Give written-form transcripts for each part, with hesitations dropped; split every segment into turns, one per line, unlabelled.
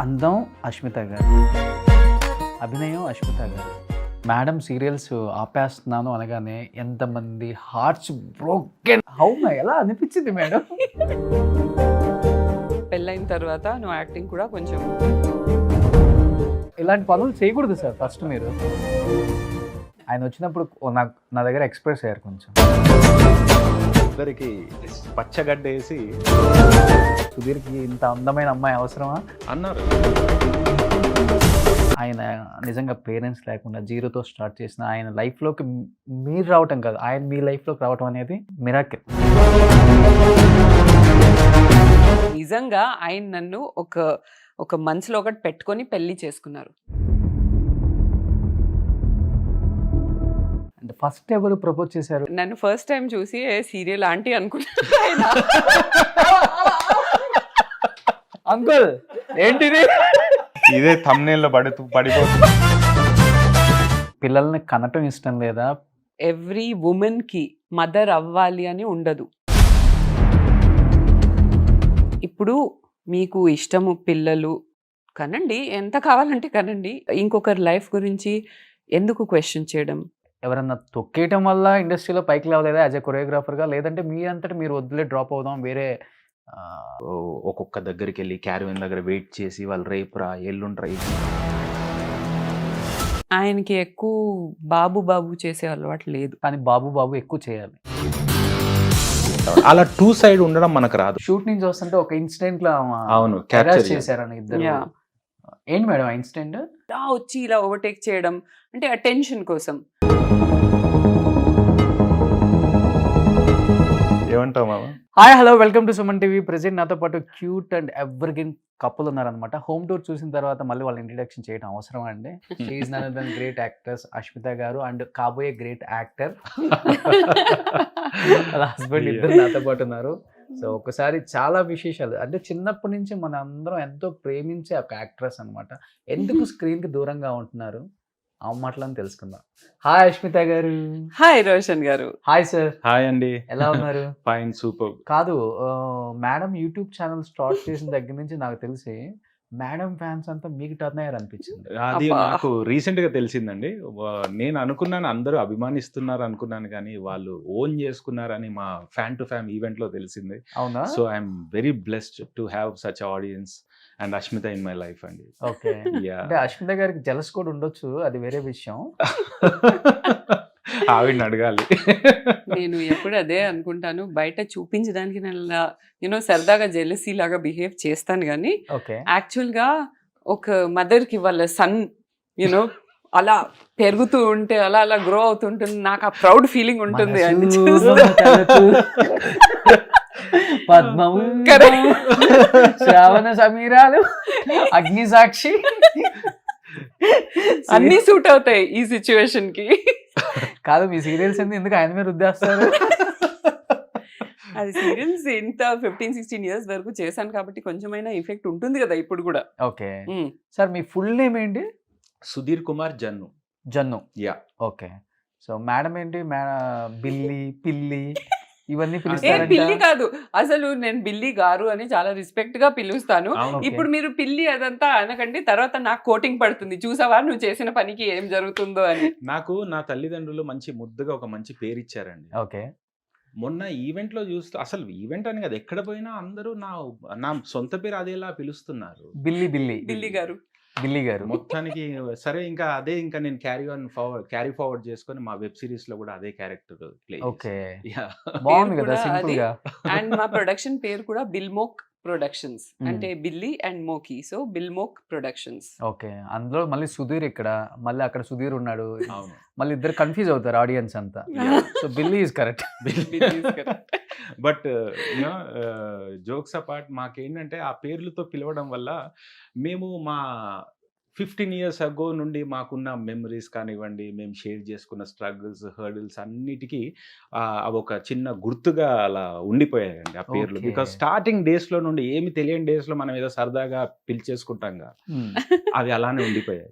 అందం అష్మిత గారు, అభినయం అష్మిత గారు. మేడం సీరియల్స్ ఆపేస్తున్నాను అనగానే ఎంతమంది హార్ట్స్ బ్రోకెన్. అవునా, ఎలా అనిపించింది మేడం?
పెళ్ళైన తర్వాత నువ్వు యాక్టింగ్ కూడా కొంచెం
ఇలాంటి పనులు చేయకూడదు సార్. ఫస్ట్ మీరు ఆయన వచ్చినప్పుడు నా దగ్గర ఎక్స్ప్రెస్ అయ్యారు కొంచెం.
ఇద్దరికి పచ్చగడ్డ వేసి
సుధీర్కి ఇంత అందమైన అమ్మాయి అవసరమా
అన్నారు.
ఆయన నిజంగా పేరెంట్స్ లేకుండా జీరోతో స్టార్ట్ చేసిన ఆయన లైఫ్లోకి మీరు రావటం కాదు, ఆయన మీ లైఫ్లోకి రావటం అనేది మిరాకిల్.
నిజంగా ఆయన నన్ను ఒక మనసులో ఒకటి పెట్టుకొని పెళ్లి చేసుకున్నారు.
అంటే ఫస్ట్ ఎవరు ప్రపోజ్ చేశారు?
నన్ను ఫస్ట్ టైం చూసి సీరియల్ ఆంటీ అనుకున్నాను.
అంకుల్ ఏంటిది?
ఇదే థంబ్నెయిల్లో పడిపోతుంది.
పిల్లల్ని కనటం ఇష్టం లేదా?
ఎవ్రీ ఉమెన్ కి మదర్ అవ్వాలి అని ఉండదు. ఇప్పుడు మీకు ఇష్టము పిల్లలు కనండి, ఎంత కావాలంటే కనండి. ఇంకొకరి లైఫ్ గురించి ఎందుకు క్వశ్చన్ చేయడం?
ఎవరన్నా తొక్కేయటం వల్ల ఇండస్ట్రీలో పైకి లేవలేదా యాజ్ ఎ కొరియోగ్రాఫర్గా? లేదంటే మీ అంతటా మీరు వద్దులే డ్రాప్ అవుదాం వేరే?
ఒక్కొక్క దగ్గరికి వెళ్ళి క్యారియన్ దగ్గర వెయిట్ చేసి వాళ్ళు రేపురా ఎల్లుండ్రా
ఆయనకి ఎక్కువ బాబు బాబు చేసే అలవాటు లేదు.
కానీ బాబు ఎక్కువ చేయాలి.
అలా టూ సైడ్ ఉండడం మనకు రాదు.
షూట్ నుంచి వస్తుంటే ఒక ఇన్సిడెంట్ లో
అవును,
క్యాచ్
క్యాప్చర్
చేశారని ఇద్దరు.
Yeah.
ఏంటి మేడం ఆ ఇన్సిడెంట్?
ఇలా వచ్చి ఇలా ఓవర్టేక్ చేయడం అంటే అటెన్షన్ కోసం.
ఏమంటావు మామ?
Hi hello welcome to Suman TV. Present నాతో పాటు క్యూట్ అండ్ ఎవర్గ్రీన్ కపుల్ ఉన్నారనమాట. హోమ్ టూర్ చూసిన తర్వాత మళ్ళీ వాళ్ళ ఇంట్రడక్షన్ చేయడం అవసరం అండి. She is none other great actress Ashmita garu and కాబోయే గ్రేట్ యాక్టర్ వాళ్ళ హస్బెండ్ ఇద్దరు నాతో పాటు ఉన్నారు. సో ఒకసారి చాలా విశేషాలు అంటే చిన్నప్పటి నుంచి మన అందరం ఎంతో ప్రేమించే ఒక యాక్ట్రెస్ అనమాట. ఎందుకు స్క్రీన్కి దూరంగా ఉంటున్నారు ఆ మాటలను తెలుసుకుందాం. హాయ్ అష్మిత గారు.
హాయ్ రోషన్ గారు.
Hi sir.
హాయ్ అండి.
ఎలా ఉన్నారు?
Fine, super.
కాదు, మేడం యూట్యూబ్ ఛానల్ స్టార్ట్ చేసిన దగ్గర నుంచి నాకు తెలిసి మేడం ఫ్యాన్స్ అంతా మీకు టర్న్ అయ్యారు అనిపించింది.
అది
అబ్బా.
నాకు రీసెంట్ గా తెలిసిందండి. నేను అనుకున్నాను అందరూ అభిమానిస్తున్నారు అనుకున్నాను, కానీ వాళ్ళు ఓన్ చేసుకున్నారని మా ఫ్యాన్ టు ఫ్యాన్ ఈవెంట్ లో తెలిసింది.
అవునా?
So I'm very blessed to have such audience and Ashmita in my life అండి.
ఓకే.
Yeah.
అంటే అష్మిత గారికి జలస్ కూడా ఉండొచ్చు, అది వేరే విషయం.
ఆవిడని అడగాలి.
నేను ఎప్పుడు అదే అనుకుంటాను, బయట చూపించడానికి నేను సరదాగా జెలసీ లాగా బిహేవ్ చేస్తాను, కానీ
ఓకే.
యాక్చువల్గా ఒక మదర్కి వాళ్ళ సన్ యూనో అలా పెరుగుతూ ఉంటే అలా అలా గ్రో అవుతుంటుంది, నాకు ఆ ప్రౌడ్ ఫీలింగ్ ఉంటుంది అని
పద్మము
Correct.
శ్రావణ సమీరాలు అగ్ని సాక్షి
అన్ని సూట్ అవుతాయి ఈ సిచ్యువేషన్ కి.
కాదు, మీ సీరియల్స్ ఎందుకు ఆయన మీద రుద్దేస్తారు?
అది సీరియల్స్ ఇంత 15-16 ఇయర్స్ వరకు చేశాను కాబట్టి కొంచెమైనా ఎఫెక్ట్ ఉంటుంది కదా ఇప్పుడు కూడా.
ఓకే సార్, మీ ఫుల్ నేమ్ ఏంటి?
Sudheer Kumar Jannu.
Jannu.
Yeah.
Okay. So madam ఏంటి? బిల్లి, పిల్లి ఇవన్నీ
ఏ
పిలుస్తారంట.
పిల్లి కాదు, అసలు నేను బిల్లి గారు అని చాలా రెస్పెక్ట్ గా పిలుస్తాను.
అవును.
ఇప్పుడు మీరు పిల్లి అదంతా అనకండి, తర్వాత నాకు కోటింగ్ పడుతుంది, చూసావా నువ్వు చేసిన పనికి ఏం జరుగుతుందో అని.
నాకు నా తల్లిదండ్రులు మంచి ముద్దుగా ఒక మంచి పేరు ఇచ్చారండి.
ఓకే.
మొన్న ఈవెంట్ లో చూస్తూ, అసలు ఈవెంట్ అని కదా, ఎక్కడ పోయినా అందరూ నా సొంత పేరు అదేలా పిలుస్తున్నారు,
బిల్లి బిల్లి
బిల్లి గారు.
బిల్లి గారు.
మొత్తానికి. సరే, ఇంకా నేను క్యారీ ఫార్వర్డ్ చేసుకొని మా వెబ్ సిరీస్ లో కూడా అదే క్యారెక్టర్ ప్లే.
ఓకే. బాగుంది
పేరు
కదా,
కూడా
సింపుల్ గా.
అండ్ మా ప్రొడక్షన్ పేరు కూడా బిల్మోక్ ప్రొడక్షన్స్,
Hmm.
అంటే బిల్లి అండ్ మోకి, సో బిల్మోక్ ప్రొడక్షన్స్.
ఓకే. అందులో మళ్ళీ సుధీర్ ఇక్కడ, మళ్ళీ అక్కడ సుధీర్ ఉన్నాడు,
అవును.
మళ్ళీ ఇద్దరు కన్ఫ్యూజ్ అవుతారు ఆడియన్స్ అంతా. So Billy is correct.
But jokes apart, మాకేంటంటే ఆ పేర్లతో పిలవడం వల్ల మేము మా 15 years అగో నుండి మాకున్న మెమరీస్ కానివ్వండి, మేము షేర్ చేసుకున్న స్ట్రగుల్స్, హర్డిల్స్ అన్నిటికీ అవి ఒక చిన్న గుర్తుగా అలా ఉండిపోయాయండి ఆ పేర్లు.
Okay.
బికాస్ స్టార్టింగ్ డేస్ లో నుండి ఏమి తెలియని డేస్ లో మనం ఏదో సరదాగా పిలిచేసుకుంటాం అవి అలానే ఉండిపోయాయి.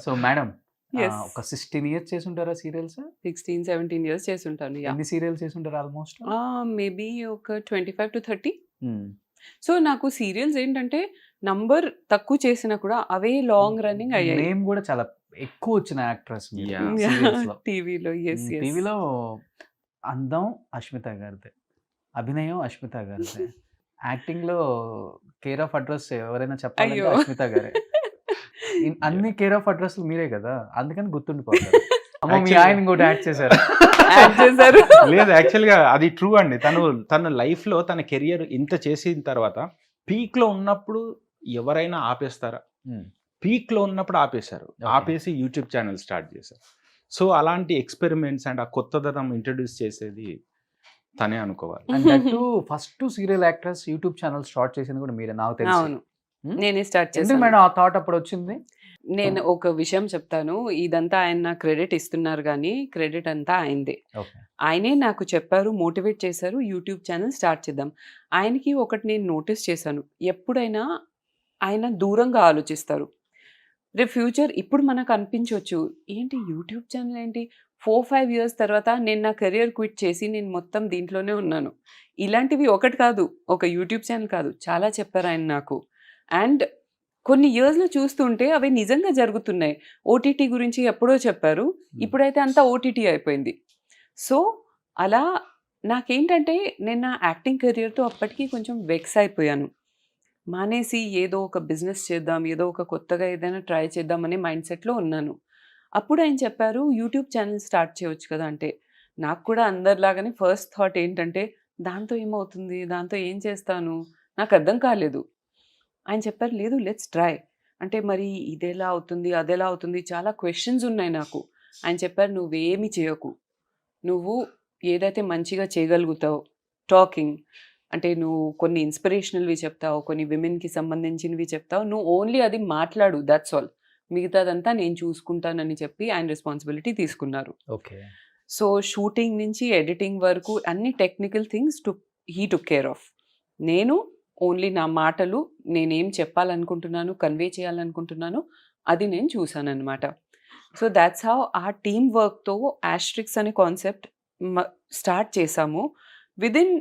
So madam
Yes.
ఒక 16 years చేసి ఉంటారా సీరియల్స్?
16-17 years చేసి ఉంటాను.
ఎన్ని సీరియల్స్ చేసి ఉంటారు ఆల్మోస్ట్?
మేబీ ఒక 25 to 30. సో నాకు సీరియల్స్ ఏంటంటే నంబర్ తక్కువ చేసినా కూడా అవే లాంగ్ రన్నింగ్ అయ్యాయి
నేమ్ కూడా చాలా ఎక్కువ వచ్చిన యాక్ట్రెస్
Yeah.
టీవీలో. ఎస్
టీవీలో అందం అష్మిత గారిదే, అభినయం అష్మిత గారిదే, యాక్టింగ్ లో కేర్ ఆఫ్ అడ్రస్ ఎవరైనా చెప్పాలంటే
అయ్యో.
అష్మిత గారే. అన్ని కేర్ ఆఫ్ అడ్రస్ మీరే కదా, అందుకని గుర్తుండిపోతారు. అమ్మ మీ
Actually-
ఆయన ఇంకోటి యాక్ట్ చేశారు.
యాడ్ చేశారు.
లేదు యాక్చువల్గా అది ట్రూ అండి. తన లైఫ్లో తన కెరియర్ ఇంత చేసిన తర్వాత పీక్లో ఉన్నప్పుడు ఎవరైనా ఆపేస్తారా?
Hmm.
పీక్లో ఉన్నప్పుడు ఆపేశారు.
Okay.
ఆపేసి యూట్యూబ్ ఛానల్ స్టార్ట్ చేశారు. సో అలాంటి ఎక్స్పెరిమెంట్స్ అండ్ ఆ కొత్తదనం ఇంట్రడ్యూస్ చేసేది తనే అనుకోవాలి.
And that first serial actress YouTube channel start చేసింది కూడా మీరే, నాకు తెలుసు.
అవును,
Hmm?
నేనే స్టార్ట్
ఎందుకు
చేశాను.
మేడం ఆ థాట్ అప్పుడు వచ్చింది?
నేను ఒక విషయం చెప్తాను. ఇదంతా ఆయన క్రెడిట్ ఇస్తున్నారు కానీ క్రెడిట్ అంతా ఆయనదే.
ఓకే.
ఆయనే నాకు చెప్పారు, మోటివేట్ చేశారు, యూట్యూబ్ ఛానల్ స్టార్ట్ చేద్దాం. ఆయనకి ఒకటి నేను నోటీస్ చేశాను, ఎప్పుడైనా ఆయన దూరంగా ఆలోచిస్తారు. రేపు ఫ్యూచర్ ఇప్పుడు మనకు అనిపించవచ్చు, ఏంటి యూట్యూబ్ ఛానల్ ఏంటి, 4-5 years తర్వాత నేను నా కెరియర్ క్విట్ చేసి నేను మొత్తం దీంట్లోనే ఉన్నాను. ఇలాంటివి ఒకటి కాదు, ఒక యూట్యూబ్ ఛానల్ కాదు, చాలా చెప్పారు ఆయన నాకు. అండ్ కొన్ని ఇయర్స్లో చూస్తుంటే అవి నిజంగా జరుగుతున్నాయి. ఓటీటీ గురించి ఎప్పుడో చెప్పారు, ఇప్పుడైతే అంతా ఓటీటీ అయిపోయింది. సో అలా నాకేంటంటే నేను నా యాక్టింగ్ కెరియర్తో అప్పటికి కొంచెం వెక్స్ అయిపోయాను. మానేసి ఏదో ఒక బిజినెస్ చేద్దాం, ఏదో ఒక కొత్తగా ఏదైనా ట్రై చేద్దాం అనే మైండ్ సెట్లో ఉన్నాను. అప్పుడు ఆయన చెప్పారు యూట్యూబ్ ఛానల్ స్టార్ట్ చేయవచ్చు కదా అంటే, నాకు కూడా అందరిలాగానే ఫస్ట్ థాట్ ఏంటంటే దాంతో ఏమవుతుంది, దాంతో ఏం చేస్తాను, నాకు అర్థం కాలేదు. ఆయన చెప్పారు లేదు లెట్స్ ట్రై అంటే, మరి ఇదెలా అవుతుంది అదెలా అవుతుంది, చాలా క్వశ్చన్స్ ఉన్నాయి నాకు. ఆయన చెప్పారు నువ్వేమి చేయకు, నువ్వు ఏదైతే మంచిగా చేయగలుగుతావు, టాకింగ్ అంటే నువ్వు కొన్ని ఇన్స్పిరేషనల్వి చెప్తావు, కొన్ని విమెన్కి సంబంధించినవి చెప్తావు, నువ్వు ఓన్లీ అది మాట్లాడు, దట్స్ ఆల్, మిగతాదంతా నేను చూసుకుంటానని చెప్పి ఆయన రెస్పాన్సిబిలిటీ తీసుకున్నారు.
ఓకే.
సో షూటింగ్ నుంచి ఎడిటింగ్ వరకు అన్ని technical things he took care of. నేను ఓన్లీ నా మాటలు, నేనేం చెప్పాలనుకుంటున్నాను, కన్వే చేయాలనుకుంటున్నాను, అది నేను చూసాను అనమాట. సో దాట్స్ హౌ ఆ టీమ్ వర్క్తో యాస్ట్రిక్స్ అనే కాన్సెప్ట్ స్టార్ట్ చేసాము. విదిన్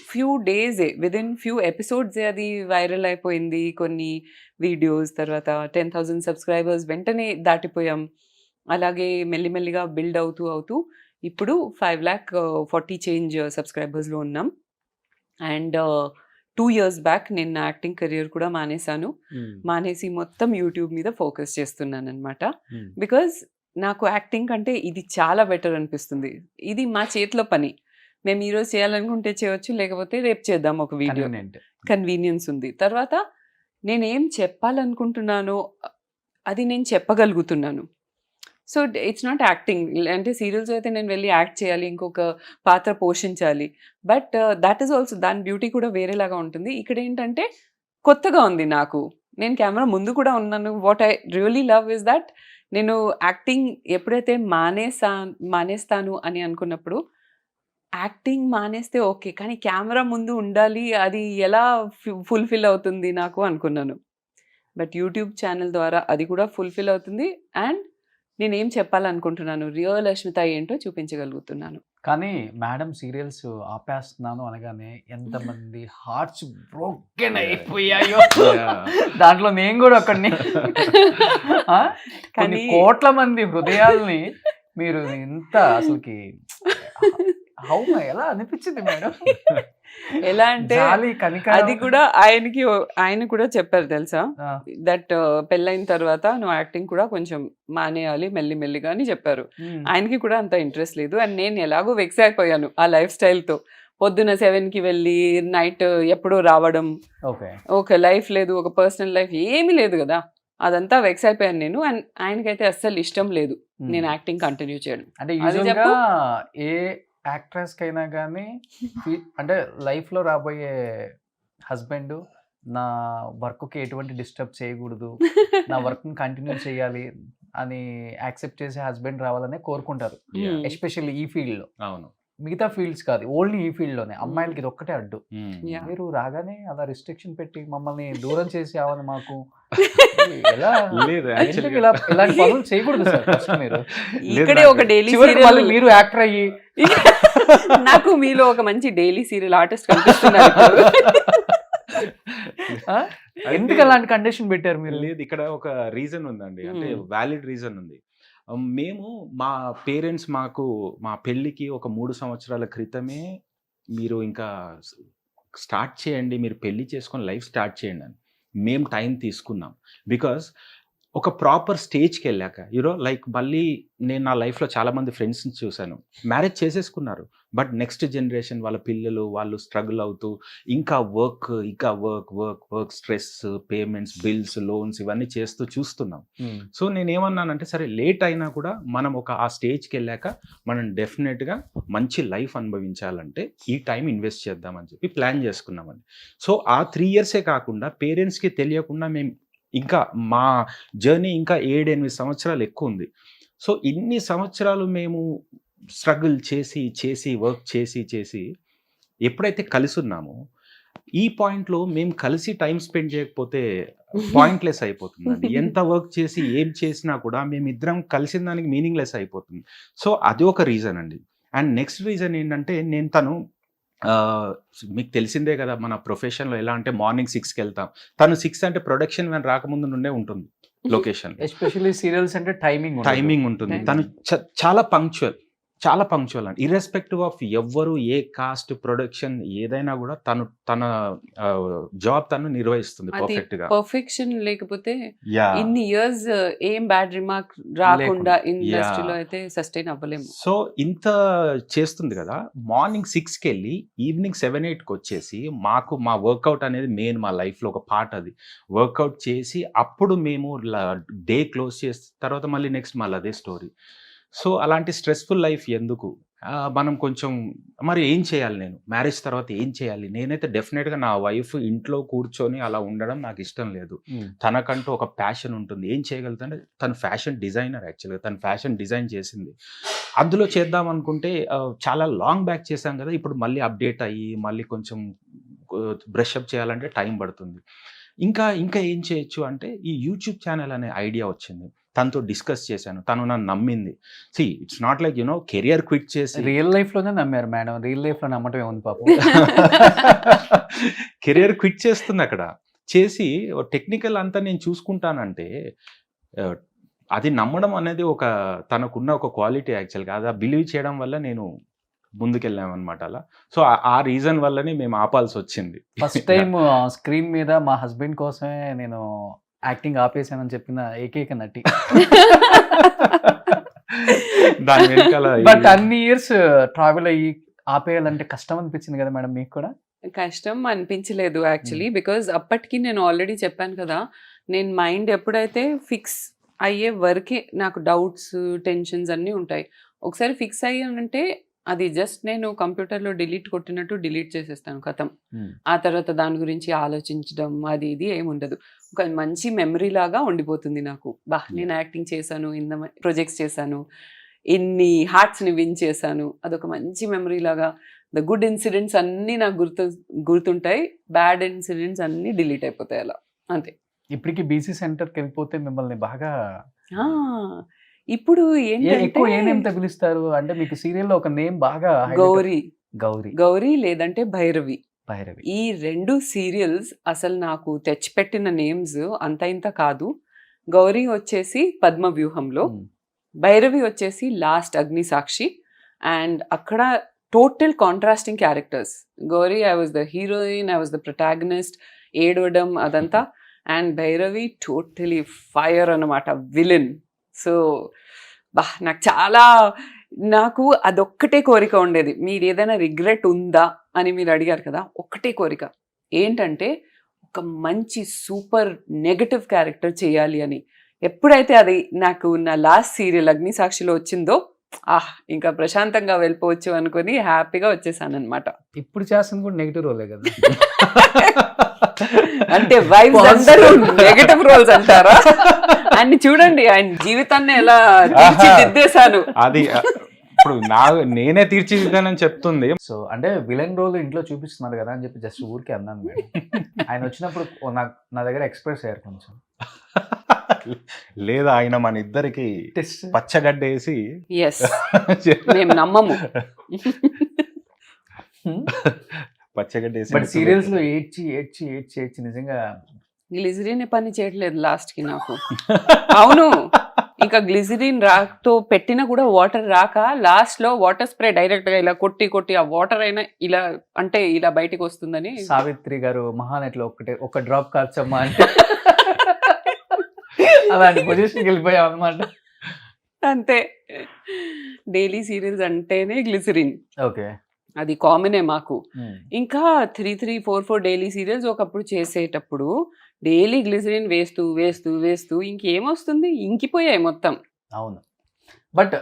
ఫ్యూ డేసే, విదిన్ ఫ్యూ ఎపిసోడ్సే అది వైరల్ అయిపోయింది. కొన్ని వీడియోస్ తర్వాత 10,000 సబ్స్క్రైబర్స్ వెంటనే దాటిపోయాం. అలాగే మెల్లిమెల్లిగా బిల్డ్ అవుతూ ఇప్పుడు 5,40,000 చేంజ్ సబ్స్క్రైబర్స్లో ఉన్నాం. అండ్ 2 years బ్యాక్ నేను నా యాక్టింగ్ కెరియర్ కూడా మానేశాను. మానేసి మొత్తం యూట్యూబ్ మీద ఫోకస్ చేస్తున్నాను అనమాట. బికాజ్ నాకు యాక్టింగ్ కంటే ఇది చాలా బెటర్ అనిపిస్తుంది. ఇది మా చేతిలో పని, మేము ఈరోజు చేయాలనుకుంటే చేయవచ్చు, లేకపోతే రేపు చేద్దాం ఒక వీడియో,
Convenient.
కన్వీనియన్స్ ఉంది. తర్వాత నేనేం చెప్పాలనుకుంటున్నానో అది నేను చెప్పగలుగుతున్నాను. సో ఇట్స్ నాట్ యాక్టింగ్ అంటే సీరియల్స్ అయితే నేను వెళ్ళి యాక్ట్ చేయాలి, ఇంకొక పాత్ర పోషించాలి. బట్ దాట్ ఈస్ ఆల్సో, దాని బ్యూటీ కూడా వేరేలాగా ఉంటుంది. ఇక్కడ ఏంటంటే కొత్తగా ఉంది నాకు, నేను కెమెరా ముందు కూడా ఉన్నాను. What I really love is that నేను యాక్టింగ్ ఎప్పుడైతే మానేస్తాను అని అనుకున్నప్పుడు, యాక్టింగ్ మానేస్తే ఓకే, కానీ కెమెరా ముందు ఉండాలి, అది ఎలా ఫుల్ఫిల్ అవుతుంది నాకు అనుకున్నాను. బట్ యూట్యూబ్ ఛానల్ ద్వారా అది కూడా ఫుల్ఫిల్ అవుతుంది. అండ్ నేనేం చెప్పాలనుకుంటున్నాను, రియల్ అష్మిత ఏంటో చూపించగలుగుతున్నాను.
కానీ మేడం సీరియల్స్ ఆపేస్తున్నాను అనగానే ఎంతమంది హార్ట్స్ బ్రోకెన్ అయిపోయాయో. దాంట్లో నేను కూడా ఒకడిని. కానీ
కానీ-
కోట్ల మంది హృదయాల్ని మీరు ఇంత అసలుకి ఎలా అనిపించింది మేడం?
ఎలా అంటే
జాలి, కనికరం.
అది కూడా ఆయన కూడా చెప్పారు తెలుసా,
ఆ,
దట్ పెళ్ళైన తర్వాత నువ్వు యాక్టింగ్ కూడా కొంచెం మానేయాలి మెల్లిమెల్లిగా అని చెప్పారు.
ఉమ్,
ఆయనకి కూడా అంత ఇంట్రెస్ట్ లేదు. అండ్ నేను ఎలాగో వెక్స్ అయిపోయాను ఆ లైఫ్ స్టైల్తో. పొద్దున 7కి వెళ్ళి నైట్ ఎప్పుడో రావడం,
ఓకే.
ఒక లైఫ్ లేదు, ఒక పర్సనల్ లైఫ్ ఏమీ లేదు కదా, అదంతా వెక్స్ అయిపోయాను నేను. అండ్ ఆయనకైతే అస్సలు ఇష్టం లేదు
ఉమ్.
నేను యాక్టింగ్ కంటిన్యూ చేయడం.
అంటే
అది
యూజువల్ గా
చెప్పు.
ఏ యాక్ట్రెస్ కైనా కానీ అంటే లైఫ్ లో రాబోయే హస్బెండ్ నా వర్క్ కి ఎటువంటి డిస్టర్బ్ చేయకూడదు, నా వర్క్ ని కంటిన్యూ చేయాలి అని యాక్సెప్ట్ చేసే హస్బెండ్ రావాలనే కోరుకుంటారు.
Yeah.
ఎస్పెషల్లీ ఈ ఫీల్డ్ లో,
అవును.
మిగతా ఫీల్డ్స్ కాదు, ఓన్లీ ఈ ఫీల్డ్ లోనే అమ్మాయిలకి ఇది ఒక్కటే అడ్డు.
Yeah.
మీరు రాగానే అలా రిస్ట్రిక్షన్ పెట్టి మమ్మల్ని దూరం చేసి అవని మాకు ఎలా
లేదు
ఎందుకు
actually
ఇలా ఇలాంటి పనులు చేయకూడదు సార్ ఫస్ట్ మీరు.
ఇక్కడే ఒక డైలీ
చివరికి మళ్ళీ
సీరియల్,
మీరు యాక్టర్ అయ్యి
నాకు మీలో ఒక మంచి డైలీ సీరియల్ ఆర్టిస్ట్ కనిపిస్తున్నారు ఇప్పుడు.
ఎందుకు అలాంటి కండిషన్ పెట్టారు మీరు?
లేదు, ఇక్కడ ఒక రీజన్ ఉందండి, అంటే
Hmm.
వ్యాలిడ్ రీజన్ ఉంది. మేము మా పేరెంట్స్ మా పెళ్ళికి ఒక 3 సంవత్సరాల క్రితమే మీరు ఇంకా స్టార్ట్ చేయండి, మీరు పెళ్లి చేసుకొని లైఫ్ స్టార్ట్ చేయండి అని మేము టైం తీసుకున్నాం. బికాస్ ఒక ప్రాపర్ స్టేజ్కి వెళ్ళాక లైక్ మళ్ళీ నేను నా లైఫ్లో చాలామంది ఫ్రెండ్స్ని చూశాను, మ్యారేజ్ చేసేసుకున్నారు, బట్ నెక్స్ట్ జనరేషన్ వాళ్ళ పిల్లలు వాళ్ళు స్ట్రగుల్ అవుతూ ఇంకా work stress, payments, bills, loans ఇవన్నీ చేస్తూ చూస్తున్నాం. సో నేనేమన్నానంటే సరే లేట్ అయినా కూడా మనం ఆ స్టేజ్కి వెళ్ళాక మనం డెఫినెట్గా మంచి లైఫ్ అనుభవించాలంటే ఈ టైం ఇన్వెస్ట్ చేద్దామని చెప్పి ప్లాన్ చేసుకున్నామండి. సో ఆ 3 ఇయర్సే కాకుండా పేరెంట్స్కి తెలియకుండా మేము ఇంకా మా జర్నీ ఇంకా 7-8 సంవత్సరాలు ఎక్కువ ఉంది. సో ఇన్ని సంవత్సరాలు మేము స్ట్రగుల్ చేసి వర్క్ చేసి ఎప్పుడైతే కలిసి ఉన్నామో ఈ పాయింట్లో మేము కలిసి టైం స్పెండ్ చేయకపోతే పాయింట్లెస్ అయిపోతుందండి. ఎంత వర్క్ చేసి ఏం చేసినా కూడా మేమిద్దరం కలిసిన దానికి మీనింగ్లెస్ అయిపోతుంది. సో అది ఒక రీజన్ అండి. అండ్ నెక్స్ట్ రీజన్ ఏంటంటే తను మీకు తెలిసిందే కదా మన ప్రొఫెషన్లో ఎలా అంటే మార్నింగ్ 6కి వెళ్తాం, తను 6 అంటే ప్రొడక్షన్ వ్యాన్ రాకముందు నుండే ఉంటుంది లొకేషన్.
ఎస్పెషల్లీ సీరియల్స్ అంటే
టైమింగ్ ఉంటుంది. తను చాలా పంక్చువల్ అండి. ఇర్రెస్పెక్టివ్ ఆఫ్ ఎవ్వరు ఏ కాస్ట్ ప్రొడక్షన్ ఏదైనా కూడా తన జాబ్ తను నిర్వహిస్తుంది
అది
పర్ఫెక్ట్ గా.
పర్ఫెక్షన్ లేకపోతే
యా,
ఇన్ని ఇయర్స్ ఏం బ్యాడ్ రిమార్క్ రాకుండా
లేకుండా.
ఇండస్ట్రీలో అయితే సస్టైన్ అవ్వలేము.
సో ఇంత చేస్తుంది కదా, మార్నింగ్ 6కి వెళ్ళి ఈవినింగ్ 7-8కి వచ్చేసి మా వర్కౌట్ అనేది మెయిన్ మా లైఫ్లో ఒక పార్ట్. అది వర్కౌట్ చేసి అప్పుడు మేము డే క్లోజ్ చేసిన తర్వాత మళ్ళీ నెక్స్ట్ మళ్ళీ అదే స్టోరీ. సో అలాంటి స్ట్రెస్ఫుల్ లైఫ్ ఎందుకు, మనం కొంచెం మరి ఏం చేయాలి, నేను మ్యారేజ్ తర్వాత ఏం చేయాలి, నేనైతే డెఫినెట్గా నా వైఫ్ ఇంట్లో కూర్చొని అలా ఉండడం నాకు ఇష్టం లేదు. తనకంటూ ఒక ప్యాషన్ ఉంటుంది, ఏం చేయగలుగుతుంటే తను ఫ్యాషన్ డిజైనర్, యాక్చువల్గా తను ఫ్యాషన్ డిజైన్ చేసింది. అందులో చేద్దాం అనుకుంటే చాలా లాంగ్ బ్యాక్ చేశాం కదా, ఇప్పుడు మళ్ళీ అప్డేట్ అయ్యి మళ్ళీ కొంచెం బ్రషప్ చేయాలంటే టైం పడుతుంది. ఇంకా ఏం చేయొచ్చు అంటే ఈ యూట్యూబ్ ఛానల్ అనే ఐడియా వచ్చింది, తనతో డిస్కస్ చేశాను, తను నన్ను నమ్మింది. It's not like career quit చేసి
రియల్ లైఫ్ లోనే నమ్మారు మేడం, రియల్ లైఫ్ లో నమ్మటం ఏముంది పాపం.
కెరియర్ క్విట్ చేస్తుంది అక్కడ చేసి టెక్నికల్ అంతా నేను చూసుకుంటానంటే అది నమ్మడం అనేది తనకున్న ఒక క్వాలిటీ యాక్చువల్గా. అది బిలీవ్ చేయడం వల్ల నేను ముందుకెళ్ళామన్నమాట అలా. సో ఆ రీజన్ వల్లనే మేము ఆపాల్సి వచ్చింది.
ఫస్ట్ టైం స్క్రీన్ మీద మా హస్బెండ్ కోసమే నేను యాక్టింగ్ ఆపేసానని చెప్పిన ఏకైక నటి.
దాని వెనకాల
బట్ అన్ని ఇయర్స్ ట్రావెల్ అయ్యి ఆపేయాలంటే కష్టం అనిపించింది కదా మేడం మీకు కూడా?
కష్టం అనిపించలేదు యాక్చువల్లీ, బికాజ్ అప్పటికి నేను ఆల్రెడీ చెప్పాను కదా, నేను మైండ్ ఎప్పుడైతే ఫిక్స్ అయ్యే వరకే నాకు డౌట్స్, టెన్షన్స్ అన్నీ ఉంటాయి. ఒకసారి ఫిక్స్ అయ్యానంటే అది జస్ట్ నేను కంప్యూటర్లో డిలీట్ కొట్టినట్టు డిలీట్ చేసేస్తాను, కథం. ఆ తర్వాత దాని గురించి ఆలోచించడం అది ఇది ఏముండదు, ఒక మంచి మెమరీ లాగా ఉండిపోతుంది నాకు. నేను యాక్టింగ్ చేశాను, ఇన్ని ప్రాజెక్ట్స్ చేశాను, ఇన్ని హార్ట్స్ని విన్ చేశాను, అదొక మంచి మెమరీ లాగా. ద గుడ్ ఇన్సిడెంట్స్ అన్నీ నాకు గుర్తుంటాయి, బ్యాడ్ ఇన్సిడెంట్స్ అన్నీ డిలీట్ అయిపోతాయి అలా, అంతే.
ఇప్పటికి బీసీ సెంటర్కి వెళ్ళిపోతే మిమ్మల్ని బాగా
ఇప్పుడు
ఎక్కువ ఏ నేమ్
ఏంటంటే
తగిలిస్తారు అంటే మీకు సీరియల్లో ఒక నేమ్ బాగా
గౌరీ లేదంటే భైరవి.
భైరవి.
ఈ 2 సీరియల్స్ అసలు నాకు తెచ్చిపెట్టిన నేమ్స్ అంత ఇంత కాదు. గౌరీ వచ్చేసి పద్మవ్యూహంలో, భైరవి వచ్చేసి లాస్ట్ అగ్ని సాక్షి. అండ్ అక్కడ total contrasting characters. Gauri I was the heroine, I was the protagonist, ఏడవడం అదంతా. అండ్ భైరవి టోటలీ ఫైర్ అన్నమాట, విలన్. సో నాకు అదొక్కటే కోరిక ఉండేది. మీరు ఏదైనా రిగ్రెట్ ఉందా అని మీరు అడిగారు కదా, ఒక్కటే కోరిక ఏంటంటే ఒక మంచి సూపర్ నెగటివ్ క్యారెక్టర్ చేయాలి అని. ఎప్పుడైతే అది నాకు నా లాస్ట్ సీరియల్ అగ్ని సాక్షిలో వచ్చిందో ఇంకా ప్రశాంతంగా వెళ్ళిపోవచ్చు అనుకుని హ్యాపీగా వచ్చేసాను అనమాట.
ఇప్పుడు చేస్తుంది కూడా నెగిటివ్ రోలే కదా.
అంటే వైఫ్స్ అందరూ నెగటివ్ రోల్స్ అంటారా? ఆయన చూడండి, ఆయన జీవితాన్ని ఎలా తీర్చిదిద్దేశాను.
అది ఇప్పుడు నేనే తీర్చిదిద్దానని చెప్తుంది.
సో అంటే విలన్ రోల్ ఇంట్లో చూపిస్తున్నారు కదా అని చెప్పి జస్ట్ ఊరికే అన్నాను మేడం. ఆయన వచ్చినప్పుడు నా దగ్గర ఎక్స్ప్రెస్ అయ్యారు కొంచెం.
లేదా ఆయన మన ఇద్దరికి పచ్చగడ్డ వేసి
మేము నమ్మము.
పచ్చగడ్డ వేసి
బట్ సీరియల్స్ లో ఏడ్చి ఏడ్చి ఏడ్చి ఏడ్చి నిజంగా
గ్లిజరిన్ పని చేయట్లేదు లాస్ట్ కి నాకు. అవును, ఇంకా గ్లిజరిన్ రాతో పెట్టినా కూడా వాటర్ రాక లాస్ట్ లో వాటర్ స్ప్రే డైరెక్ట్ గా ఇలా కొట్టి కొట్టి ఆ వాటర్ అయినా ఇలా అంటే ఇలా బయటికి వస్తుందని.
సావిత్రి గారు మహానటిలో ఒక డ్రాప్ కార్చమ్మా అంటే అలాంటి పొజిషన్కి వెళ్ళిపోయాం అనమాట.
అంతే, డైలీ సీరియల్స్ అంటేనే గ్లిజరిన్,
ఓకే.
అది కామనే మాకు. ఇంకా 3-4 డైలీ సీరియల్స్ ఒకప్పుడు చేసేటప్పుడు డైలీ గ్లిజరిన్ వేస్తూ వేస్తూ వేస్తూ ఇంకేమొస్తుంది, ఇంకిపోయాయి మొత్తం.
అవును. బట్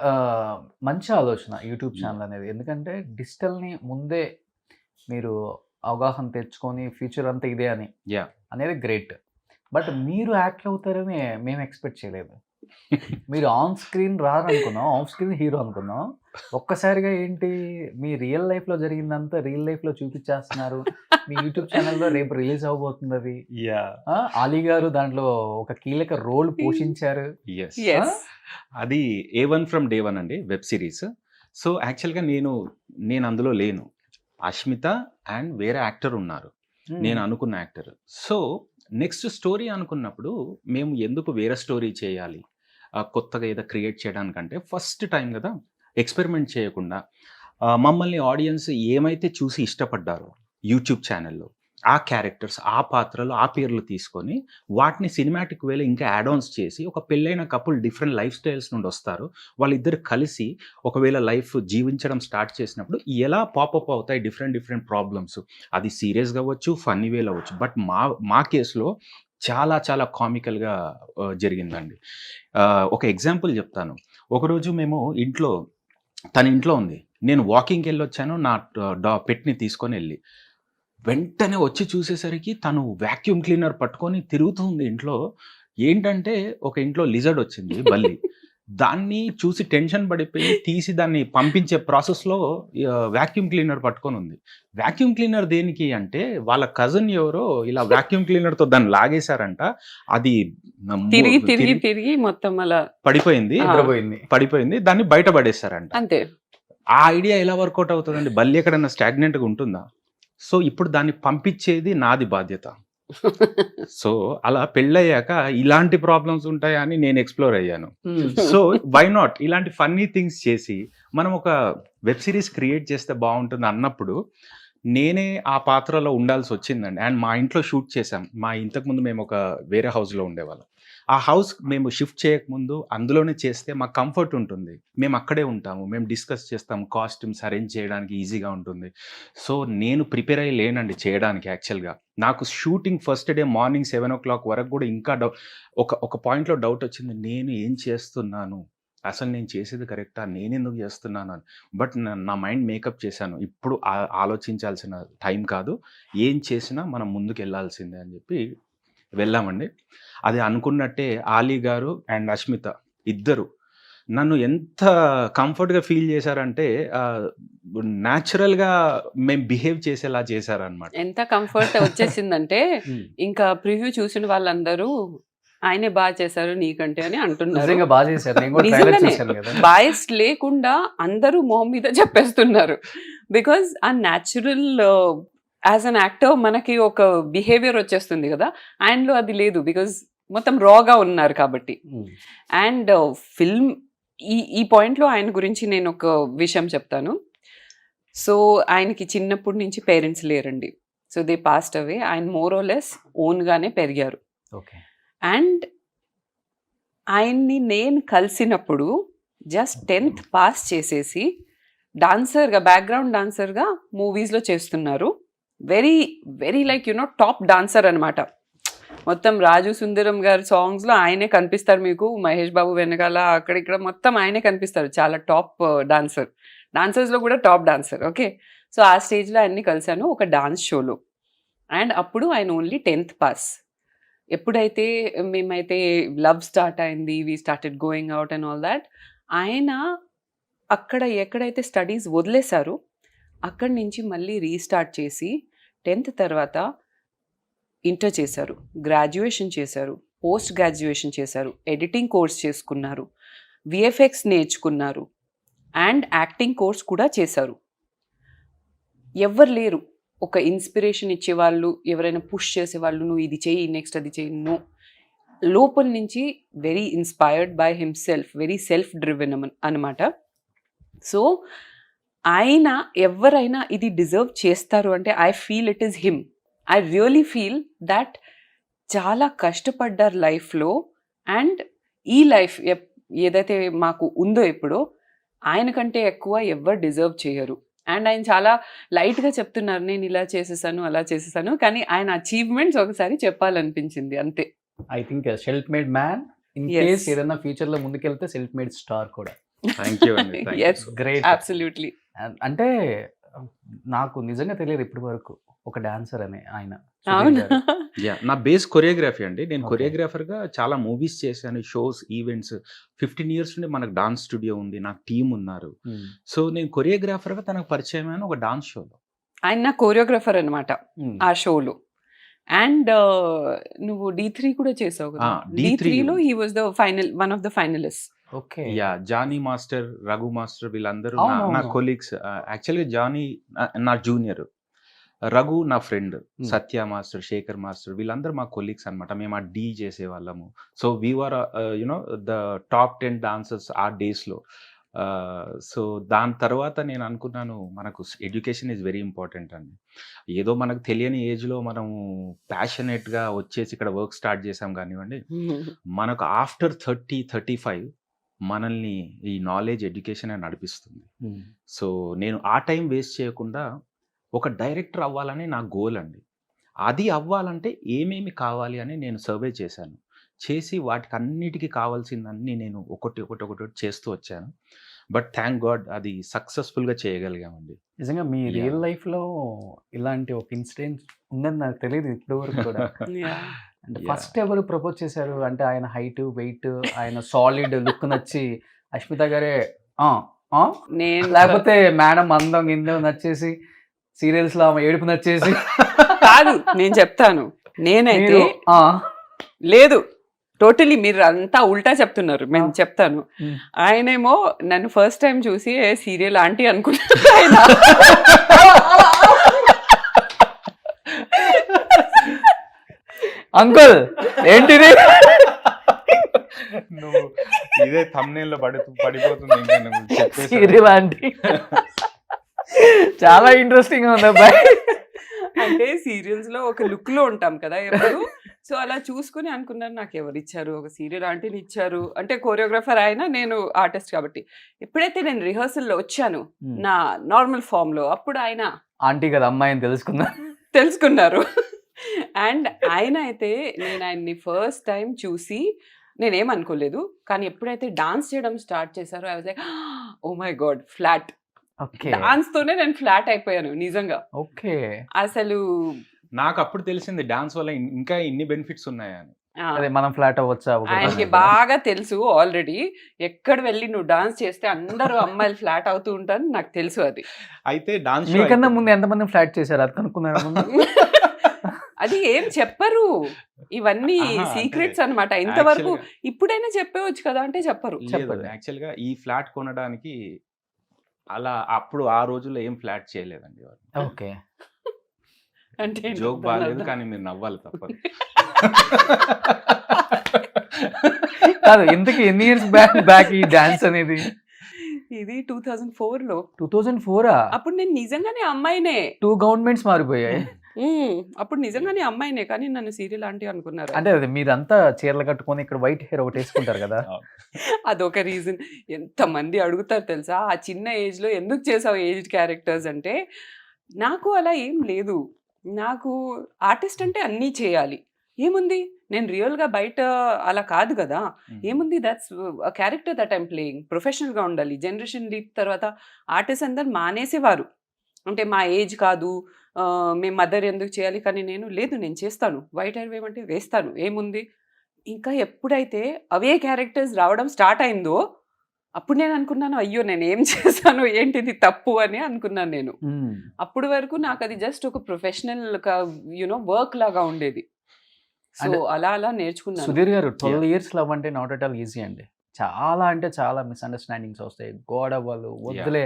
మంచి ఆలోచన యూట్యూబ్ ఛానల్ అనేది. ఎందుకంటే డిజిటల్ని ముందే మీరు అవగాహన తెచ్చుకొని ఫ్యూచర్ అంతా ఇదే అని అనేది గ్రేట్. బట్ మీరు యాక్ట్ అవుతారని మేము ఎక్స్పెక్ట్ చేయలేదు. మీరు ఆన్ స్క్రీన్ రారనుకున్నాం, ఆఫ్ స్క్రీన్ హీరో అనుకున్నాం. ఒక్కసారిగా ఏంటి మీ రియల్ లైఫ్లో జరిగిందంతా రియల్ లైఫ్లో చూపించేస్తున్నారు. మీ యూట్యూబ్ ఛానల్లో రేపు రిలీజ్ అవబోతుంది అది. ఆలీ గారు దాంట్లో ఒక కీలక రోల్ పోషించారు.
అది A1 ఫ్రమ్ డే 1 అండి, వెబ్ సిరీస్. సో యాక్చువల్గా నేను అందులో లేను, అష్మిత అండ్ వేరే యాక్టర్ ఉన్నారు, నేను అనుకున్న యాక్టర్. సో నెక్స్ట్ స్టోరీ అనుకున్నప్పుడు మేము ఎందుకు వేరే స్టోరీ చేయాలి, కొత్తగా ఏదో క్రియేట్ చేయడానికంటే ఫస్ట్ టైం కదా, ఎక్స్పెరిమెంట్ చేయకుండా మమ్మల్ని ఆడియన్స్ ఏమైతే చూసి ఇష్టపడ్డారో యూట్యూబ్ ఛానల్లో ఆ క్యారెక్టర్స్, ఆ పాత్రలు, ఆ పేర్లు తీసుకొని వాటిని సినిమాటిక్ వేలో ఇంకా యాడ్ ఆన్స్ చేసి, ఒక పెళ్ళైన కపుల్ డిఫరెంట్ లైఫ్ స్టైల్స్ నుండి వస్తారు, వాళ్ళిద్దరు కలిసి ఒకవేళ లైఫ్ జీవించడం స్టార్ట్ చేసినప్పుడు ఎలా పాపప్ అవుతాయి డిఫరెంట్ ప్రాబ్లమ్స్. అది సీరియస్ కావచ్చు, ఫన్నీ వేలో అవ్వచ్చు. బట్ మా కేసులో చాలా చాలా కామికల్గా జరిగిందండి. ఒక ఎగ్జాంపుల్ చెప్తాను. ఒకరోజు మేము తన ఇంట్లో ఉంది, నేను వాకింగ్కి వెళ్ళొచ్చాను నా పెట్ని తీసుకొని వెళ్ళి, వెంటనే వచ్చి చూసేసరికి తను వ్యాక్యూమ్ క్లీనర్ పట్టుకొని తిరుగుతుంది ఇంట్లో. ఏంటంటే ఒక ఇంట్లో లిజర్డ్ వచ్చింది, బల్లి. దాన్ని చూసి టెన్షన్ పడిపోయి తీసి దాన్ని పంపించే ప్రాసెస్లో వ్యాక్యూమ్ క్లీనర్ పట్టుకొని ఉంది. వ్యాక్యూమ్ క్లీనర్ దేనికి అంటే వాళ్ళ కజిన్ ఎవరో ఇలా వ్యాక్యూమ్ క్లీనర్తో దాన్ని లాగేశారంట. అది
తిరిగి తిరిగి తిరిగి మొత్తం అలా
పడిపోయింది, దాన్ని బయట పడేశారంట.
అంతే.
ఆ ఐడియా ఎలా వర్కౌట్ అవుతుందండి? బల్లి ఎక్కడన్నా స్టాగ్నెంట్గా ఉంటుందా? సో ఇప్పుడు దాన్ని పంపించేది నాది బాధ్యత. సో అలా పెళ్ళయ్యాక ఇలాంటి ప్రాబ్లమ్స్ ఉంటాయా అని నేను ఎక్స్ప్లోర్ అయ్యాను. సో వై నాట్ ఇలాంటి ఫన్నీ థింగ్స్ చేసి మనం ఒక వెబ్ సిరీస్ క్రియేట్ చేస్తే బాగుంటుంది అన్నప్పుడు నేనే ఆ పాత్రలో ఉండాల్సి వచ్చిందండి. అండ్ మా ఇంట్లో షూట్ చేసాం. ఇంతకుముందు మేము ఒక వేరే హౌస్లో ఉండేవాళ్ళం. ఆ హౌస్ మేము షిఫ్ట్ చేయకముందు అందులోనే చేస్తే మాకు కంఫర్ట్ ఉంటుంది, మేము అక్కడే ఉంటాము, మేము డిస్కస్ చేస్తాము, కాస్ట్యూమ్స్ అరేంజ్ చేయడానికి ఈజీగా ఉంటుంది. సో నేను ప్రిపేర్ అయ్యి లేనండి చేయడానికి. యాక్చువల్గా నాకు shooting first day morning 7 o'clock వరకు కూడా ఇంకా ఒక పాయింట్లో డౌట్ వచ్చింది, నేను ఏం చేస్తున్నాను, అసలు నేను చేసేది కరెక్టా, నేను ఎందుకు చేస్తున్నాను అని. బట్ నా మైండ్ మేకప్ చేశాను, ఇప్పుడు ఆలోచించాల్సిన టైం కాదు, ఏం చేసినా మనం ముందుకు వెళ్ళాల్సిందే అని చెప్పి వెళ్ళామండి. అది అనుకున్నట్టే ఆలీ గారు అండ్ అష్మిత ఇద్దరు నన్ను ఎంత కంఫర్ట్గా ఫీల్ చేశారంటే న్యాచురల్గా మేము బిహేవ్ చేసేలా చేశారనమాట.
ఎంత కంఫర్ట్ వచ్చేసిందంటే ఇంకా ప్రివ్యూ చూసిన వాళ్ళందరూ ఆయనే బాగా చేశారు నీకంటే అని అంటున్నారు. బాయస్ లేకుండా అందరూ మొహం మీద చెప్పేస్తున్నారు. బికాజ్ ఆ న్యాచురల్ యాజ్ అన్ యాక్టర్ మనకి ఒక బిహేవియర్ వచ్చేస్తుంది కదా, ఆయనలో అది లేదు. బికాజ్ మొత్తం రాగా ఉన్నారు కాబట్టి. అండ్ ఫిల్మ్ ఈ పాయింట్లో ఆయన గురించి నేను ఒక విషయం చెప్తాను. సో ఆయనకి చిన్నప్పటి నుంచి పేరెంట్స్ లేరండి. So they passed away. ఆయన మోర్ ఆర్ లెస్ ఓన్గానే పెరిగారు. అండ్ ఆయన్ని నేను కలిసినప్పుడు జస్ట్ 10th పాస్ చేసేసి డాన్సర్గా, బ్యాక్గ్రౌండ్ డాన్సర్గా మూవీస్లో చేస్తున్నారు. Very very like top dancer అనమాట. మొత్తం రాజు సుందరం గారి సాంగ్స్లో ఆయనే కనిపిస్తారు మీకు, మహేష్ బాబు వెనకాల అక్కడ ఇక్కడ మొత్తం ఆయనే కనిపిస్తారు. చాలా టాప్ డాన్సర్స్లో కూడా టాప్ డాన్సర్. ఓకే, సో ఆ స్టేజ్లో ఆయన్ని కలిశాను ఒక డాన్స్ షోలో. అండ్ అప్పుడు ఆయన ఓన్లీ 10th పాస్. ఎప్పుడైతే మేమైతే లవ్ స్టార్ట్ అయింది, we started going out and all that, ఆయన అక్కడ ఎక్కడైతే స్టడీస్ వదిలేశారో అక్కడి నుంచి మళ్ళీ రీస్టార్ట్ చేసి 10th తర్వాత ఇంటర్ చేశారు, గ్రాడ్యుయేషన్ చేశారు, పోస్ట్ గ్రాడ్యుయేషన్ చేశారు, ఎడిటింగ్ కోర్స్ చేసుకున్నారు, విఎఫ్ఎక్స్ నేర్చుకున్నారు, అండ్ యాక్టింగ్ కోర్స్ కూడా చేశారు. ఎవ్వరు లేరు ఒక ఇన్స్పిరేషన్ ఇచ్చేవాళ్ళు, ఎవరైనా పుష్ చేసేవాళ్ళు, నువ్వు ఇది చెయ్యి, నెక్స్ట్ అది చెయ్యి, నో. లోపల నుంచి very inspired by himself, very self driven అనమాట. సో ఆయన ఎవరైనా ఇది డిజర్వ్ చేస్తారు అంటే I feel it is him. I really feel that చాలా కష్టపడ్డారు లైఫ్లో. అండ్ ఈ లైఫ్ ఏదైతే మాకు ఉందో ఇప్పుడు, ఆయన కంటే ఎక్కువ ఎవరు డిజర్వ్ చేయరు. అండ్ ఆయన చాలా లైట్గా చెప్తున్నారు, నేను ఇలా చేసేసాను అలా చేసేసాను, కానీ ఆయన అచీవ్మెంట్స్ ఒకసారి చెప్పాలనిపించింది అంతే.
I think self made man. In
Yes.
Case ఏదైనా ఫ్యూచర్ లో ముందుకెళ్తే సెల్ఫ్ మేడ్ స్టార్ కూడా.
థ్యాంక్ యూ అండి. Thank you
Yes.
so much.
Great.
Absolutely.
అంటే నాకు నిజంగా తెలియదు ఇప్పటి వరకు ఒక డాన్సర్ అని ఆయన.
అవునా?
సుధీర్ గారు.
యా, నా బేస్ కొరియోగ్రఫీ అండి. నేను
Okay.
కొరియోగ్రాఫర్గా చాలా మూవీస్ చేశాను, షోస్, ఈవెంట్స్. 15 ఇయర్స్ నుండి మనకు డాన్స్ స్టూడియో ఉంది, నాకు టీమ్ ఉన్నారు.
Hmm.
సో నేను కొరియోగ్రాఫర్గా తనకు పరిచయం అయిన ఒక డాన్స్ షోలో.
ఆయన నా కోరియోగ్రాఫర్ అనమాట
Hmm.
ఆ షోలో. అండ్ నువ్వు D3 కూడా చేసావు కదా?
D3
D3లో he was the final, one of the finalist.
Okay.
Yeah, Jani master, Raghu master వీళ్ళందరూ
అవును,
నా
అవును.
కొలీగ్స్. యాక్చువల్గా జానీ నా జూనియర్, రఘు నా friend, Satya master, Shekhar master వీళ్ళందరూ మా కొలీగ్స్ అనమాట. మేము ఆ డీ చేసేవాళ్ళము. So we are you know the top 10 dancers ఆ డేస్లో. సో దాని తర్వాత నేను అనుకున్నాను, మనకు ఎడ్యుకేషన్ ఈజ్ వెరీ ఇంపార్టెంట్ అండి. ఏదో మనకు తెలియని ఏజ్లో మనము ప్యాషనేట్గా వచ్చేసి ఇక్కడ వర్క్ స్టార్ట్ చేసాం కానివ్వండి, మనకు ఆఫ్టర్ 30-35 మనల్ని ఈ నాలెడ్జ్, ఎడ్యుకేషన్ అని నడిపిస్తుంది.
Hmm.
సో నేను ఆ టైం వేస్ట్ చేయకుండా ఒక డైరెక్టర్ అవ్వాలని నా గోల్ అండి. అది అవ్వాలంటే ఏమేమి కావాలి అని నేను సర్వే చేశాను. చేసి వాటికి అన్నిటికీ కావాల్సిందన్నీ నేను ఒకటి చేస్తూ వచ్చాను. బట్ థ్యాంక్ గాడ్ అది సక్సెస్ఫుల్గా చేయగలిగామండి.
నిజంగా మీ
Yeah.
రియల్ లైఫ్ లో ఇలాంటి ఒక ఇన్సిడెంట్ ఉందని నాకు తెలియదు ఇప్పటి వరకు కూడా. అంటే
Yeah.
ఫస్ట్ ఎవరు ప్రపోజ్ చేశారు? అంటే ఆయన హైట్, వెయిట్, ఆయన సాలిడ్ లుక్ నచ్చి అష్మిత గారే "ఆ, ఆ?"
నేను
లేకపోతే మేడం అందం గిందం నచ్చేసి సీరియల్స్ లో ఆమె ఏడుపు నచ్చేసి
కాదు, నేను చెప్తాను. నేనైతే
మీరు, "ఆ."
లేదు, టోటలీ మీరు అంతా ఉల్టా చెప్తున్నారు. నేను చెప్తాను.
Hmm.
ఆయనేమో నన్ను ఫస్ట్ టైం చూసి సీరియల్ ఆంటీ అనుకున్నాను ఆయన.
అంకుల్ ఏంటిది?
నువ్వు ఇదే thumbnail లో పడిపోతుంది ఇంకా నువ్వు చెప్పేసరికి.
Serial aunty. చాలా ఇంట్రెస్టింగ్ ఉంది అబ్బాయి.
అంటే సీరియల్స్ లో ఒక లుక్ లో ఉంటాం కదా ఎప్పుడు. సో అలా చూసుకుని అనుకున్నాను, నాకు ఎవరు ఇచ్చారు, ఒక సీరియల్ ఆంటీని ఇచ్చారు. అంటే కోరియోగ్రాఫర్ ఆయన, నేను ఆర్టిస్ట్ కాబట్టి. ఎప్పుడైతే నేను రిహర్సల్లో వచ్చాను నా నార్మల్ ఫామ్ లో, అప్పుడు ఆయన
ఆంటీ కదా అమ్మాయి అని తెలుసుకున్నా.
తెలుసుకున్నారు. అండ్ ఆయన అయితే, నేను ఆయన్ని ఫస్ట్ టైం చూసి నేనేమనుకోలేదు. కానీ ఎప్పుడైతే డాన్స్ చేయడం స్టార్ట్ చేశారో I was like, oh my god, flat.
Okay.
Dance తోనే నేను ఫ్లాట్ అయిపోయాను నిజంగా.
ఓకే.
అసలు
నాకు అప్పుడు తెలిసింది డాన్స్ వల్ల ఇంకా ఇన్ని బెనిఫిట్స్ ఉన్నాయని.
అదే మనం ఫ్లాట్ అవ్వచ్చా?
ఆయనకి బాగా తెలుసు ఆల్రెడీ. ఎక్కడ వెళ్ళి నువ్వు డాన్స్ చేస్తే అందరూ అమ్మాయిలు ఫ్లాట్ అవుతూ ఉంటారు, నాకు తెలుసు అది.
అయితే డాన్స్
మీకన్నా ముందు ఎంతమంది ఫ్లాట్ చేశారు అది కనుక్కున్నారా ముందు?
అది ఏం చెప్పరు, ఇవన్నీ
ఆహా,
సీక్రెట్స్ అన్నమాట. ఇంతవరకు
Actually
ఇప్పుడైనా చెప్పవచ్చు కదా అంటే చెప్పరు.
చెప్పండి.
యాక్చువల్గా ఈ ఫ్లాట్ కొనడానికి అలా అప్పుడు ఆ రోజుల్లో ఏం ఫ్లాట్ చేయలేదండి వాళ్ళు.
ఓకే.
అంటే ఏంటో
జోక్
దాని
బాగాలేదు
అర్థం.
కానీ మీరు నవ్వాలి తప్పదు.
కాదు, ఇంతకి ఎన్ని ఇయర్స్ బ్యాక్ ఈ డాన్స్ అనేది?
ఇది 2004లో.
2004
అప్పుడు నేను నిజంగానే అమ్మాయినే.
2 గవర్నమెంట్స్ మారిపోయాయి.
అప్పుడు నిజంగానే అమ్మాయినే, కానీ నన్ను సీరియల్ ఆంటీ అనుకున్నారు.
అంటే అది మీరంతా చీరలు కట్టుకొని ఇక్కడ వైట్ హెయిర్ ఒకటి వేసుకుంటారు కదా.
అదొక రీజన్. ఎంతమంది అడుగుతారు తెలుసా, ఆ చిన్న ఏజ్ లో ఎందుకు చేసావు ఏజ్డ్ క్యారెక్టర్స్ అంటే. నాకు అలా ఏం లేదు. నాకు ఆర్టిస్ట్ అంటే అన్నీ చేయాలి. ఏముంది, నేను రియల్గా బయట అలా కాదు కదా. ఏముంది, that's character that I'm playing. ప్రొఫెషనల్గా ఉండాలి. జనరేషన్ లీప్ తర్వాత ఆర్టిస్ట్ అందరు మానేసేవారు. అంటే మా ఏజ్ కాదు, మేము మదర్ ఎందుకు చేయాలి, కానీ నేను లేదు, నేను చేస్తాను. వైట్ హెయిర్ వేయమంటే వేస్తాను, ఏముంది. ఇంకా ఎప్పుడైతే అవే క్యారెక్టర్స్ రావడం స్టార్ట్ అయిందో అప్పుడు నేను అనుకున్నాను, అయ్యో నేను ఏం చేశాను, ఏంటిది తప్పు అని అనుకున్నాను నేను. అప్పుడు వరకు నాకు అది జస్ట్ ఒక ప్రొఫెషనల్ వర్క్ లాగా ఉండేది. సో అలా అలా నేర్చుకున్నాను.
సుధీర్ గారు, 12 ఇయర్స్ లవ్ అంటే నాట్ అట్ ఆల్ ఈజీ అండి. చాలా అంటే చాలా మిస్అండర్స్టాండింగ్స్ వస్తాయి, గొడవలు, వద్దులే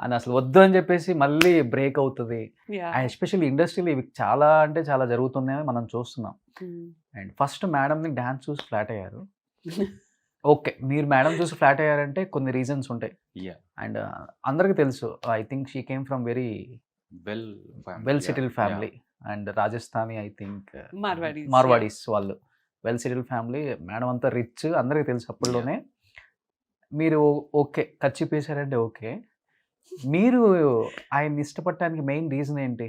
అని అసలు వద్దు అని చెప్పేసి మళ్ళీ బ్రేక్ అవుతుంది.
యాహ్!
ఎస్పెషల్లీ ఇండస్ట్రీలో ఇవి చాలా అంటే చాలా జరుగుతున్నాయని మనం చూస్తున్నాం.
హ్మ్.
అండ్ ఫస్ట్ మేడంని డాన్స్ చూసి ఫ్లాట్ అయ్యారు. ఓకే. మీరు మేడం చూసి ఫ్లాట్ అయ్యారంటే కొన్ని రీజన్స్ ఉంటాయి.
యా
అండ్ అందరికీ తెలుసు. I think she came from very
well
well settled family. And Rajasthani I think
Marwaris. Yeah!
Marwaris వాళ్ళు. Well settled family. మేడం అంతా రిచ్ అందరికీ తెలుసు అప్పట్లోనే. మీరు ఓకే. కచ్చిపేశారంటే ఓకే. మీరు ఆయన్ని ఇష్టపడటానికి మెయిన్ రీజన్ ఏంటి?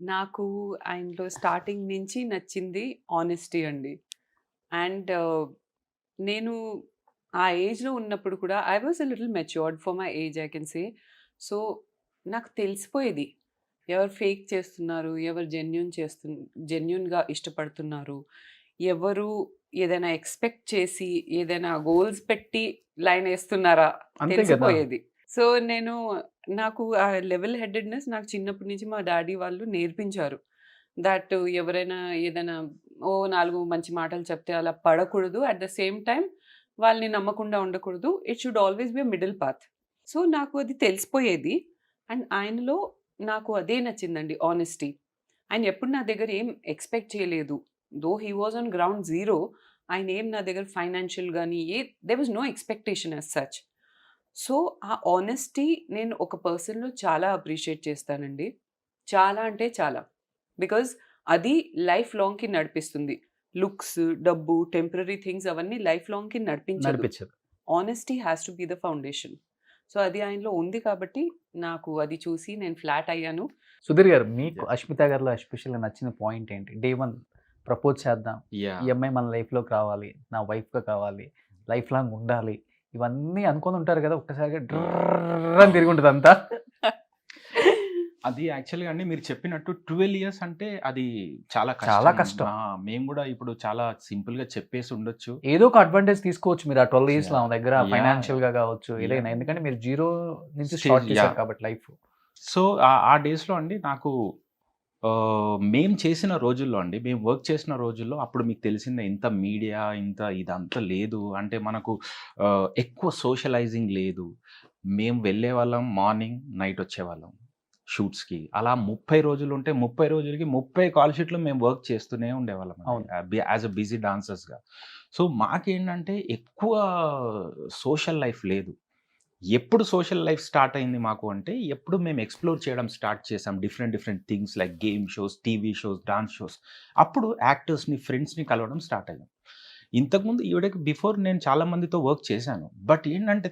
నాకు ఆయనలో స్టార్టింగ్ నుంచి నచ్చింది ఆనెస్టీ అండి. అండ్ నేను ఆ ఏజ్‌లో ఉన్నప్పుడు కూడా I was a little matured for my age I can say. So, నాకు తెలిసిపోయేది. ఎవరు ఫేక్ చేస్తున్నారు, ఎవరు జెన్యూన్‌గా ఇష్టపడుతున్నారు, ఎవరు ఏదైనా ఎక్స్‌పెక్ట్ చేసి, ఏదైనా గోల్స్ పెట్టి లైన్ ఏస్తున్నారా
అంతే కదా!
తెలిసిపోయేది. సో, నాకు ఆ లెవెల్ హెడెడ్‌నెస్ నాకు చిన్నప్పటి నుంచి మా డ్యాడీ వాళ్ళు నేర్పించారు. దట్ ఎవరైనా ఏదైనా 4 మంచి మాటలు చెప్తే అలా పడకూడదు. అట్ ద సేమ్ టైమ్ వాళ్ళని నమ్మకుండా ఉండకూడదు. It should always be a middle path. So, నాకు అది తెలిసిపోయేది. అండ్ ఆయనలో నాకు అదే నచ్చిందండి ఆనెస్టీ. ఆయన ఎప్పుడు నా దగ్గర ఏం ఎక్స్‌పెక్ట్ చేయలేదు. Though he was on ground zero. ఆయన ఏం నా దగ్గర ఫైనాన్షియల్ గాని there was no expectation as such. So, ఆ ఆనెస్టీ నేను ఒక పర్సన్‌లో చాలా అప్రిషియేట్ చేస్తానండి. చాలా అంటే చాలా. బికాజ్ అది లైఫ్ లాంగ్‌కి నడిపిస్తుంది. లుక్స్, డబ్బు, టెంపరరీ థింగ్స్ అవన్నీ లైఫ్ లాంగ్‌కి నడిపించదు.
నడిపించదు.
Honesty has to be the foundation. So, అది ఆయనలో ఉంది కాబట్టి నాకు అది చూసి నేను ఫ్లాట్ అయ్యాను.
సుధీర్ గారు మీకు అష్మిత గారిలో ఎస్పెషల్‌గా నచ్చిన పాయింట్ ఏంటి? డే 1 ప్రపోజ్ చేద్దాం.
యా
ఈ అమ్మాయి మన లైఫ్‌లోకి రావాలి. నా వైఫ్‌గా కావాలి. లైఫ్ లాంగ్ ఉండాలి. ఇవన్నీ అనుకోని ఉంటారు కదా! ఒక్కసారిగా డ్రర్ర్ అని తిరిగి ఉంటది అంతా.
అది యాక్చువల్‌గా అండి మీరు చెప్పినట్టు 12 ఇయర్స్ అంటే అది చాలా
చాలా
కష్టం.
కష్టం.
మేము గూడా ఇప్పుడు చాలా సింపుల్‌గా చెప్పేసి ఉండొచ్చు.
ఏదో ఒక అడ్వాంటేజ్ తీసుకోవచ్చు మీరు ఆ 12 ఇయర్స్‌లో ఆమె దగ్గర
Yeah.
ఫైనాన్షియల్‌గా కావచ్చు ఏదైనా.
Yeah.
ఎందుకంటే మీరు జీరో నుంచి
Stage,
స్టార్ట్ చేశారు
yeah.
కాబట్టి లైఫ్.
సో, ఆ డేస్‌లో అండి నాకు మేము చేసిన రోజుల్లో అండి, మేము వర్క్ చేసిన రోజుల్లో అప్పుడు మీకు తెలిసిందే ఇంత మీడియా, ఇంత ఇదంతా లేదు. అంటే మనకు ఎక్కువ సోషలైజింగ్ లేదు. మేము వెళ్ళేవాళ్ళం మార్నింగ్, నైట్ వచ్చేవాళ్ళం షూట్స్‌కి. అలా 30 రోజులుంటే 30 రోజులకి 30 కాల్ షీట్‌లు మేము వర్క్ చేస్తూనే ఉండేవాళ్ళం
అవును.
యాస్ ఎ బిజీ డాన్సర్స్‌గా. సో, మాకేంటంటే ఎక్కువ సోషల్ లైఫ్ లేదు. ఎప్పుడు సోషల్ లైఫ్ స్టార్ట్ అయింది మాకు అంటే, ఎప్పుడు మేము ఎక్స్‌ప్లోర్ చేయడం స్టార్ట్ చేసాం. Different things like game shows, TV shows, dance shows. అప్పుడు యాక్టర్స్‌ని, ఫ్రెండ్స్‌ని కలవడం స్టార్ట్ అయ్యాం. ఇంతకుముందు ఈవిడకి బిఫోర్ నేను చాలా మందితో వర్క్ చేశాను. బట్ ఏంటంటే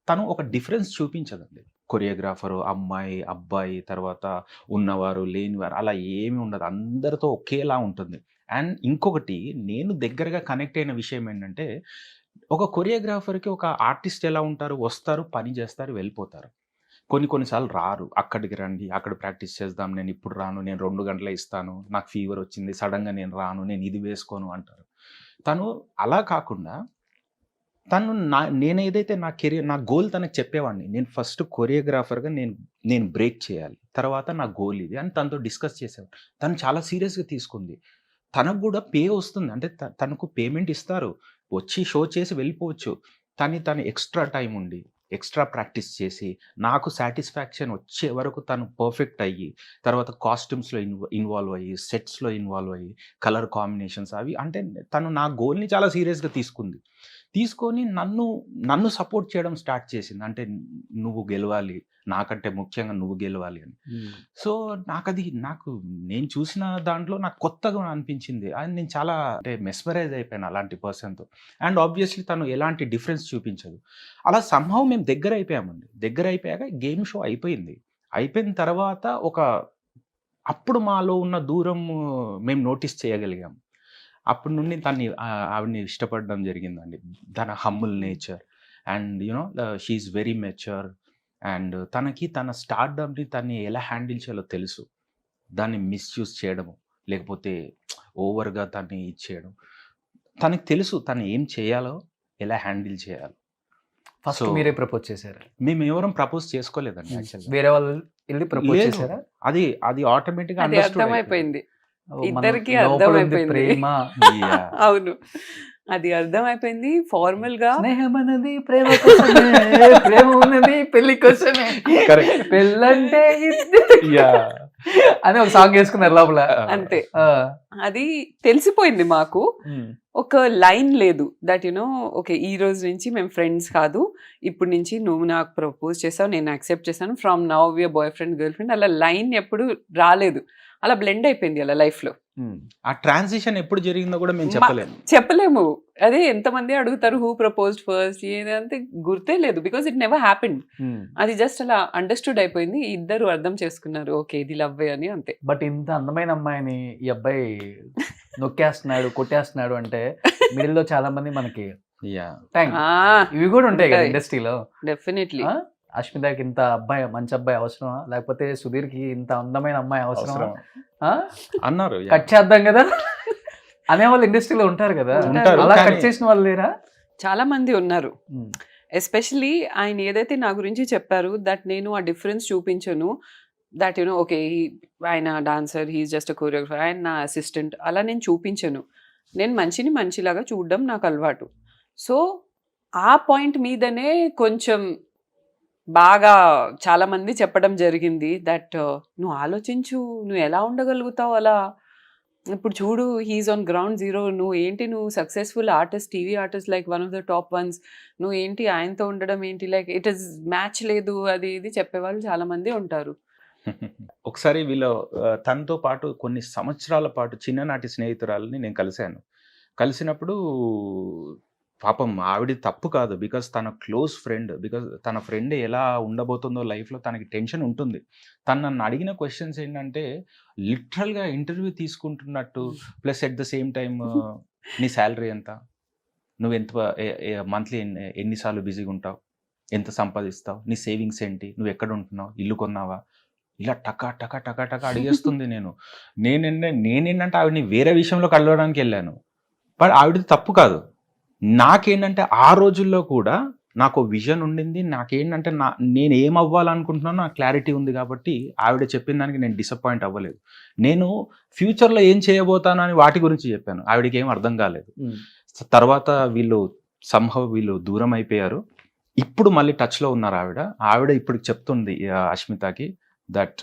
తను ఒక డిఫరెన్స్ చూపించదండి. కొరియోగ్రాఫరు, అమ్మాయి, అబ్బాయి, తర్వాత ఉన్నవారు, లేనివారు అలా ఏమి ఉండదు. అందరితో ఒకేలా ఉంటుంది. అండ్ ఇంకొకటి నేను దగ్గరగా కనెక్ట్ అయిన విషయం ఏంటంటే, ఒక కొరియోగ్రాఫర్‌కి ఒక ఆర్టిస్ట్ ఎలా ఉంటారు? వస్తారు, పని చేస్తారు, వెళ్ళిపోతారు. కొన్ని సార్లు రారు. అక్కడికి రండి, అక్కడ ప్రాక్టీస్ చేద్దాం. నేను ఇప్పుడు రాను. నేను 2 గంటలే ఇస్తాను. నాకు ఫీవర్ వచ్చింది. సడెన్‌గా నేను రాను. నేను ఇది వేసుకోను అంటారు. తను అలా కాకుండా తను నేనేదైతే నా గోల్ తనకు చెప్పేవాడిని. నేను ఫస్ట్ కొరియోగ్రాఫర్‌గా నేను బ్రేక్ చేయాలి. తర్వాత నా గోల్ ఇది అని తనతో డిస్కస్ చేసేవాడిని. తను చాలా సీరియస్‌గా తీసుకుంది. తనకు గూడా పే వస్తుంది. అంటే తనకు పేమెంట్ ఇస్తారు. వచ్చి షో చేసి వెళ్ళిపోవచ్చు. తను ఎక్స్‌ట్రా టైమ్ ఉండి, ఎక్స్‌ట్రా ప్రాక్టీస్ చేసి, నాకు సాటిస్ఫాక్షన్ వచ్చే వరకు తను పర్ఫెక్ట్ అయ్యి, తర్వాత కాస్ట్యూమ్స్‌లో ఇన్వాల్వ్ అయ్యి, సెట్స్‌లో ఇన్వాల్వ్ అయ్యి, కలర్ కాంబినేషన్స్ అవి అంటే తను నా గోల్‌ని చాలా సీరియస్‌గా తీసుకుంది. తీసుకొని నన్ను సపోర్ట్ చేయడం స్టార్ట్ చేసింది. అంటే నువ్వు గెలవాలి. నాకంటే ముఖ్యంగా నువ్వు గెలవాలి అని. సో, నాకు నేను చూసిన దాంట్లో నాకు కొత్తగా అనిపించింది. అండ్ నేను చాలా అంటే మెస్మరైజ్ అయిపోయాను అలాంటి పర్సన్‌తో. అండ్ ఆబ్వియస్‌లీ తను ఎలాంటి డిఫరెన్స్ చూపించదు. అలా సమ్‌హౌ మేము దగ్గరైపోయామండి. దగ్గరైపోయాక గేమ్ షో అయిపోయింది. అయిపోయిన తర్వాత అప్పుడు మాలో ఉన్న దూరం మేము నోటీస్ చేయగలిగాం. అప్పటి నుండి ఆవిడని ఇష్టపడడం జరిగిందండి. తన humble nature and she is very mature. And తన స్టార్‌డమ్‌ని తను ఎలా హ్యాండిల్ చేయాలో తెలుసు. దాన్ని మిస్‌యూజ్ చేయడము, లేకపోతే ఓవర్‌గా దాన్ని ఇచ్చేయడం. తనకు తెలుసు తను ఏం చేయాలో, ఎలా హ్యాండిల్ చేయాలో.
ఫస్ట్
సో,
మీరే ప్రపోజ్ చేసారా?
మేమెవరం ప్రపోజ్ చేసుకోలేదండి యాక్చువల్‌గా.
వేరే వాళ్ళు ఎళ్లి ప్రపోజ్
లేదు.
చేసారా?
అది ఆటోమేటిక్‌గా
అది
అండర్‌స్టూడ్ అయిపోయింది.
అర్థమైపోయింది.
ఓహ్!
ఇద్దరికీ
లోపలుంది
అర్థమైపోయింది.
ప్రేమ.
యాహ్!
అవును. అది అర్థమైపోయింది ఫార్మల్ గా.
స్నేహం అన్నది ప్రేమ కోసమే, ప్రేమ ఉన్నది పెళ్లి కోసమే,
కరెక్ట్.
పెళ్ళంటే
యా
అని ఒక సాంగ్ వేసుకున్నారు లోపల.
అంతే,
ఆ.
అది తెలిసిపోయింది మాకు.
ఉమ్.
ఒక లైన్ లేదు దట్ ఓకే ఈ రోజు నుంచి మేము ఫ్రెండ్స్ కాదు, ఇప్పుడు నుంచి నువ్వు నాకు ప్రపోజ్ చేసావు, నేను యాక్సెప్ట్ చేశాను, from now we are boy friend girl friend. అలా లైన్ ఎప్పుడు రాలేదు, అలా బ్లెండ్ అయిపోయింది అలా లైఫ్ లో.
ఆ ట్రాన్సిషన్ ఎప్పుడు జరిగిందో కూడా మేము చెప్పలేము.
చెప్పలేము. అదే ఎంతమంది అడుగుతారు హూ ప్రపోజ్డ్ ఫస్ట్, ఏదంటే గుర్తే లేదు, బికాస్ ఇట్ నెవర్ హ్యాపెండ్. అది జస్ట్ అలా అండర్స్టూడ్ అయిపోయింది, ఇద్దరు అర్థం చేసుకున్నారు ఓకే ఇది లవ్వే అని, అంతే.
బట్ ఇంత అందమైన అమ్మాయిని ఈ అబ్బాయి నొక్కేస్తున్నాడు, కొట్టేస్తున్నాడు అంటే మిడిల్ లో చాలా మంది మనకి
యా
థ్యాంక్ ఇవి కూడా ఉంటాయి కదా
ఉంటాయి.
ఇండస్ట్రీలో.
డెఫినెట్లీ.
అశ్మితకి ఇంత అబ్బాయి, మంచి అబ్బాయి అవసరమా, లేకపోతే సుధీర్కి ఇంత అందమైన అమ్మాయి అవసరమా,
అవసరం అన్నారు. yeah.
కట్ చేద్దాం కదా అనేవాళ్ళు ఇండస్ట్రీలో ఉంటారు కదా.
ఉంటారు,
అలా
కానీ-
కట్ చేసిన వాళ్ళు లేరా?
చాలా మంది ఉన్నారు. ఎస్పెషలీ ఆయన ఏదైతే నా గురించి చెప్పారు దట్ నేను ఆ డిఫరెన్స్ చూపించను, దట్ ఓకే ఆయన డాన్సర్, హీఈస్ జస్ట్ అ కోరియోగ్రఫర్, ఆయన నా అసిస్టెంట్, అలా నేను చూపించను. నేను మంచిని మంచిలాగా చూడడం నాకు అలవాటు. సో ఆ పాయింట్ మీదనే కొంచెం బాగా చాలా మంది చెప్పడం జరిగింది దట్ నువ్వు ఆలోచించు, నువ్వు ఎలా ఉండగలుగుతావు అలా, ఇప్పుడు చూడు హీఈస్ ఆన్ గ్రౌండ్ జీరో, నువ్వు ఏంటి, నువ్వు successful artist, TV artist, like one of the top once, నువ్వు ఏంటి ఆయనతో ఉండడం ఏంటి, లైక్ ఇట్ ఇస్ మ్యాచ్ లేదు, అది ఇది చెప్పేవాళ్ళు చాలా మంది ఉంటారు.
ఒకసారి తనతో పాటు కొన్ని సంవత్సరాల పాటు చిన్ననాటి స్నేహితురాలని నేను కలిసినప్పుడు పాపం ఆవిడ తప్పు కాదు, బికాస్ తన క్లోజ్ ఫ్రెండ్, బికాస్ తన ఫ్రెండ్ ఎలా ఉండబోతుందో లైఫ్లో తనకి టెన్షన్ ఉంటుంది. తను నన్ను అడిగిన క్వశ్చన్స్ ఏంటంటే లిటరల్గా ఇంటర్వ్యూ తీసుకుంటున్నట్టు, plus at the same time నీ శాలరీ ఎంత, నువ్వు ఎంత మంత్లీ ఎన్నిసార్లు బిజీగా ఉంటావు, ఎంత సంపాదిస్తావు, నీ సేవింగ్స్ ఏంటి, నువ్వు ఎక్కడ ఉంటున్నావు, ఇల్లు కొన్నావా, ఇలా టకా టకా టకా టకా అడిగేస్తుంది. నేనేంటంటే ఆవిడని వేరే విషయంలో కలవడానికి వెళ్ళాను, బట్ ఆవిడది తప్పు కాదు. నాకేంటంటే ఆ రోజుల్లో కూడా నాకు విజన్ ఉండింది, నాకేంటంటే నేను ఏం అవ్వాలనుకుంటున్నానో నాకు క్లారిటీ ఉంది, కాబట్టి ఆవిడ చెప్పిన దానికి నేను డిసప్పాయింట్ అవ్వలేదు. నేను ఫ్యూచర్లో ఏం చేయబోతాను అని వాటి గురించి చెప్పాను, ఆవిడకి ఏం అర్థం కాలేదు. తర్వాత వీళ్ళు దూరం అయిపోయారు, ఇప్పుడు మళ్ళీ టచ్లో ఉన్నారు. ఆవిడ ఇప్పుడు చెప్తుంది అశ్మితకి that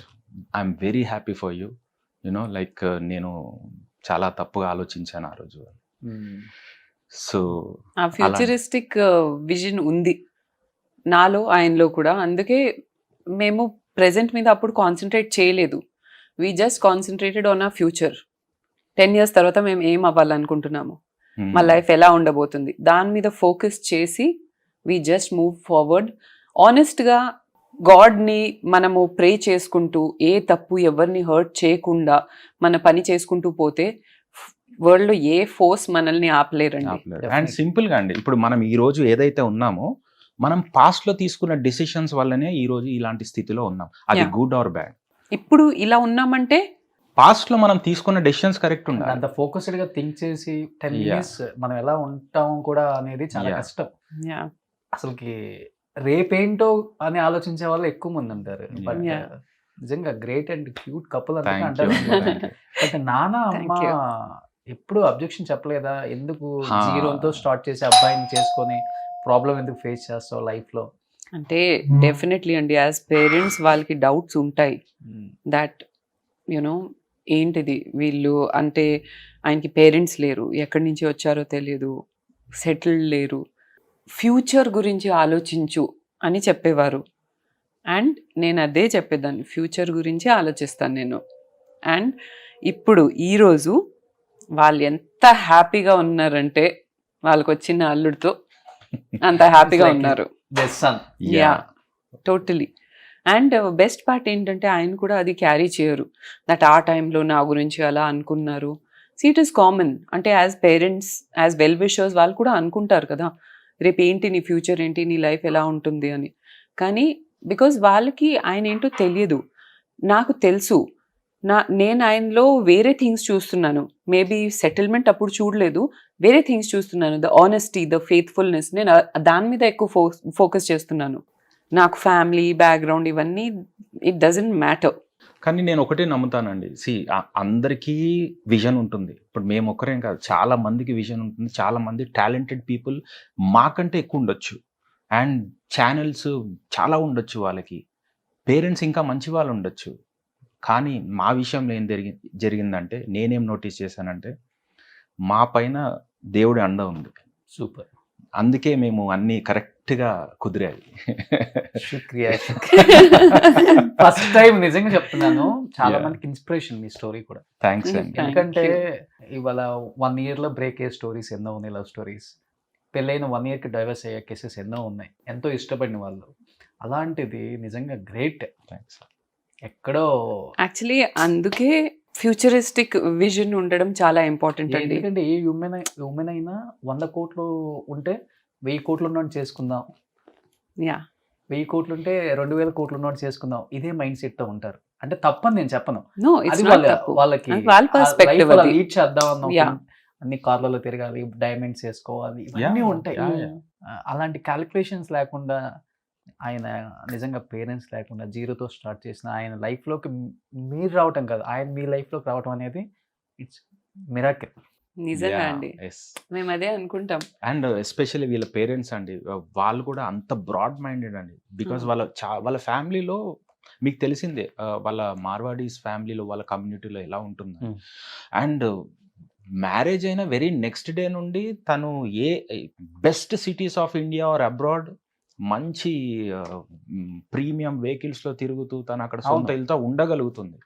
I'm very happy for you, like నేను చాలా తప్పుగా ఆలోచించాను ఆ రోజు. సో
ఆ ఫ్యూచరిస్టిక్ విజన్ ఉంది నాలో, ఆయనలో కూడా. అందుకే మేము ప్రెజెంట్ మీద అప్పుడు కాన్సన్ట్రేట్ చేయలేదు, వీ జస్ట్ కాన్సన్ట్రేటెడ్ ఆన్ ఆ ఫ్యూచర్. 10 years తర్వాత మేము ఏం అవ్వాలనుకుంటున్నాము, మా లైఫ్ ఎలా ఉండబోతుంది, దాని మీద ఫోకస్ చేసి వీ జస్ట్ మూవ్ ఫార్వర్డ్. ఆనెస్ట్గా గాడ్ని మనము ప్రే చేసుకుంటూ, ఏ తప్పు ఎవరిని హర్ట్ చేయకుండా మన పని చేసుకుంటూ పోతే వరల్డ్ లో ఏ ఫోర్స్ మనల్ని ఆపలేరండి.
అండ్ సింపుల్ గా అండి, ఇప్పుడు మనం ఈ రోజు ఏదైతే ఉన్నామో మనం పాస్ట్ లో తీసుకున్న డిసిషన్స్ వల్లనే ఈ రోజు ఇలాంటి స్థితిలో ఉన్నాం, అది గుడ్ ఆర్ బ్యాడ్.
ఇప్పుడు ఇలా ఉన్నామంటే
పాస్ట్ లో మనం తీసుకున్న డెసిషన్స్ కరెక్ట్ ఉండాలి.
అంత ఫోకస్డ్ గా థింక్ చేసి 10 years మనం ఎలా ఉంటాం కూడా అనేది చాలా కష్టం. అసలుకి రేపేంటో అని ఆలోచించే వాళ్ళు ఎక్కువ మంది ఉంటారు. బట్ నిజంగా గ్రేట్ అండ్ క్యూట్ కపుల్ అంటారు. బట్ నాన్న అమ్మ ఎప్పుడు అబ్జెక్షన్ చెప్పలేదా, ఎందుకు జీరోతో స్టార్ట్ చేసి అబ్బాయిని చేసుకొని ప్రాబ్లం ఎందుకు ఫేస్ చేస్తావు లైఫ్ లో?
అంటే డెఫినెట్లీ అండి, యాజ్ పేరెంట్స్ వాళ్ళకి డౌట్స్ ఉంటాయి దట్ ఏంటిది వీళ్ళు, అంటే ఆయనకి పేరెంట్స్ లేరు, ఎక్కడి నుంచి వచ్చారో తెలియదు, సెటిల్డ్ లేరు, ఫ్యూచర్ గురించి ఆలోచించు అని చెప్పేవారు. అండ్ నేను అదే చెప్పేదాన్ని, ఫ్యూచర్ గురించి ఆలోచిస్తాను నేను. అండ్ ఇప్పుడు ఈరోజు వాళ్ళు ఎంత హ్యాపీగా ఉన్నారంటే వాళ్ళకి వచ్చిన అల్లుడితో అంత హ్యాపీగా ఉన్నారు. Yeah totally. And best part ఏంటంటే ఆయన కూడా అది క్యారీ చేయరు దట్ ఆ టైంలో నా గురించి అలా అనుకున్నారు. ఇట్ ఈస్ కామన్, అంటే as parents, as well wishers వాళ్ళు కూడా అనుకుంటారు కదా, రేపు ఏంటి నీ ఫ్యూచర్ ఏంటి, నీ లైఫ్ ఎలా ఉంటుంది అని. కానీ బికాజ్ వాళ్ళకి ఆయన ఏంటో తెలియదు, నాకు తెలుసు. నేను ఆయనలో వేరే థింగ్స్ చూస్తున్నాను, మేబీ సెటిల్మెంట్ అప్పుడు చూడలేదు, వేరే థింగ్స్ చూస్తున్నాను. ద ఆనెస్టీ, ద ఫెయిత్ఫుల్నెస్, నేను దాని మీద ఎక్కువ ఫోకస్ చేస్తున్నాను. నాకు ఫ్యామిలీ బ్యాక్గ్రౌండ్ ఇవన్నీ ఇట్ డజంట్ మ్యాటర్.
కానీ నేను ఒకటే నమ్ముతానండి. అందరికీ విజన్ ఉంటుంది. ఇప్పుడు మేము ఒక్కరేం కాదు. చాలా మందికి విజన్ ఉంటుంది. చాలా మంది టాలెంటెడ్ పీపుల్ మాకంటే ఎక్కువ ఉండొచ్చు. అండ్ ఛానెల్స్ చాలా ఉండొచ్చు వాళ్ళకి. పేరెంట్స్ ఇంకా మంచి వాళ్ళు ఉండొచ్చు. కానీ మా విషయంలో ఏం జరిగిందంటే నేనేం నోటీస్ చేశానంటే మా పైన దేవుడి అండ ఉంది.
సూపర్.
అందుకే మేము అన్నీ కరెక్ట్‌గా కుదిరాయి.
శుక్రియా. ఫస్ట్ టైం నిజంగా చెప్తున్నాను. చాలా
యాహ్!
మందికి ఇన్స్పిరేషన్ మీ స్టోరీ కూడా.
థాంక్స్ అండి.
Thank
ఎందుకంటే
you.
ఇవాళ 1 ఇయర్‌లో బ్రేక్ అయ్యే స్టోరీస్ ఎన్నో ఉన్నాయి. Love stories. పెళ్ళైన 1 ఇయర్‌కి డైవర్స్ అయ్యే కేసెస్ ఎన్నో ఉన్నాయి. ఎంతో ఇష్టపడిన వాళ్ళు. అలాంటిది నిజంగా గ్రేట్.
థాంక్స్.
ఎక్కడో
యాక్చువల్లీ అందుకే ఫ్యూచరిస్టిక్ విజన్ ఉండడం చాలా ఇంపార్టెంట్ అండి.
ఎందుకంటే ఏ ఉమెన్ అయినా 100 కోట్లు ఉంటే 1000 కోట్లు ఉన్నోడిని చేసుకుందాం.
యాహ్!
1000 కోట్లు ఉంటే 2000 కోట్లు ఉన్నోడిని చేసుకుందాం. ఇదే మైండ్ సెట్‌తో ఉంటారు. అంటే తప్పని నేను చెప్పను.
నో, ఇట్స్
అది
నాట్ తప్పు.
వాళ్ళకి
అది వాళ్ళ పర్స్పెక్టివ్
లైఫ్
అది.
లీడ్ చేద్దాం అన్న
యాహ్!
అన్ని కార్లలో తిరగాలి, డైమండ్స్ వేసుకోవాలి, ఇవన్నీ
యాహ్!
ఉంటాయి.
యాహ్!
అలాంటి క్యాలిక్యులేషన్స్ లేకుండా ఆయన నిజంగా పేరెంట్స్ లేకుండా జీరోతో స్టార్ట్ చేసిన ఆయన లైఫ్‌లోకి మీరు రావటం కాదు. ఆయన మీ లైఫ్‌లోకి రావటం అనేది ఇట్స్ మిరాకిల్.
నిజంగా
యాహ్!
అండి.
యెస్.
మేము అదే అనుకుంటాం.
అండ్ ఎస్పెషల్లీ వీళ్ళ పేరెంట్స్ అండి. వాళ్ళు కూడా అంత బ్రాడ్ మైండెడ్ అండి. బికాజ్ వాళ్ళ ఫ్యామిలీలో మీకు తెలిసిందే. వాళ్ళ మార్వాడీస్ ఫ్యామిలీలో వాళ్ళ కమ్యూనిటీలో ఎలా ఉంటుందని.
హ్మ్.
అండ్ మ్యారేజ్ అయిన వెరీ నెక్స్ట్ డే నుండి తను best cities of India or abroad మంచి ప్రీమియం వెహికల్స్‌లో తిరుగుతూ తను అక్కడ సొంత
అవును.
ఇల్లుతో ఉండగలుగుతుంది.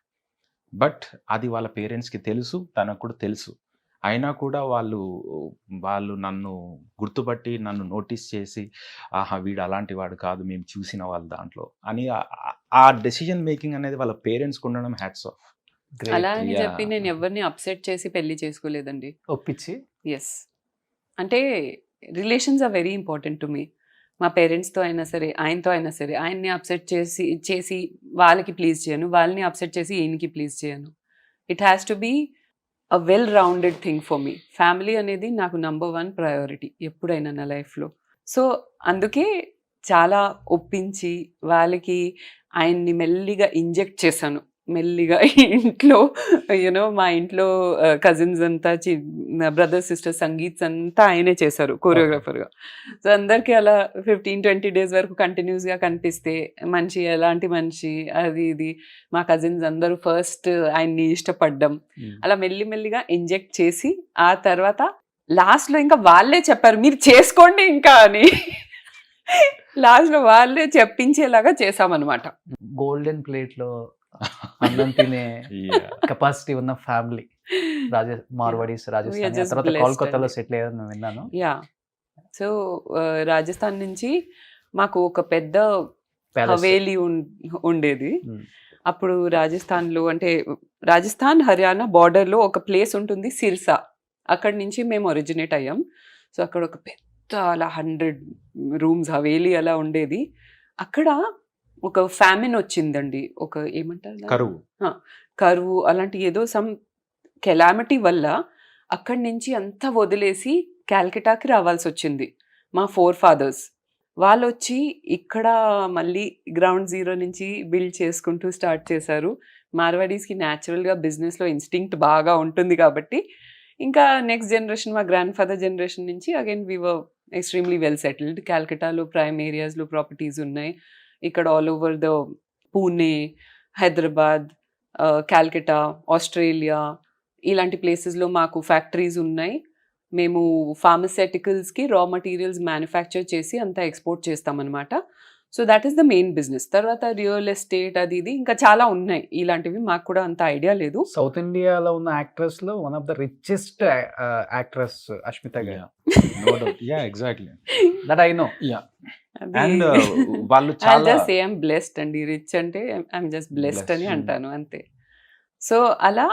బట్ అది వాళ్ళ పేరెంట్స్‌కి తెలుసు. తనకు కూడా తెలుసు. అయినా కూడా వాళ్ళు నన్ను గుర్తుపట్టి నన్ను నోటీస్ చేసి, ఆహా! వీడు అలాంటి వాడు కాదు. మేము చూసిన వాళ్ళు దాంట్లో అని ఆ డెసిషన్ మేకింగ్ అనేది వాళ్ళ పేరెంట్స్‌కి ఉండడం హ్యాట్స్ ఆఫ్.
అలా
గ్రేట్.
అని చెప్పి
యాహ్!
నేను ఎవరిని అప్సెట్ చేసి పెళ్లి చేసుకోలేదండి.
ఒప్పించి
యెస్. అంటే relations are very important to me. మా పేరెంట్స్‌తో అయినా సరే, ఆయనతో అయినా సరే, ఆయన్ని అప్సెట్ చేసి వాళ్ళకి ప్లీజ్ చేయను. వాళ్ళని అప్సెట్ చేసి ఈయనకి ప్లీజ్ చేయను. It has to be a well rounded thing for me. Family అనేది నాకు నంబర్ 1 ప్రయారిటీ ఎప్పుడైనా నా లైఫ్‌లో. సో, అందుకే చాలా ఒప్పించి వాళ్ళకి ఆయన్ని మెల్లిగా ఇంజెక్ట్ చేశాను. మెల్లిగా ఇంట్లో మా ఇంట్లో కజిన్స్ అంతా బ్రదర్స్, సిస్టర్స్, సంగీత్స్ అంతా ఆయనే చేశారు కొరియోగ్రాఫర్‌గా. సో, అందరికీ అలా 15-20 డేస్ వరకు కంటిన్యూస్‌గా కనిపిస్తే ఎలాంటి మనిషి అది ఇది మా కజిన్స్ అందరూ ఫస్ట్ ఆయన్ని ఇష్టపడ్డం. అలా మెల్లిమెల్లిగా ఇంజెక్ట్ చేసి ఆ తర్వాత లాస్ట్‌లో ఇంకా వాళ్ళే చెప్పారు మీరు చేసుకోండి ఇంకా అని. లాస్ట్‌లో వాళ్ళే చెప్పించేలాగా చేశామన్నమాట.
గోల్డెన్ ప్లేట్‌లో అన్నం తినే
యాహ్!
కెపాసిటీ ఉన్న family. Marwaris,
We are
Rajasthani. ఆ
just
తర్వాత
blessed
కోల్కతాలో
అండి.
సెటిల్ అయ్యారని విన్నాను.
యాహ్! సో, రాజస్థాన్ నుంచి మాకు ఒక పెద్ద
ప్యాలెస్.
హవేలీ ఉండేది.
హ్మ్.
అప్పుడు రాజస్థాన్‌లో అంటే రాజస్థాన్, హర్యానా బార్డర్‌లో ఒక ప్లేస్ ఉంటుంది సిర్సా. అక్కడి నుంచి మేము ఒరిజినేట్ అయ్యాం. సో, అక్కడ ఒక పెద్ద అలా 100 రూమ్స్ హవేలీ అలా ఉండేది. అక్కడ ఒక ఫ్యామిన్ వచ్చిందండి. ఒక ఏమంటారు దాన్ని?
కరువు.
కరువు అలాంటి ఏదో సమ్ కెలామిటీ వల్ల అక్కడి నుంచి అంతా వదిలేసి కాల్కటాకి రావాల్సొచ్చింది. మా ఫోర్ ఫాదర్స్. వాళ్ళొచ్చి ఇక్కడ మళ్ళీ గ్రౌండ్ జీరో నుంచి బిల్డ్ చేసుకుంటూ స్టార్ట్ చేశారు. మార్వాడీస్‌కి న్యాచురల్‌గా బిజినెస్‌లో ఇన్‌స్టింక్ట్ బాగా ఉంటుంది కాబట్టి, ఇంకా నెక్స్ట్ జనరేషన్ మా గ్రాండ్ ఫాదర్ జనరేషన్ నుంచి again we were extremely well settled. కాల్కటాలో ప్రైమ్ ఏరియాస్‌లో ప్రాపర్టీస్ ఉన్నాయి. ఇక్కడ all over the Pune, Hyderabad, Calcutta, Australia ఇలాంటి ప్లేసెస్‌లో మాకు ఫ్యాక్టరీస్ ఉన్నాయి. మేము ఫార్మాస్యూటికల్స్‌కి రా మెటీరియల్స్ మ్యానుఫ్యాక్చర్ చేసి అంతా ఎక్స్‌పోర్ట్ చేస్తామన్నమాట. So, that is the main business. తర్వాత రియల్ ఎస్టేట్ అది ఇది ఇంకా చాలా ఉన్నాయి. ఇలాంటివి మాకు కూడా అంత ఐడియా లేదు.
సౌత్ ఇండియాలో ఉన్న యాక్ట్రెస్‌లో one of the richest actress Ashmita garu.
Yeah! No doubt. Yeah! Exactly.
That I know.
Yeah!
అది
అండ్ వాళ్ళు
ఐ
చాలా
జస్ట్ సే ఐయామ్ బ్లెస్డ్ అండి. రిచ్ అంటే ఐయామ్ జస్ట్ బ్లెస్డ్ అని
బ్లెస్డ్.
అంటాను అంతే. సో, అలా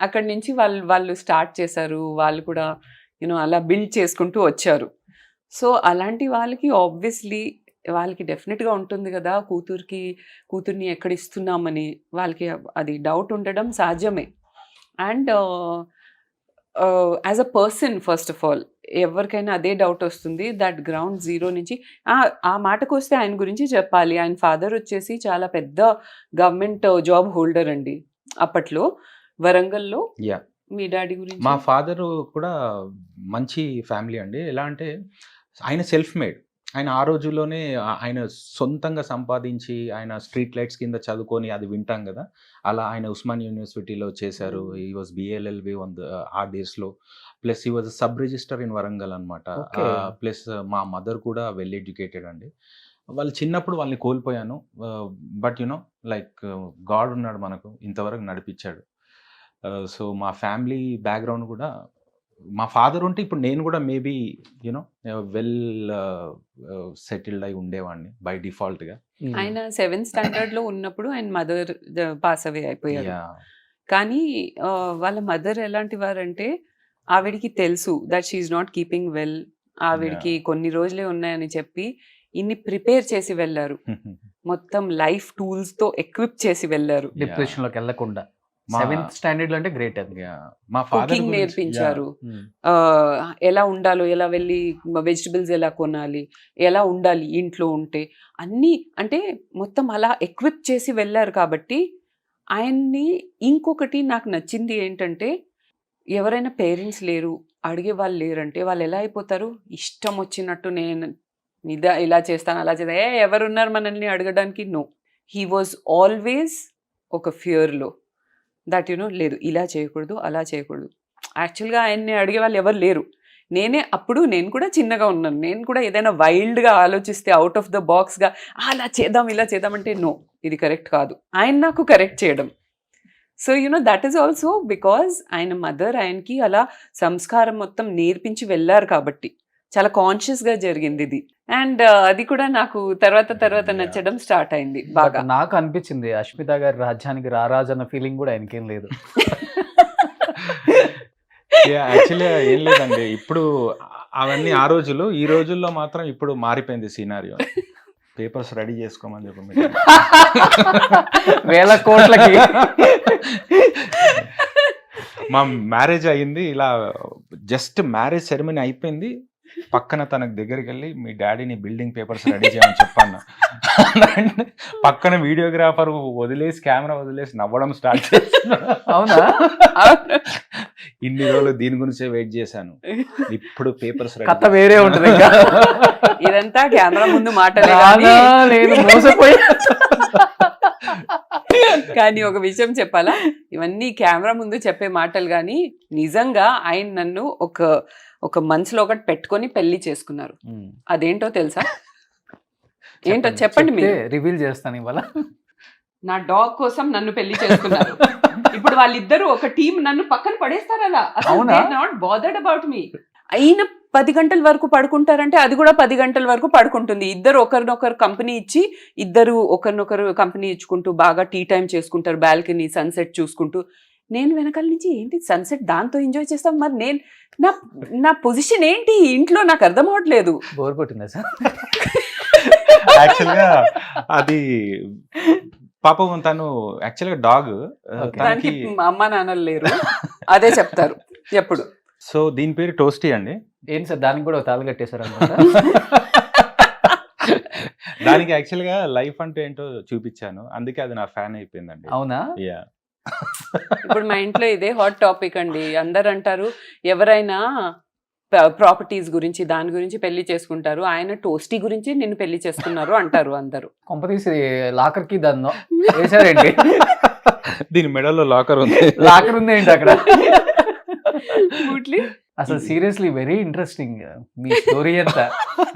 అక్కడి నుంచి వాళ్ళు స్టార్ట్ చేశారు. వాళ్ళు కూడా అలా బిల్డ్ చేసుకుంటూ వచ్చారు. సో, అలాంటి వాళ్ళకి ఆబ్వియస్లీ వాళ్ళకి డెఫినెట్‌గా ఉంటుంది కదా! కూతుర్ని ఎక్కడ ఇస్తున్నామని వాళ్ళకి అది డౌట్ ఉండడం సహజమే. And as a person first of all ఎవరికైనా అదే డౌట్ వస్తుంది. దట్ గ్రౌండ్ జీరో నుంచి ఆ మాటకు వస్తే ఆయన గురించి చెప్పాలి. ఆయన ఫాదర్ వచ్చేసి చాలా పెద్ద గవర్నమెంట్ జాబ్ హోల్డర్ అండి అప్పట్లో వరంగల్లో.
యా
మీ డాడీ గురించి
మా ఫాదరు కూడా మంచి ఫ్యామిలీ అండి. ఎలా అంటే ఆయన సెల్ఫ్ మేడ్. ఆయన ఆ రోజుల్లోనే ఆయన సొంతంగా సంపాదించి ఆయన స్ట్రీట్ లైట్స్ కింద చదువుకొని అది వింటాం కదా, అలా ఆయన ఉస్మాన్ యూనివర్సిటీలో చేశారు. ఈ వాజ్ బిఎల్ఎల్బి ఆ డేస్లో. ప్లస్ ఈ was sub register in Warangal అనమాట.
Okay.
ప్లస్ మా మదర్ కూడా వెల్ ఎడ్యుకేటెడ్ అండి. వాళ్ళు చిన్నప్పుడు వాళ్ళని కోల్పోయాను. బట్ యునో లైక్ గాడ్ ఉన్నాడు మనకు, ఇంతవరకు నడిపించాడు. సో మా ఫ్యామిలీ బ్యాక్గ్రౌండ్ కూడా మా ఫాదర్ ఉంటే ఇప్పుడు నేను కూడా మేబీ యునో వెల్ సెటిల్డ్ అయి ఉండేవాడిని బై డిఫాల్ట్గా.
ఆయన 7th స్టాండర్డ్ లో ఉన్నప్పుడు ఆయన మదర్ పాస్ అవే అయిపోయారు. కానీ వాళ్ళ మదర్ ఎలాంటి వారంటే ఆవిడికి తెలుసు that she's not keeping well. ఆవిడికి కొన్ని రోజులే ఉన్నాయని చెప్పి ఇన్ని ప్రిపేర్ చేసి వెళ్ళారు. మొత్తం లైఫ్ టూల్స్ తో ఎక్విప్ చేసి వెళ్ళారు.
డిప్రెషన్ లోకి వెళ్ళకుండా
మా-
7th స్టాండర్డ్ లో అంటే గ్రేట్ అది.
మా ఫాదర్
కుకింగ్ నేర్పించారు. ఎలా ఉండాలో, ఎలా వెళ్ళి వెజిటబుల్స్ ఎలా కొనాలి, ఎలా ఉండాలి ఇంట్లో ఉంటే అన్నీ, అంటే మొత్తం అలా ఎక్విప్ చేసి వెళ్ళారు. కాబట్టి ఆయన్ని ఇంకొకటి నాకు నచ్చింది ఏంటంటే, ఎవరైనా పేరెంట్స్ లేరు, అడిగే వాళ్ళు లేరంటే వాళ్ళు ఎలా అయిపోతారు, ఇష్టం వచ్చినట్టు నేను ఇలా చేస్తాను అలా చేస్తాను, ఎవరున్నారు మనల్ని అడగడానికి. నో, హీ వాజ్ ఆల్వేస్ ఒక ఫియర్లో దట్ లేదు ఇలా చేయకూడదు అలా చేయకూడదు. యాక్చువల్గా ఆయన్ని అడిగే వాళ్ళు ఎవరు లేరు. నేను కూడా చిన్నగా ఉన్నాను. నేను కూడా ఏదైనా వైల్డ్గా ఆలోచిస్తే అవుట్ ఆఫ్ ద బాక్స్గా అలా చేద్దాం ఇలా చేద్దాం అంటే నో, ఇది కరెక్ట్ కాదు. ఆయన నాకు కరెక్ట్ చేయడం. So that is also because ఆయన మదర్ ఆయనకి అలా సంస్కారం మొత్తం నేర్పించి వెళ్ళారు కాబట్టి చాలా కాన్షియస్గా జరిగింది ఇది. అండ్ అది కూడా నాకు తర్వాత నచ్చడం స్టార్ట్ అయింది బాగా.
నాకు అనిపించింది అష్మిత గారి రాజ్యానికి రారాజు అన్న ఫీలింగ్ కూడా ఆయనకేం లేదు.
యాక్చువల్లీ ఏం లేదండి, ఇప్పుడు అవన్నీ ఆ రోజులు, ఈ రోజుల్లో మాత్రం ఇప్పుడు మారిపోయింది సీనారియో. పేపర్స్ రెడీ చేసుకోమని చెప్పి
వేల కోట్లకి
మా మ్యారేజ్ అయ్యింది. ఇలా జస్ట్ మ్యారేజ్ సెరమనీ అయిపోయింది, పక్కన తనకు దగ్గరికి వెళ్ళి మీ డాడీని బిల్డింగ్ పేపర్స్ రెడీ చేయమని చెప్పాను. పక్కన వీడియోగ్రాఫర్ వదిలేసి కెమెరా వదిలేసి నవ్వడం స్టార్ట్ చేసిన.
అవునా?
ఇన్ని రోజులు దీని గురించే వెయిట్ చేశాను, ఇప్పుడు పేపర్స్
కథ వేరే ఉంటుంది ఇంకా.
ఇదంతా కెమెరా ముందు మాట
నేను మోసపోయా.
కానీ ఒక విషయం చెప్పాలా, ఇవన్నీ కెమెరా ముందు చెప్పే మాటలు కానీ నిజంగా ఆయన నన్ను ఒక మనసులో ఒకటి పెట్టుకొని పెళ్లి చేసుకున్నారు. అదేంటో తెలుసా? ఏంటో చెప్పండి మీరు.
రివీల్ చేస్తాను ఇవాళ.
నా డాగ్ కోసం నన్ను పెళ్లి చేసుకున్నారు. ఇప్పుడు వాళ్ళిద్దరూ ఒక టీం, నన్ను పక్కన పడేస్తారు అలా.
అవునా?
Not bothered about me. అయిన 10 గంటల వరకు పడుకుంటారంటే అది కూడా 10 గంటల వరకు పడుకుంటుంది. ఇద్దరు ఒకరినొకరు కంపెనీ ఇచ్చి, ఇద్దరు ఒకరినొకరు కంపెనీ ఇచ్చుకుంటూ బాగా టీ టైం చేసుకుంటారు, బాల్కనీ సన్సెట్ చూసుకుంటూ. నేను వెనకాల నుంచి ఏంటి సన్సెట్ దాంతో ఎంజాయ్ చేస్తాం, మరి నేను నా పొజిషన్ ఏంటి ఇంట్లో నాకు అర్థం అవట్లేదు.
బోర్ కొట్టిందా సార్?
యాక్చువల్గా అది పాపం తను యాక్చువల్గా డాగ్,
దానికి అమ్మ నాన్నలు లేరు, అదే చెప్తారు ఎప్పుడు.
సో దీని పేరు టోస్టీ అండి.
ఏంటి సార్ దానికి కూడా తాళి కట్టేశారు అనమాట?
దానికి యాక్చువల్గా లైఫ్ అంటే ఏంటో చూపించాను, అందుకే అది నా ఫ్యాన్ అయిపోయిందండి.
అవునా?
యా.
ఇప్పుడు మా ఇంట్లో ఇదే హాట్ టాపిక్ అండి. అందరు అంటారు ఎవరైనా ప్రాపర్టీస్ గురించి దాని గురించి పెళ్లి చేసుకుంటారు, ఆయన టోస్టీ గురించి నిన్ను పెళ్లి చేసుకున్నారు అంటారు అందరూ.
కొంపతీసి లాకర్ కి దాన్ని వేసారేంటి?
దీని మెడలో లాకర్ ఉంది.
లాకర్ ఉంది ఏంటి అక్కడ?
Absolutely.
అసలు సీరియస్లీ వెరీ ఇంట్రెస్టింగ్ మీ స్టోరీ అంతా.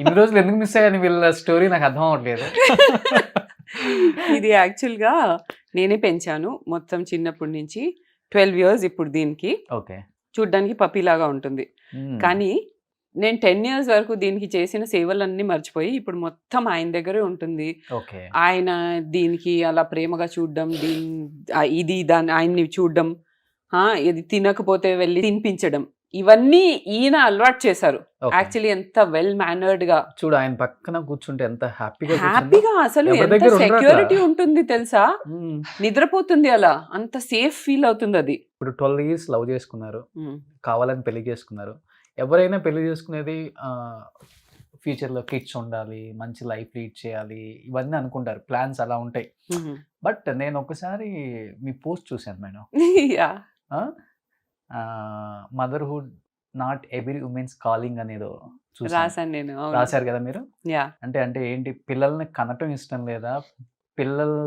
ఇన్ని రోజులు ఎందుకు మిస్ అయ్యాను వీళ్ళ స్టోరీ నాకు అర్థం అవ్వట్లేదు.
ఇది యాక్చువల్గా నేనే పెంచాను మొత్తం చిన్నప్పటి నుంచి. 12 years ఇప్పుడు దీనికి.
ఓకే.
చూడ్డానికి పప్పీ లాగా ఉంటుంది. కానీ నేను 10 years వరకు దీనికి చేసిన సేవలన్నీ మర్చిపోయి ఇప్పుడు మొత్తం ఆయన దగ్గరే ఉంటుంది.
ఓకే.
ఆయన దీనికి అలా ప్రేమగా చూడడం, ఇది దాన్ని ఆయన్ని చూడడం, ఇది తినకపోతే వెళ్ళి తినిపించడం, ఇవన్నీ ఈయన అలవాటు చేశారు. యాక్చువల్లీ ఎంత వెల్ మేనర్డ్ గా
చూడు, ఆయన పక్కన కూర్చుంటే ఎంత
హ్యాపీగా, అసలు ఎంత సెక్యూరిటీ ఉంటుంది తెలుసా, నిద్రపోతుంది అలా, అంత సేఫ్ ఫీల్ అవుతుంది అది.
ఇప్పుడు 12 years లవ్ చేసుకున్నారు, కావాలని పెళ్లి చేసుకున్నారు. ఎవరైనా పెళ్లి చేసుకునేది ఫ్యూచర్‌లో కిడ్స్ ఉండాలి, మంచి లైఫ్ లీడ్ చేయాలి, ఇవన్నీ అనుకుంటారు. ప్లాన్స్ అలా ఉంటాయి. బట్ నేను ఒకసారి మీ పోస్ట్ చూసాను madam.
Yeah
ah! Motherhood not every women's calling అనేదో చూసాను.
రాశాను నేను. అవును.
రాసారు కదా మీరు?
యా
అంటే ఏంటి పిల్లల్ని కనటం ఇష్టం లేదా? పిల్లలు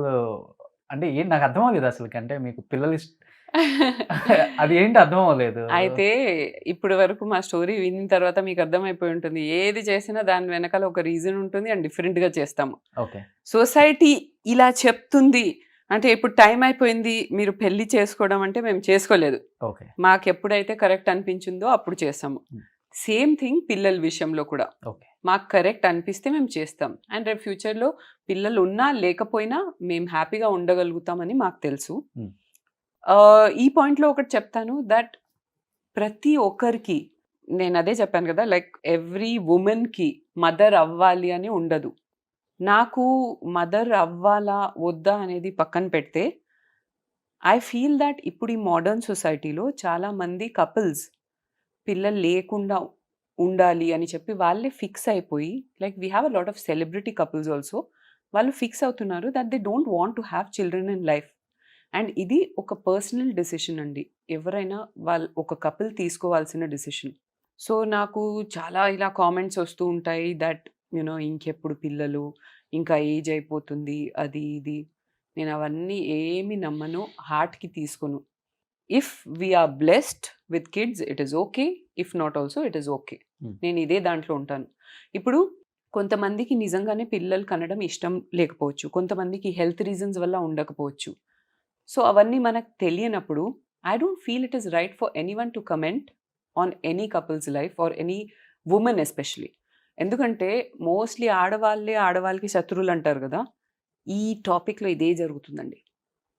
అంటే ఏంటి నాకు అర్థం అవ్వలేదు అసలకి. అంటే మీకు పిల్లలు అది ఏంటి అర్థం అవ్వలేదు.
అయితే ఇప్పటి వరకు మా స్టోరీ విన్న తర్వాత మీకు అర్థమైపోయి ఉంటుంది. ఏది చేసినా దాని వెనకాల ఒక రీజన్ ఉంటుంది అండ్ డిఫరెంట్‌గా చేస్తాము.
ఓకే.
సొసైటీ ఇలా చెప్తుంది. అంటే ఇప్పుడు టైం అయిపోయింది. మీరు పెళ్లి చేసుకోవడం అంటే మేము చేసుకోలేదు.
ఓకే.
మాకెప్పుడైతే కరెక్ట్ అనిపించిందో అప్పుడు చేసాము.
హ్మ్.
సేమ్ థింగ్ పిల్లల విషయంలో కూడా.
ఓకే.
మాకు కరెక్ట్ అనిపిస్తే మేము చేస్తాం. అండ్ రేపు ఫ్యూచర్‌లో పిల్లలు ఉన్నా లేకపోయినా మేము హ్యాపీగా ఉండగలుగుతామని మాకు తెలుసు.
హ్మ్.
ఈ పాయింట్‌లో ఒకటి చెప్తాను దట్ ప్రతి ఒక్కరికి నేను అదే చెప్పాను కదా! లైక్ ఎవ్రీ వుమెన్‌కి మదర్ అవ్వాలి అని ఉండదు. నాకు మదర్ అవ్వాలా? వద్దా? అనేది పక్కన పెడితే ఐ ఫీల్ దట్ ఇప్పుడు ఈ మోడర్న్ సొసైటీలో చాలామంది కపుల్స్ పిల్లలు లేకుండా ఉండాలి అని చెప్పి వాళ్ళే ఫిక్స్ అయిపోయి like we have a lot of celebrity couples also. వాళ్ళు ఫిక్స్ అవుతున్నారు that they don't want to have children in life. And ఇది ఒక పర్సనల్ డెసిషన్ అండి. ఎవరైనా ఒక కపుల్ తీసుకోవాల్సిన డెసిషన్. సో నాకు చాలా ఇలా కామెంట్స్ వస్తూ ఉంటాయి దట్ ఇంకెప్పుడు పిల్లలు, ఇంకా ఏజ్ అయిపోతుంది, అది ఇది. నేను అవన్నీ ఏమి నమ్మను, హార్ట్‌కి తీసుకోను. If we are blessed with kids it is okay. If not also it is okay.
Hmm.
నేను ఇదే దాంట్లో ఉంటాను. ఇప్పుడు కొంతమందికి నిజంగానే పిల్లలు కనడం ఇష్టం లేకపోవచ్చు. కొంతమందికి హెల్త్ రీజన్స్ వల్ల ఉండకపోవచ్చు. సో అవన్నీ మనకు తెలియనప్పుడు I don't feel it is right for anyone to comment on any couples life or any women especially. ఎందుకంటే మోస్ట్లీ ఆడవాళ్ళకి శత్రువులు అంటారు కదా! ఈ టాపిక్‌లో ఇదే జరుగుతుందండి.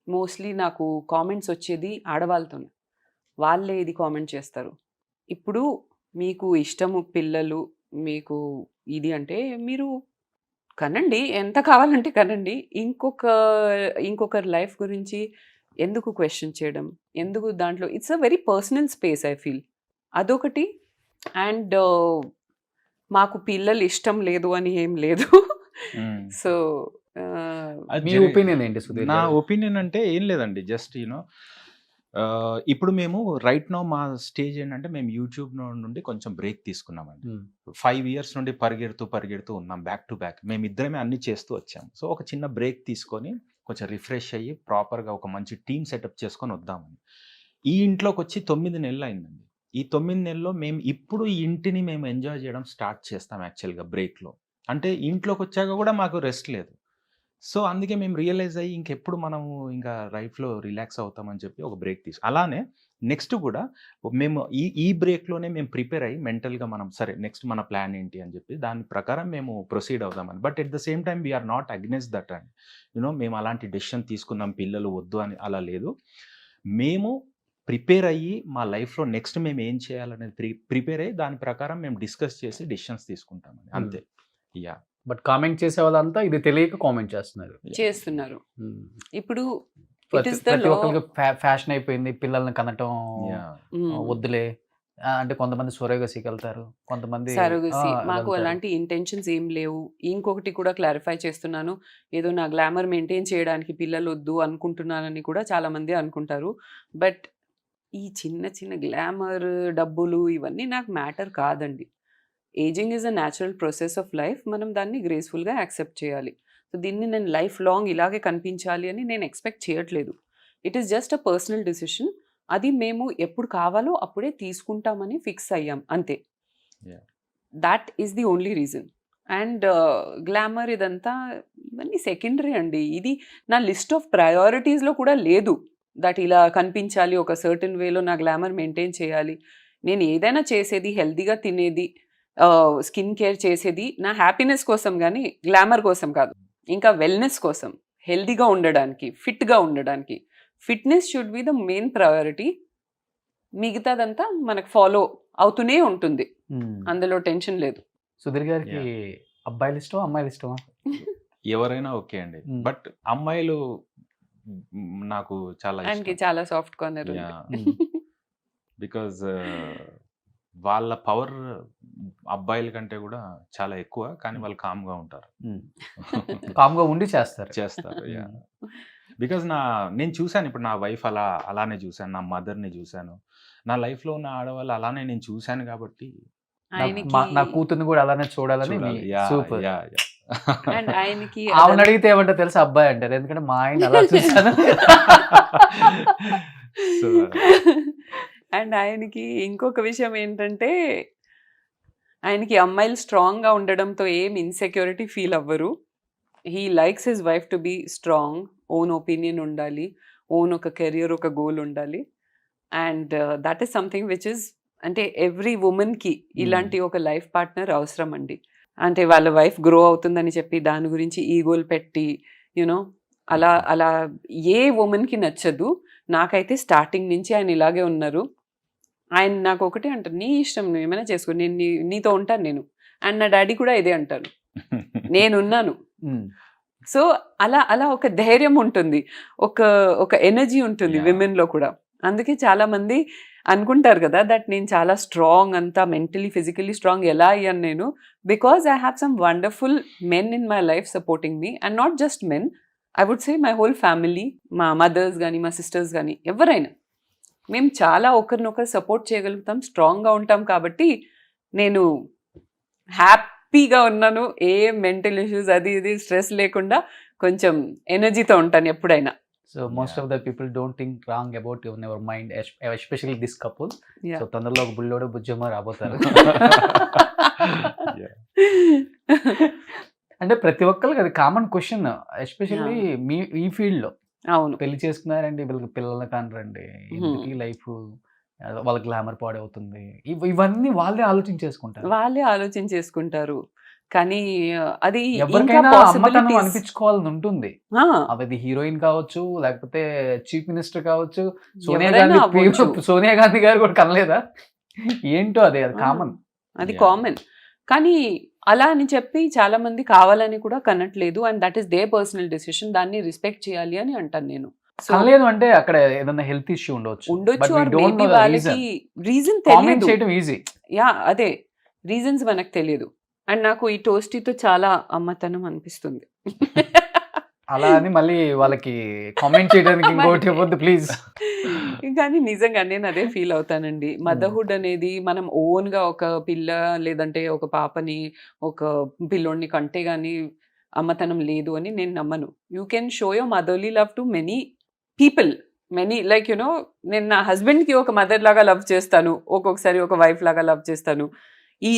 మోస్ట్లీ నాకు కామెంట్స్ వచ్చేది ఆడవాళ్ళతోనే. వాళ్ళే ఇది కామెంట్ చేస్తారు. ఇప్పుడు మీకు ఇష్టము పిల్లలు, మీకు ఇది అంటే మీరు కనండి. ఎంత కావాలంటే కనండి. ఇంకొకరి లైఫ్ గురించి ఎందుకు క్వెషన్ చేయడం? ఎందుకు దాంట్లో it's a very personal space I feel. అదొకటి. అండ్ మాకు పిల్లలు ఇష్టం లేదు అని ఏం లేదు. సో
అది
మీ
జరి-
ఒపీనియన్ ఏంటి సుధీర్
నా
గారు?
ఒపీనియన్ అంటే ఏం లేదండి. జస్ట్ ఇప్పుడు మేము రైట్ నౌ మా స్టేజ్ ఏంటంటే మేము యూట్యూబ్ నుండి కొంచెం బ్రేక్ తీసుకున్నామండి.
Hmm.
5 ఇయర్స్ నుండి పరిగెడుతూ ఉన్నాం బ్యాక్ టు బ్యాక్. మేమిద్దరమే అన్ని చేస్తూ వచ్చాము. సో ఒక చిన్న బ్రేక్ తీసుకొని కొంచెం రిఫ్రెష్ అయ్యి ప్రాపర్‌గా ఒక మంచి టీమ్ సెటప్ చేసుకొని వద్దామని. ఈ ఇంట్లోకొచ్చి 9 నెలలు అయిందండి. ఈ 9 నెలల్లో ఇప్పుడు ఈ ఇంటిని మేము ఎంజాయ్ చేయడం స్టార్ట్ చేస్తాం యాక్చువల్‌గా బ్రేక్‌లో. అంటే ఇంట్లోకొచ్చాక కూడా మాకు రెస్ట్ లేదు. సో అందుకే మేము రియలైజ్ అయ్యి ఇంకెప్పుడు మనము ఇంకా లైఫ్‌లో రిలాక్స్ అవుతామని చెప్పి ఒక బ్రేక్ అలానే నెక్స్ట్ కూడా మేము ఈ బ్రేక్‌లోనే మేము ప్రిపేర్ అయ్యి మెంటల్‌గా మనం సరే నెక్స్ట్ మన ప్లాన్ ఏంటి అని చెప్పి దాని ప్రకారం మేము ప్రొసీడ్ అవుదామని. But at the same time we are not against that అండి. మేము అలాంటి డెసిషన్ తీసుకున్నాం పిల్లలు వద్దు అని అలా లేదు. మేము ప్రిపేర్ అయ్యి మా లైఫ్‌లో నెక్స్ట్ మేము ఏం చేయాలనేది ప్రిపేర్ అయ్యి దాని ప్రకారం మేము డిస్కస్ చేసి డెసిషన్స్ తీసుకుంటామండి. అంతే. యాహ్!
బట్ కామెంట్ చేసే వాళ్ళంతా ఇది తెలియక కామెంట్ చేస్తున్నారు.
చేస్తున్నారు.
Hmm.
ఇప్పుడు ఇట్
ప్రతి
ఈస్ ద
ప్రతి
లా.
ఒక్కరికి ఫ్యాషన్ అయిపోయింది. పిల్లల్ని కనటం
యాహ్!
వద్దులే. అంటే కొంతమంది సొరగసికి వెళ్తారు. కొంతమంది
సరోగసీ మాకు
వెళ్తారు.
అలాంటి ఇంటెన్షన్స్ ఏం లేవు. ఇంకొకటి కూడా క్లారిఫై చేస్తున్నాను. ఏదో నా గ్లామర్ మెయింటైన్ చేయడానికి పిల్లలు వద్దు అనుకుంటున్నానని కూడా చాలా మంది అనుకుంటారు. బట్ ఈ చిన్న చిన్న గ్లామర్, డబ్బులు ఇవన్నీ నాకు మ్యాటర్ కాదండి. Ageing is a natural process of life. మనం దాన్ని గ్రేస్‌ఫుల్‌గా యాక్సెప్ట్ చేయాలి. సో దీన్ని నేను లైఫ్ లాంగ్ ఇలాగే కనిపించాలి అని నేను ఎక్స్‌పెక్ట్ చేయట్లేదు. It is just a personal decision. అది మేము ఎప్పుడు కావాలో అప్పుడే తీసుకుంటామని ఫిక్స్ అయ్యాం అంతే.
Yeah.
That is the only reason. And glamour ఇదంతా ఇవన్నీ సెకండరీ అండి. ఇది నా లిస్ట్ ఆఫ్ ప్రయారిటీస్‌లో కూడా లేదు. దట్ ఇలా కనిపించాలి, ఒక సర్టెన్ వేలో నా గ్లామర్ మెయింటైన్ చేయాలి. నేను ఏదైనా చేసేది హెల్తీగా తినేది, స్కిన్ కేర్ చేసేది నా హ్యాపీనెస్ కోసం గానీ గ్లామర్ కోసం కాదు. ఇంకా వెల్‌నెస్ కోసం, హెల్తీగా ఉండడానికి, ఫిట్‌గా ఉండడానికి. Fitness should be the main priority. మిగతాదంతా మనకు ఫాలో అవుతూనే ఉంటుంది. అందులో టెన్షన్ లేదు.
సుధీర్ గారికి అబ్బాయిలు ఇష్టమా? అమ్మాయిలు ఇష్టమా?
ఎవరైనా ఓకే అండి. బట్ అమ్మాయిలు నాకు చాలా
ఆయనకి
ఇష్టం.
చాలా సాఫ్ట్ కార్నర్ ఉంది.
బికాజ్ వాళ్ళ పవర్ అబ్బాయిల కంటే కూడా చాలా ఎక్కువ. కానీ వాళ్ళు కామ్‌గా ఉంటారు.
కామ్‌గా ఉండి చేస్తారు.
చేస్తారు. యాహ్! బికాజ్ నేను చూసాను. ఇప్పుడు నా వైఫ్ అలానే చూసాను. నా మదర్‌ని చూసాను. నా లైఫ్‌లో ఉన్న ఆడవాళ్ళు అలానే నేను చూసాను కాబట్టి
ఆయనకి
నా కూతుర్ని కూడా అలానే చూడాలని మీ
చూడాలి. Yeah!
Super.
Yeah! Yeah!
And ఆయనకి
ఆమెను అడిగితే ఏమంటే తెలుసా అబ్బాయి అంటారు. ఎందుకంటే మా ఆయన అలా చూసాను.
సో
అండ్ ఆయనకి ఇంకొక విషయం ఏంటంటే ఆయనకి అమ్మాయిలు స్ట్రాంగ్‌గా ఉండడంతో ఏం ఇన్‌సెక్యూరిటీ ఫీల్ అవ్వరు. He likes his wife to be strong. Own opinion ఉండాలి. ఓన్ ఒక కెరియర్, ఒక గోల్ ఉండాలి. And that is something which is అంటే ఎవ్రీ వుమన్‌కి ఇలాంటి ఒక లైఫ్ పార్ట్నర్ అవసరం అండి. అంటే వాళ్ళ వైఫ్ గ్రో అవుతుందని చెప్పి దాని గురించి ఈగోలు పెట్టి యూనో అలా ఏ వుమన్‌కి నచ్చదు. నాకైతే స్టార్టింగ్ నుంచి ఆయన ఇలాగే ఉన్నారు. ఆయన నాకు ఒకటే అంటారు, నీ ఇష్టం నువ్వు ఏమైనా చేసుకో, నేను నీతో ఉంటాను నేను. అండ్ నా డాడీ కూడా ఇదే అంటారు, నేనున్నాను.
హ్మ్.
సో అలా ఒక ధైర్యం ఉంటుంది, ఒక ఎనర్జీ ఉంటుంది
Yeah.
విమెన్లో కూడా. అందుకే చాలా మంది అనుకుంటారు కదా దట్ నేను చాలా స్ట్రాంగ్, అంతా మెంటలీ ఫిజికలీ స్ట్రాంగ్ ఎలా అయ్యాను నేను, because I have some wonderful men in my life supporting me. And not just men, I would say my whole family, మా మదర్స్ కానీ మా సిస్టర్స్ కానీ ఎవరైనా మేము చాలా ఒకరినొకరు సపోర్ట్ చేయగలుగుతాం, స్ట్రాంగ్గా ఉంటాం. కాబట్టి నేను హ్యాపీగా ఉన్నాను. ఏ మెంటల్ ఇష్యూస్ అది ఇది స్ట్రెస్ లేకుండా కొంచెం ఎనర్జీతో ఉంటాను ఎప్పుడైనా.
So most
Yeah.
Of the people don't think wrong about your mind, especially this couple.
Yeah.
So తొందరలో ఒక బుల్లోడు బుజ్జమ్మ రాబోతారు.
Yeah.
అంటే ప్రతి ఒక్కరికి అది కామన్ క్వశ్చన్, ఎస్పెషల్లీ మీ ఈ ఫీల్డ్ లో.
అవును.
పెళ్లి చేసుకున్నారండి, వీళ్ళకి పిల్లలు కానరండి, ఎందుకు ఈ లైఫ్, వాళ్ళ గ్లామర్ పాడవుతుంది, ఇవన్నీ వాళ్ళే ఆలోచించేసుకుంటారు.
వాళ్ళే ఆలోచించేసుకుంటారు. కానీ అది ఇంకా
ఎవరికైనా అమ్మతనం
possibilities.
అనిపించుకోవాలని ఉంటుంది.
ఆ,
అది హీరోయిన్ కావచ్చు, లేకపోతే చీఫ్ మినిస్టర్ కావచ్చు. సోనియా
ఎవరైనా
గాంధీ
అవ్వచ్చు.
సోనియా గాంధీ గారు కూడా కనలేదా? ఏంటో అది కామన్.
అది
Yeah.
కామన్. కానీ అలా అని చెప్పి చాలా మంది కావాలని కూడా కనట్లేదు. And that is their personal decision. దాన్ని రెస్పెక్ట్ చేయాలి అని అంటాను నేను. సో
కనలేదు అంటే అక్కడ ఏదైనా హెల్త్ ఇష్యూ ఉండొచ్చు.
ఉండొచ్చు,
But we
are
don't
maybe
know the
వాళ్ళకి
reason.
రీజన్
కామెంట్
తెలియదు.
చేయడం ఈజీ.
యా, అదే రీజన్స్ మనకు తెలియదు. అండ్ నాకు ఈ టోస్టీతో చాలా అమ్మతనం అనిపిస్తుంది.
అలా అని మళ్ళీ వాళ్ళకి కామెంట్ చేయడానికి ఇంకోటి ఇవ్వద్దు ప్లీజ్.
కానీ నిజంగా నేను అదే ఫీల్ అవుతానండి. మదర్హుడ్ అనేది మనం ఓన్గా ఒక పిల్ల లేదంటే ఒక పాపని, ఒక పిల్లోడిని కంటే కానీ అమ్మతనం లేదు అని నేను నమ్మను. You can show your motherly love to many people, many like you know నేను నా హస్బెండ్కి ఒక మదర్ లాగా లవ్ చేస్తాను, ఒక్కొక్కసారి ఒక వైఫ్ లాగా లవ్ చేస్తాను. ఈ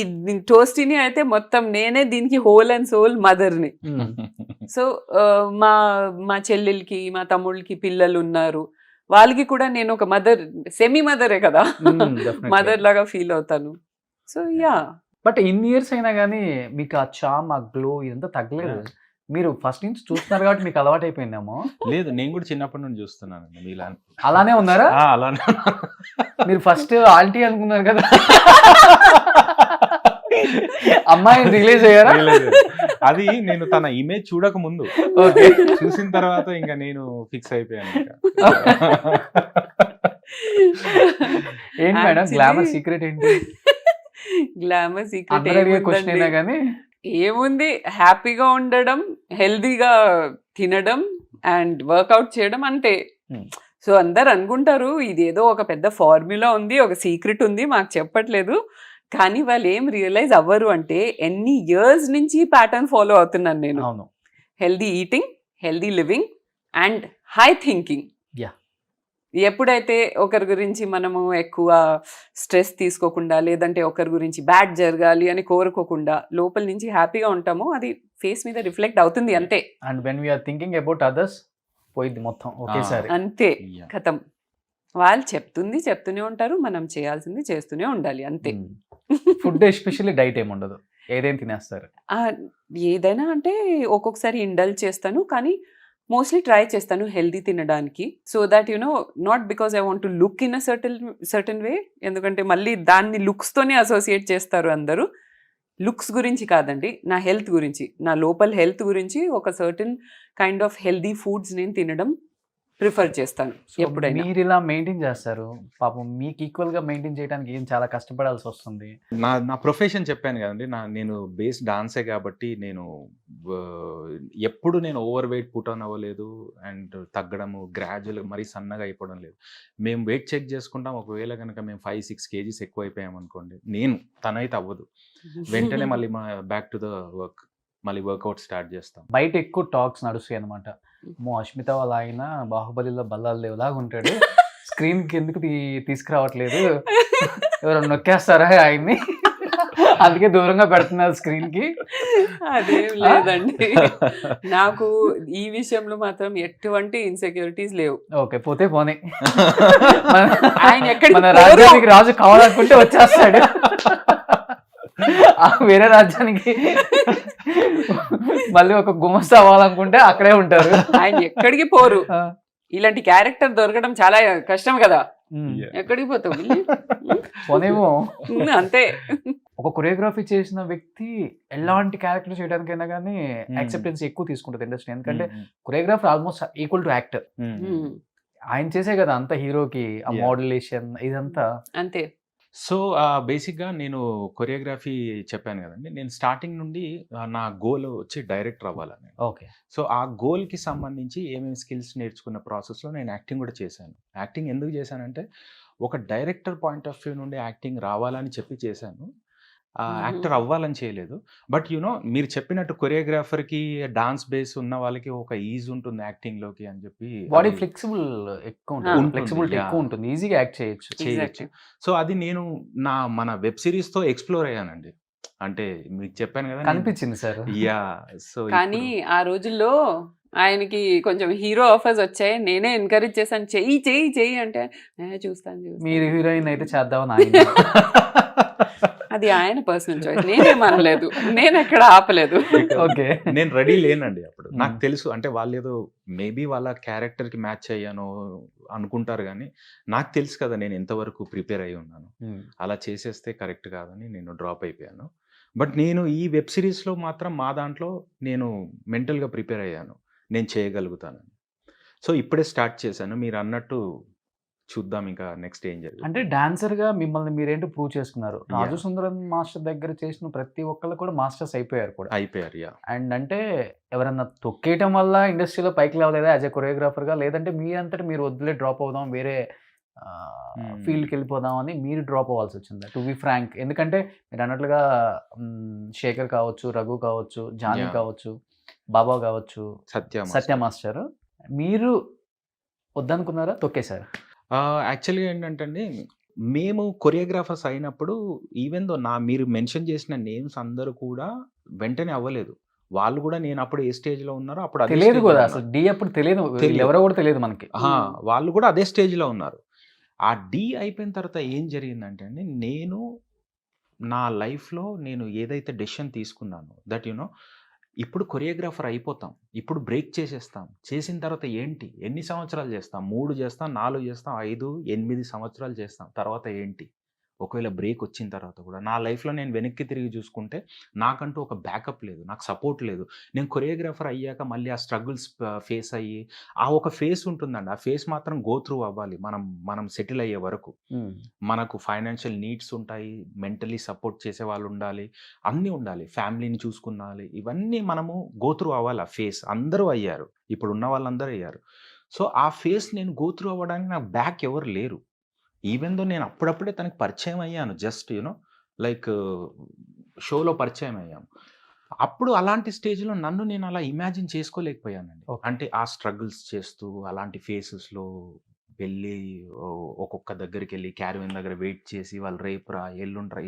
టోస్టీని అయితే మొత్తం నేనే దీనికి హోల్ అండ్ సోల్ మదర్ని. సో మా చెల్లెలకి మా తమ్ముళ్ళకి పిల్లలు ఉన్నారు, వాళ్ళకి కూడా నేను ఒక మదర్, సెమీ మదరే కదా, మదర్ లాగా ఫీల్ అవుతాను. సో యా,
బట్ ఇన్ని ఇయర్స్ అయినా కానీ మీకు ఆ చామ్, ఆ గ్లో ఇదంతా తగ్గలేదు. మీరు ఫస్ట్ నుంచి చూస్తున్నారు కాబట్టి మీకు అలవాటు అయిపోయిందేమో.
లేదు, నేను కూడా చిన్నప్పటి నుండి చూస్తున్నాను మీలా.
అలానే ఉన్నారా?
అలానే
మీరు ఫస్ట్ ఆల్టీ అనుకున్నారు కదా, అమ్మాయిని రిలీజ్ అయ్యారా?
అది నేను తన ఇమేజ్ చూడక ముందు,
ఓకే,
చూసిన తర్వాత ఇంకా నేను ఫిక్స్ అయిపోయాను.
ఏంటి మేడం గ్లామర్ సీక్రెట్ ఏంటి?
గ్లామర్ సీక్రెట్
అందరూ అడిగే క్వశ్చన్ అయినా కానీ
ఏముంది, హ్యాపీగా ఉండడం, హెల్దీగా తినడం అండ్ వర్కౌట్ చేయడం అంతే. సో అందరు అనుకుంటారు ఇదేదో ఒక పెద్ద ఫార్ములా ఉంది, ఒక సీక్రెట్ ఉంది, మాకు చెప్పట్లేదు. కానీ వాళ్ళు ఏం రియలైజ్ అవ్వరు అంటే ఎన్ని ఇయర్స్ నుంచి ప్యాటర్న్ ఫాలో అవుతున్నాను నేను.
అవును.
Healthy eating, healthy living and high thinking.
Yeah.
ఎప్పుడైతే ఒకరి గురించి మనము ఎక్కువ స్ట్రెస్ తీసుకోకుండా, లేదంటే ఒకరి గురించి బ్యాడ్ జరగాలి అని కోరుకోకుండా లోపల నుంచి హ్యాపీగా ఉంటామో అది ఫేస్ మీద రిఫ్లెక్ట్ అవుతుంది అంతే.
And when we are thinking about others పోయింది మొత్తం ఒకేసారి.
అంతే, కథం. వాళ్ళు చెప్తూనే ఉంటారు, మనం చేయాల్సింది చేస్తూనే ఉండాలి అంతే.
ఫుడ్ ఎస్పెషల్లీ డైట్ ఏమి ఉండదు, ఏదైనా తినేస్తారు?
ఏదైనా అంటే ఒక్కొక్కసారి ఇండల్జ్ చేస్తాను, కానీ మోస్ట్లీ ట్రై చేస్తాను హెల్దీ తినడానికి. So that you know not because I want to look in a certain way, ఎందుకంటే మళ్ళీ దాన్ని లుక్స్తోనే అసోసియేట్ చేస్తారు అందరూ. లుక్స్ గురించి కాదండి, నా హెల్త్ గురించి, నా లోపల హెల్త్ గురించి ఒక certain kind of healthy foods నేను తినడం ప్రిఫర్ చేస్తాను
సో
ఎప్పుడైనా.
మీరు ఇలా మెయింటైన్ చేస్తారు, పాపం మీకు ఈక్వల్ గా మెయింటైన్ చేయడానికి ఏం చాలా కష్టపడాల్సి వస్తుంది.
నా ప్రొఫెషన్ చెప్పాను కదండి. నేను బేస్ డాన్సే కాబట్టి నేను ఎప్పుడు నేను ఓవర్ వెయిట్ పుట్ ఆన్ అవ్వలేదు. అండ్ తగ్గడము గ్రాడ్యువల్ మరీ సన్నగా అయిపోవడం లేదు. మేము వెయిట్ చెక్ చేసుకుంటాం. ఒకవేళ కనుక మేము 5-6 కేజీస్ ఎక్కువ అయిపోయాం అనుకోండి, తనైతే అవ్వదు, వెంటనే మళ్ళీ బ్యాక్ టు ద వర్క్, మళ్ళీ వర్కౌట్ స్టార్ట్ చేస్తాం.
బయట ఎక్కువ టాక్స్ నడుస్తాయి అనమాట. అష్మిత వాళ్ళ ఆయన బాహుబలిలో బల్లాలు లేవులాగా ఉంటాడు, స్క్రీన్ కి ఎందుకు తీసుకురావట్లేదు, ఎవరైనా నొక్కేస్తారా ఆయన్ని, అందుకే దూరంగా పెడుతున్నారు స్క్రీన్ కి.
అదేం లేదండి, నాకు ఈ విషయంలో మాత్రం ఎటువంటి ఇన్సెక్యూరిటీస్ లేవు.
ఓకే, పోతే పోనీ,
ఆయన ఎక్కడికి
మన
పోరు.
రాజ్యానికి రాజు కావాలనుకుంటే వచ్చేస్తాడు, వేరే రాజ్యానికి మళ్ళీ ఒక గుమస్తా అవ్వాలనుకుంటే అక్కడే ఉంటారు.
ఆయన ఎక్కడికి పోరు. ఇలాంటి క్యారెక్టర్ దొరకడం చాలా కష్టం కదా, ఎక్కడికి పోతావు వెళ్ళి?
పోనేమో.
అంతే.
ఒక కొరియోగ్రఫీ చేసిన వ్యక్తి ఎలాంటి క్యారెక్టర్ చేయడానికైనా కానీ యాక్సెప్టెన్స్ ఎక్కువ తీసుకుంటుంది ఇండస్ట్రీ, ఎందుకంటే choreographer almost equal to actor. ఆయన చేసే కదా అంత హీరోకి ఆ మోడ్యులేషన్ ఇదంతా.
అంతే.
సో బేసిక్గా నేను కొరియోగ్రఫీ చెప్పాను కదండి, నేను స్టార్టింగ్ నుండి నా గోల్ వచ్చి డైరెక్టర్ అవ్వాలని.
ఓకే.
సో ఆ గోల్కి సంబంధించి ఏమేమి స్కిల్స్ నేర్చుకున్న ప్రాసెస్లో నేను యాక్టింగ్ కూడా చేశాను. యాక్టింగ్ ఎందుకు చేశానంటే ఒక డైరెక్టర్ పాయింట్ ఆఫ్ వ్యూ నుండి యాక్టింగ్ రావాలని చెప్పి చేశాను, యాక్టర్ అవ్వాలని చేయలేదు. బట్ మీరు చెప్పినట్టు కొరియోగ్రాఫర్కి డాన్స్ బేస్ ఉన్న వాళ్ళకి ఒక ఈజ్ ఉంటుంది యాక్టింగ్లోకి అని చెప్పి.
బాడీ ఫ్లెక్సిబుల్ ఎక్కువ ఉంటుంది,
ఉంటుంది,
ఫ్లెక్సిబిలిటీ
yeah.
ఎక్కువ ఉంటుంది, ఈజీగా యాక్ట్ చేయొచ్చు.
సో అది నేను మన వెబ్ సిరీస్తో ఎక్స్ప్లోర్ అయ్యానండి. అంటే మీకు చెప్పాను కదా,
కనిపించింది సార్.
యా. సో
కానీ ఆ రోజుల్లో ఆయనకి కొంచెం హీరో ఆఫర్స్ వచ్చాయి, నేనే ఎంకరేజ్ చేశాను, చెయ్యి చెయ్యి చెయ్యి అంటే చూస్తాను.
మీరు హీరోయిన్ అయితే చేద్దామని ఆయన.
అది ఆయన పర్సనల్ చాయిస్, నేనేమనలేదు, నేను ఎక్కడ ఆపలేదు.
ఓకే.
నేను రెడీ లేనండి అప్పుడు. నాకు తెలుసు అంటే వాళ్ళు ఏదో మేబీ వాళ్ళ క్యారెక్టర్కి మ్యాచ్ అయ్యాను అనుకుంటారు, కానీ నాకు తెలుసు కదా నేను ఎంతవరకు ప్రిపేర్ అయి ఉన్నాను. అలా చేసేస్తే కరెక్ట్ కాదని నేను డ్రాప్ అయిపోయాను. బట్ నేను ఈ వెబ్ సిరీస్లో మాత్రం మా దాంట్లో నేను మెంటల్గా ప్రిపేర్ అయ్యాను, నేను చేయగలుగుతానని. సో ఇప్పుడే స్టార్ట్ చేశాను. మీరు అన్నట్టు చూద్దాం ఇంకా నెక్స్ట్ ఏం జరిగింది.
అంటే డాన్సర్ గా మిమ్మల్ని మీరేంటో ప్రూవ్ చేసుకున్నారు. రాజు సుందరం మాస్టర్ దగ్గర చేసిన ప్రతి ఒక్కళ్ళు కూడా మాస్టర్స్ అయిపోయారు కూడా.
యా.
అండ్ అంటే ఎవరన్నా తొక్కేయటం వల్ల ఇండస్ట్రీలో పైకి లేవలేదా యాజ్ ఎ కొరియోగ్రాఫర్ గా, లేదంటే మీ అంతటా మీరు వదిలే డ్రాప్ అవుదాం, వేరే ఫీల్డ్కి వెళ్ళిపోదాం అని మీరు డ్రాప్ అవ్వాల్సి వచ్చింది? టు బి ఫ్రాంక్, ఎందుకంటే మీరు అన్నట్లుగా శేఖర్ కావచ్చు, రఘు కావచ్చు, జానీ కావచ్చు, బాబా కావచ్చు, సత్య మాస్టర్, మీరు వద్దనుకున్నారా, తొక్కేశారు?
యాక్చువల్గా ఏంటంటే అండి, మేము కొరియోగ్రాఫర్స్ అయినప్పుడు ఈవెన్ దో మీరు మెన్షన్ చేసిన నేమ్స్ అందరూ కూడా వెంటనే అవ్వలేదు. వాళ్ళు కూడా నేను అప్పుడు ఏ స్టేజ్లో ఉన్నారో అప్పుడు
తెలియదు కూడా, అసలు డి అప్పుడు తెలియదు, ఎవరో కూడా తెలియదు మనకి.
వాళ్ళు కూడా అదే స్టేజ్లో ఉన్నారు. ఆ డి అయిపోయిన తర్వాత ఏం జరిగిందంటే అండి, నేను నా లైఫ్లో నేను ఏదైతే డెసిషన్ తీసుకున్నానో దట్ ఇప్పుడు కొరియోగ్రాఫర్ అయిపోతాం, ఇప్పుడు బ్రేక్ చేసేస్తాం, చేసిన తర్వాత ఏంటి, ఎన్ని సంవత్సరాలు చేస్తాం, 3 చేస్తాం, 4 చేస్తాం, 5, 8 సంవత్సరాలు చేస్తాం, తర్వాత ఏంటి, ఒకవేళ బ్రేక్ వచ్చిన తర్వాత కూడా నా లైఫ్లో నేను వెనక్కి తిరిగి చూసుకుంటే నాకంటూ ఒక బ్యాకప్ లేదు, నాకు సపోర్ట్ లేదు. నేను కొరియోగ్రాఫర్ అయ్యాక మళ్ళీ ఆ స్ట్రగుల్స్ ఫేస్ అయ్యి ఆ ఒక ఫేస్ ఉంటుందండి, ఆ ఫేస్ మాత్రం గో త్రూ అవ్వాలి. మనం సెటిల్ అయ్యే వరకు మనకు ఫైనాన్షియల్ నీడ్స్ ఉంటాయి, మెంటలీ సపోర్ట్ చేసే వాళ్ళు ఉండాలి, అన్నీ ఉండాలి, ఫ్యామిలీని చూసుకున్నాలి, ఇవన్నీ మనము గో త్రూ అవ్వాలి. ఆ ఫేస్ అందరూ అయ్యారు, ఇప్పుడు ఉన్న వాళ్ళందరూ అయ్యారు. సో ఆ ఫేస్ నేను గో త్రూ అవ్వడానికి నాకు బ్యాక్ ఎవరు లేరు. ఈవెన్ దో నేను అప్పుడప్పుడే తనకి పరిచయం అయ్యాను, జస్ట్ లైక్ షోలో పరిచయం అయ్యాము. అప్పుడు అలాంటి స్టేజ్లో నన్ను నేను అలా ఇమాజిన్ చేసుకోలేకపోయానండి. అంటే ఆ స్ట్రగుల్స్ చేస్తూ అలాంటి ఫేసెస్లో వెళ్ళి ఒక్కొక్క దగ్గరికి వెళ్ళి క్యారివెన్ దగ్గర వెయిట్ చేసి వాళ్ళు రేపురా ఎల్లుండ్రా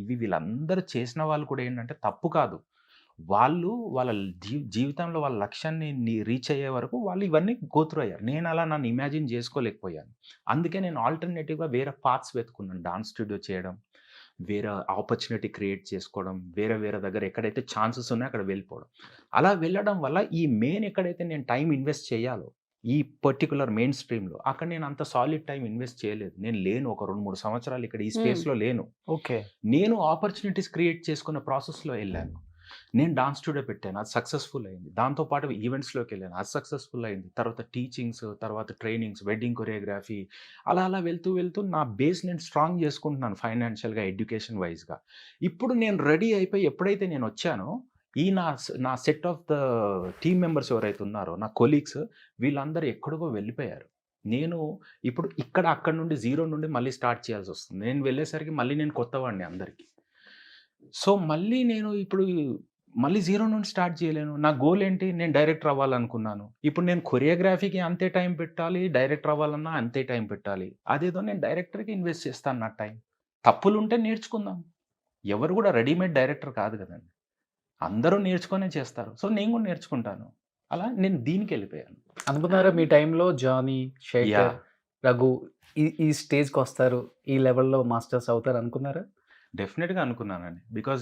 ఇవి వీళ్ళందరూ చేసిన వాళ్ళు కూడా ఏంటంటే తప్పు కాదు, వాళ్ళు వాళ్ళ జీవితంలో వాళ్ళ లక్ష్యాన్ని రీచ్ అయ్యే వరకు వాళ్ళు ఇవన్నీ గోత్రు అయ్యారు. నేను అలా నన్ను ఇమాజిన్ చేసుకోలేకపోయాను. అందుకే నేను ఆల్టర్నేటివ్గా వేరే పాత్స్ వెతుకున్నాను, డాన్స్ స్టూడియో చేయడం, వేరే ఆపర్చునిటీ క్రియేట్ చేసుకోవడం, వేరే దగ్గర ఎక్కడైతే ఛాన్సెస్ ఉన్నాయో అక్కడ వెళ్ళిపోవడం. అలా వెళ్ళడం వల్ల ఈ మెయిన్ ఎక్కడైతే నేను టైం ఇన్వెస్ట్ చేయాలో ఈ పర్టికులర్ మెయిన్ స్ట్రీమ్లో అక్కడ నేను అంత సాలిడ్ టైం ఇన్వెస్ట్ చేయలేదు. నేను లేను, ఒక 2-3 సంవత్సరాలు ఇక్కడ ఈ స్పేస్లో లేను.
ఓకే.
నేను ఆపర్చునిటీస్ క్రియేట్ చేసుకున్న ప్రాసెస్లో వెళ్ళాను. నేను డాన్స్ స్టూడియో పెట్టాను, అది సక్సెస్ఫుల్ అయింది. దాంతోపాటు ఈవెంట్స్లోకి వెళ్ళాను, అది సక్సెస్ఫుల్ అయింది. తర్వాత టీచింగ్స్, తర్వాత ట్రైనింగ్స్, వెడ్డింగ్ కొరియోగ్రఫీ, అలా అలా వెళ్తూ వెళ్తూ నా బేస్ నేను స్ట్రాంగ్ చేసుకుంటున్నాను ఫైనాన్షియల్గా, ఎడ్యుకేషన్ వైజ్గా. ఇప్పుడు నేను రెడీ అయిపోయి ఎప్పుడైతే నేను వచ్చానో ఈ నా set of the team members ఎవరైతే ఉన్నారో నా కొలీగ్స్, వీళ్ళందరూ ఎక్కడికో వెళ్ళిపోయారు. నేను ఇప్పుడు అక్కడ నుండి జీరో నుండి మళ్ళీ స్టార్ట్ చేయాల్సి వస్తుంది. నేను వెళ్ళేసరికి మళ్ళీ నేను కొత్తవాడిని అందరికీ. సో మళ్ళీ నేను ఇప్పుడు మళ్ళీ జీరో నుండి స్టార్ట్ చేయలేను. నా గోల్ ఏంటి, నేను డైరెక్టర్ అవ్వాలనుకున్నాను. ఇప్పుడు నేను కొరియోగ్రఫీకి అంతే టైం పెట్టాలి, డైరెక్టర్ అవ్వాలన్నా అంతే టైం పెట్టాలి. అదేదో నేను డైరెక్టర్కి ఇన్వెస్ట్ చేస్తాను నా టైం. తప్పులు ఉంటే నేర్చుకుందాం. ఎవరు కూడా రెడీమేడ్ డైరెక్టర్ కాదు కదండి, అందరూ నేర్చుకునే చేస్తారు. సో నేను కూడా నేర్చుకుంటాను. అలా నేను దీనికి వెళ్ళిపోయాను.
అనుకున్నారా మీ టైంలో జానీ, శేఖర్, రఘు ఈ స్టేజ్కి వస్తారు, ఈ లెవెల్లో మాస్టర్స్ అవుతారు అనుకున్నారా?
డెఫినెట్గా అనుకున్నానండి. బికాజ్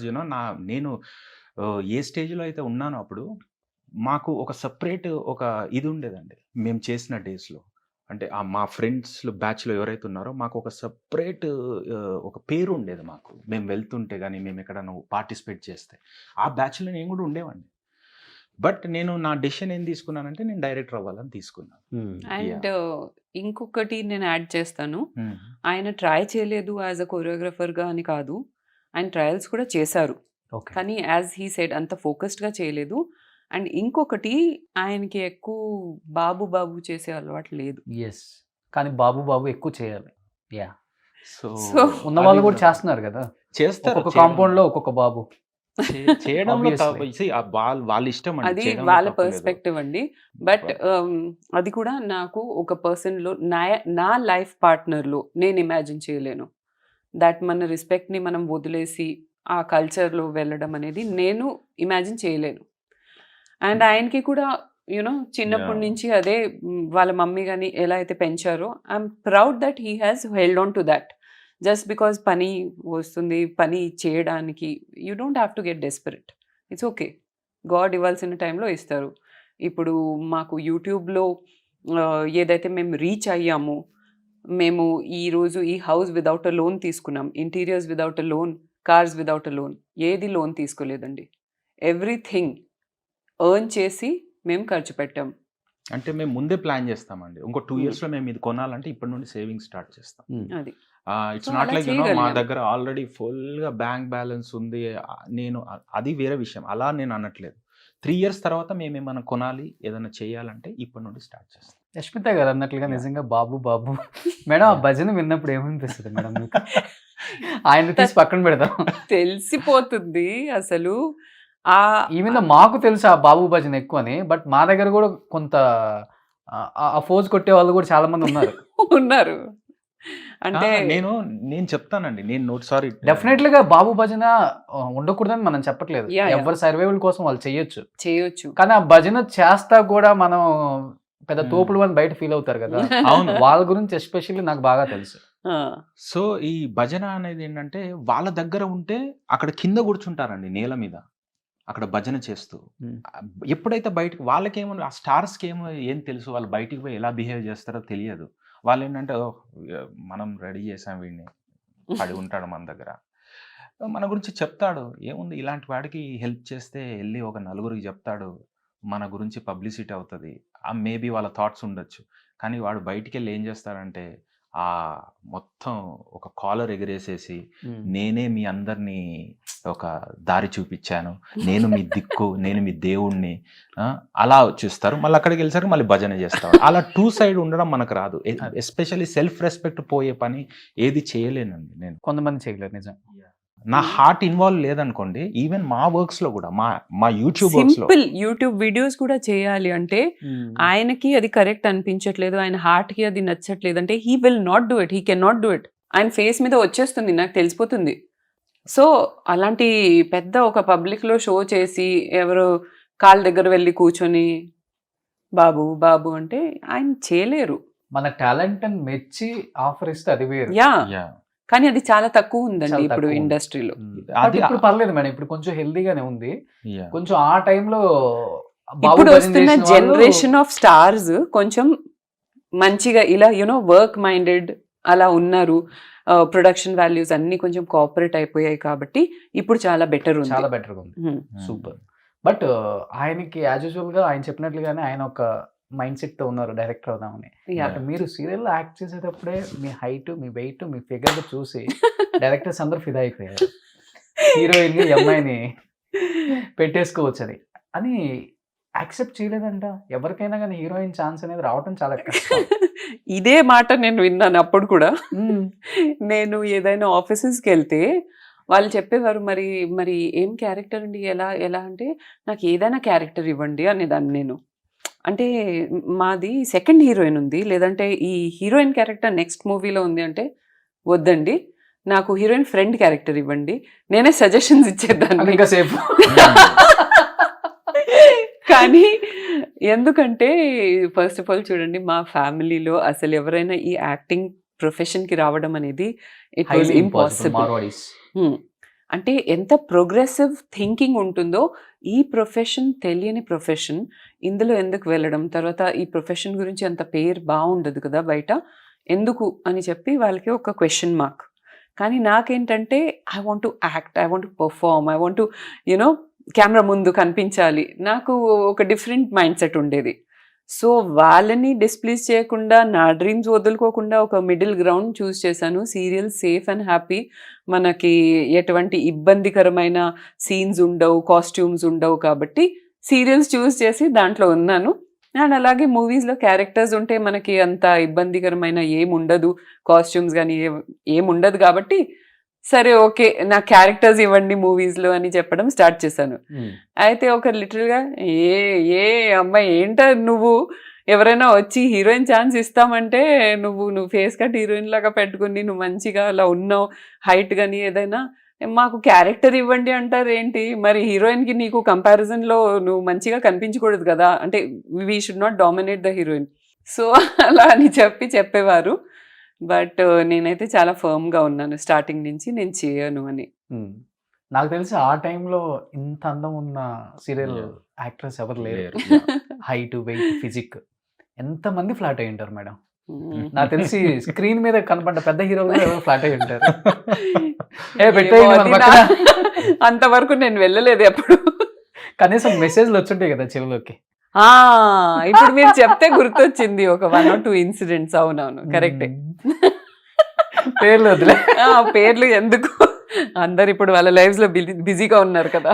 నేను ఏ స్టేజ్లో అయితే ఉన్నానో అప్పుడు మాకు ఒక సపరేట్ ఒక ఇది ఉండేదండి మేము చేసిన డేస్లో. అంటే మా ఫ్రెండ్స్లో బ్యాచ్లో ఎవరైతే ఉన్నారో మాకు ఒక సపరేట్ ఒక పేరు ఉండేది మాకు. మేము వెళ్తుంటే కానీ, మేము ఎక్కడైనా పార్టిసిపేట్ చేస్తే ఆ బ్యాచ్లో నేను కూడా ఉండేవాడిని. బట్ నేను నా డెసిషన్ ఏం తీసుకున్నానంటే నేను డైరెక్టర్ అవ్వాలని తీసుకున్నాను.
అండ్ ఇంకొకటి నేను యాడ్ చేస్తాను. ఆయన ట్రై చేయలేదు యాజ్ అ కొరియోగ్రఫర్గా అని కాదు, ఆయన ట్రయల్స్ కూడా చేశారు.
ఓకే.
కానీ యాజ్ హీ సెడ్ అంత ఫోకస్డ్గా చేయలేదు. అండ్ ఇంకొకటి, ఆయనకి ఎక్కువ బాబు బాబు చేసే అలవాటు లేదు.
ఎస్, కానీ బాబు ఎక్కువ చేయాలి. యా,
సో
So,
ఉన్న వాళ్ళు కూడా చేస్తున్నారు కదా,
చేస్తారు.
ఒక్కొక్క కాంపౌండ్ లో ఒక్కొక్క బాబు.
చేయడంలో
Obviously.
వాళ్ళ ఇష్టం అండి,
అది
చేయడంలో
వాళ్ళ
తప్పు లేదు.
పర్స్పెక్టివ్ అండి. బట్ అది కూడా నాకు ఒక పర్సన్లో నా లైఫ్ పార్ట్నర్లో నేను ఇమాజిన్ చేయలేను. దట్ మన రెస్పెక్ట్ని మనం వదిలేసి ఆ కల్చర్లో వెళ్ళడం అనేది నేను ఇమాజిన్ చేయలేను. అండ్ ఆయనకి కూడా యూనో చిన్నప్పటి
Yeah.
నుంచి అదే వాళ్ళ మమ్మీ కానీ ఎలా అయితే పెంచారో, I'm proud that he has held on to that. Just because పని వస్తుంది, పని చేయడానికి you don't have to get desperate. It's okay, God ఇవ్వాల్సిన టైంలో ఇస్తారు. ఇప్పుడు మాకు యూట్యూబ్లో ఏదైతే మేము రీచ్ అయ్యామో, మేము ఈరోజు ఈ హౌస్ విదౌట్ అ లోన్ తీసుకున్నాం, ఇంటీరియర్స్ విదౌట్ అ లోన్, కార్స్ విదౌట్ అ లోన్, ఏది లోన్ తీసుకోలేదండి. ఎవ్రీథింగ్ ఎర్న్ చేసి మేము ఖర్చు పెట్టాం.
అంటే మేము ముందే ప్లాన్ చేస్తామండి. ఇంకో 2 yearsలో మేము ఇది కొనాలంటే ఇప్పటి నుండి సేవింగ్ స్టార్ట్ చేస్తాం.
అది
ఇట్స్
So,
నాట్
అలా
లైక్ మా
చేయగలిగాం.
దగ్గర ఆల్రెడీ ఫుల్గా బ్యాంక్ బ్యాలెన్స్ ఉంది. అది వేరే విషయం, అలా నేను అనట్లేదు. 3 years తర్వాత మేము ఏమైనా కొనాలి, ఏదైనా చేయాలంటే ఇప్పటి నుండి స్టార్ట్ చేస్తాం.
యష్మిత గారు అన్నట్లుగా నిజంగా బాబు మేడం, ఆ భజన విన్నప్పుడు ఏమనిపిస్తుంది మేడం మీకు? ఆయన తీసి పక్కన పెడతాం.
తెలిసిపోతుంది అసలు.
ఈవెన్ మాకు తెలుసు ఆ బాబు భజన ఎక్కువ అని, బట్ మా దగ్గర కూడా కొంత ఆ ఫోజ్ కొట్టే వాళ్ళు కూడా చాలా మంది ఉన్నారు.
ఉన్నారు అంటే
నేను చెప్తానండి, నేను సారీ
డెఫినెట్లీగా బాబు భజన ఉండకూడదని మనం చెప్పట్లేదు.
Yeah, yeah.
ఎవరి సర్వైవల్ కోసం వాళ్ళు
చేయొచ్చు.
కానీ ఆ భజన చేస్తా కూడా మనం పెద్ద తోపులు అని బయట ఫీల్ అవుతారు కదా.
అవును.
వాళ్ళ గురించి ఎస్పెషల్లీ నాకు బాగా తెలుసు.
సో ఈ భజన అనేది ఏంటంటే వాళ్ళ దగ్గర ఉంటే అక్కడ కింద కూర్చుంటారండి నేల మీద, అక్కడ భజన చేస్తూ. ఎప్పుడైతే బయటకు వాళ్ళకేమో ఆ స్టార్స్కి ఏం తెలుసు, వాళ్ళు బయటికి పోయి ఎలా బిహేవ్ చేస్తారో తెలియదు. వాళ్ళు ఏంటంటే మనం రెడీ చేసాం, వీడిని పడి ఉంటాడు మన దగ్గర, మన గురించి చెప్తాడు, ఏముంది ఇలాంటి వాడికి హెల్ప్ చేస్తే వెళ్ళి ఒక నలుగురికి చెప్తాడు, మన గురించి పబ్లిసిటీ అవుతుంది. మేబీ వాళ్ళ థాట్స్ ఉండొచ్చు. కానీ వాడు బయటికి వెళ్ళి ఏం చేస్తాడంటే ఆ మొత్తం ఒక కాలర్ ఎగరేసేసి, నేనే మీ అందరినీ ఒక దారి చూపించాను, నేను మీ దిక్కు, నేను మీ దేవుణ్ణి, అలా చూస్తారు. మళ్ళీ అక్కడికి వెళ్ళేసరికి మళ్ళీ భజన చేస్తారు. అలా 2 side ఉండడం మనకు రాదు. ఎస్పెషల్లీ సెల్ఫ్ రెస్పెక్ట్ పోయే పని ఏది చేయలేనండి నేను.
కొంతమంది చేయలేరు నిజం.
నా హార్ట్ ఇన్వాల్వ్ లేదనుకోండి, ఈవెన్ మా వర్క్స్ లో కూడా, మా యూట్యూబ్ వర్క్స్ లో
సింపుల్ యూట్యూబ్ వీడియోస్ కూడా చేయాలి అంటే ఆయనకి అది కరెక్ట్ అనిపించట్లేదు, ఆయన హార్ట్ కి అది నచ్చట్లేదు అంటే he will not do it, he can not do it. ఆయన ఫేస్ మీద వచ్చేస్తుంది, నాకు తెలిసిపోతుంది. సో అలాంటి పెద్ద ఒక పబ్లిక్ లో షో చేసి ఎవరు కాళ్ళ దగ్గర వెళ్ళి కూర్చొని బాబు బాబు అంటే ఆయన చేయలేరు.
మన టాలెంట్ అని మెచ్చి ఆఫర్ ఇస్తే అది వేరు.
Yeah,
Yeah.
కానీ అది చాలా తక్కువ ఉందండి
చాలా
ఇప్పుడు
తక్కువ ఉంది.
ఇండస్ట్రీలో.
అది ఇప్పుడు పర్లేదు మేడం, ఇప్పుడు కొంచెం హెల్దీగానే ఉంది.
Yeah.
కొంచెం ఆ టైంలో
ఇప్పుడు వస్తున్న జనరేషన్ ఆఫ్ స్టార్స్ కొంచెం మంచిగా ఇలా వర్క్ మైండెడ్ అలా ఉన్నారు. ప్రొడక్షన్ వాల్యూస్ అన్ని కొంచెం కోఆపరేట్ అయిపోయాయి కాబట్టి ఇప్పుడు చాలా బెటర్ ఉంది.
చాలా బెటర్గా ఉంది. సూపర్. బట్ ఆయనకి యాజ్ యూజువల్ గా ఆయన చెప్పినట్లుగానే ఆయన ఒక మైండ్ సెట్ తో ఉన్నారు డైరెక్టర్ అవుదామని. బట్ మీరు సీరియల్ యాక్ట్ చేసేటప్పుడే మీ హైట్, మీ వెయిట్, మీ ఫిగర్ చూసి డైరెక్టర్స్ అందరూ ఫిదా అయిపోయారు. హీరోయిన్ గా ఈ అమ్మాయిని పెట్టేసుకోవచ్చని అని యాక్సెప్ట్ చేయలేదంట. ఎవరికైనా కానీ హీరోయిన్ ఛాన్స్ అనేది రావటం చాలా కష్టం.
ఇదే మాట నేను విన్నాను అప్పుడు కూడా. నేను ఏదైనా ఆఫీసెస్కి వెళ్తే వాళ్ళు చెప్పేవారు, మరి మరి ఏం క్యారెక్టర్ అండి, ఎలా ఎలా అంటే నాకు ఏదైనా క్యారెక్టర్ ఇవ్వండి అనేదాన్ని నేను. అంటే మాది సెకండ్ హీరోయిన్ ఉంది, లేదంటే ఈ హీరోయిన్ క్యారెక్టర్ నెక్స్ట్ మూవీలో ఉంది అంటే వద్దండి, నాకు హీరోయిన్ ఫ్రెండ్ క్యారెక్టర్ ఇవ్వండి, నేనే సజెషన్స్ ఇచ్చేదాన్ని.
ఇంకా సేపు
కానీ ఎందుకంటే ఫస్ట్ ఆఫ్ ఆల్ చూడండి, మా ఫ్యామిలీలో అసలు ఎవరైనా ఈ యాక్టింగ్ ప్రొఫెషన్కి రావడం అనేది ఇట్ వాజ్ ఇంపాసిబుల్. అంటే ఎంత ప్రోగ్రెసివ్ థింకింగ్ ఉంటుందో, ఈ ప్రొఫెషన్ తెలియని ప్రొఫెషన్, ఇందులో ఎందుకు వెళ్ళడం, తర్వాత ఈ ప్రొఫెషన్ గురించి అంత పేరు బాగుండదు కదా బయట, ఎందుకు అని చెప్పి వాళ్ళకి ఒక క్వశ్చన్ మార్క్. కానీ నాకేంటంటే I want to act, I want to perform, I want to you know camera ముందు కనిపించాలి, నాకు ఒక డిఫరెంట్ మైండ్ సెట్ ఉండేది. సో వాళ్ళని డిస్ప్లీజ్ చేయకుండా, నా డ్రీమ్స్ వదులుకోకుండా ఒక మిడిల్ గ్రౌండ్ చూస్ చేశాను. సీరియల్ సేఫ్ అండ్ హ్యాపీ, మనకి ఎటువంటి ఇబ్బందికరమైన సీన్స్ ఉండవు, కాస్ట్యూమ్స్ ఉండవు, కాబట్టి సీరియల్స్ చూస్ చేసి దాంట్లో ఉన్నాను. అండ్ అలాగే మూవీస్లో క్యారెక్టర్స్ ఉంటే మనకి అంత ఇబ్బందికరమైన ఏముండదు, కాస్ట్యూమ్స్ కానీ ఏముండదు, కాబట్టి సరే ఓకే నా క్యారెక్టర్స్ ఇవ్వండి మూవీస్లో అని చెప్పడం స్టార్ట్ చేశాను. అయితే ఒక లిటిల్గా ఏ అమ్మాయి ఏంట నువ్వు, ఎవరైనా వచ్చి హీరోయిన్ ఛాన్స్ ఇస్తామంటే నువ్వు ఫేస్ కట్ హీరోయిన్ లాగా పెట్టుకుని నువ్వు మంచిగా అలా ఉన్నావు, హైట్ కానీ ఏదైనా, మాకు క్యారెక్టర్ ఇవ్వండి అంటారు ఏంటి, మరి హీరోయిన్కి నీకు కంపారిజన్లో నువ్వు మంచిగా కనిపించకూడదు కదా, అంటే we should not dominate the heroine. So అలా అని చెప్పేవారు. బట్ నేనైతే చాలా ఫర్మ్గా ఉన్నాను స్టార్టింగ్ నుంచి, నేను చేయను అని.
నాకు తెలిసి ఆ టైంలో ఇంత అందం ఉన్న సీరియల్ యాక్ట్రెస్ ఎవరు లేరు. హైట్, వెయిట్, ఫిజిక్ ఎంతమంది ఫ్లాట్ అయి ఉంటారు మేడం. నాకు తెలిసి స్క్రీన్ మీద కనపడ్డ పెద్ద హీరోలు ఎవరు ఫ్లాట్ అయి ఉంటారు.
అంతవరకు నేను వెళ్ళలేదు ఎప్పుడు.
కనీసం మెసేజ్లు వచ్చుంటాయి కదా చెవులోకి.
ఇప్పుడు మీరు చెప్తే గుర్తొచ్చింది ఒక 1 or 2 ఇన్సిడెంట్స్. అవునవును, కరెక్టే.
పేర్లు వదిలే,
పేర్లు ఎందుకు, అందరు ఇప్పుడు వాళ్ళ లైఫ్స్ లో బిజీగా ఉన్నారు కదా.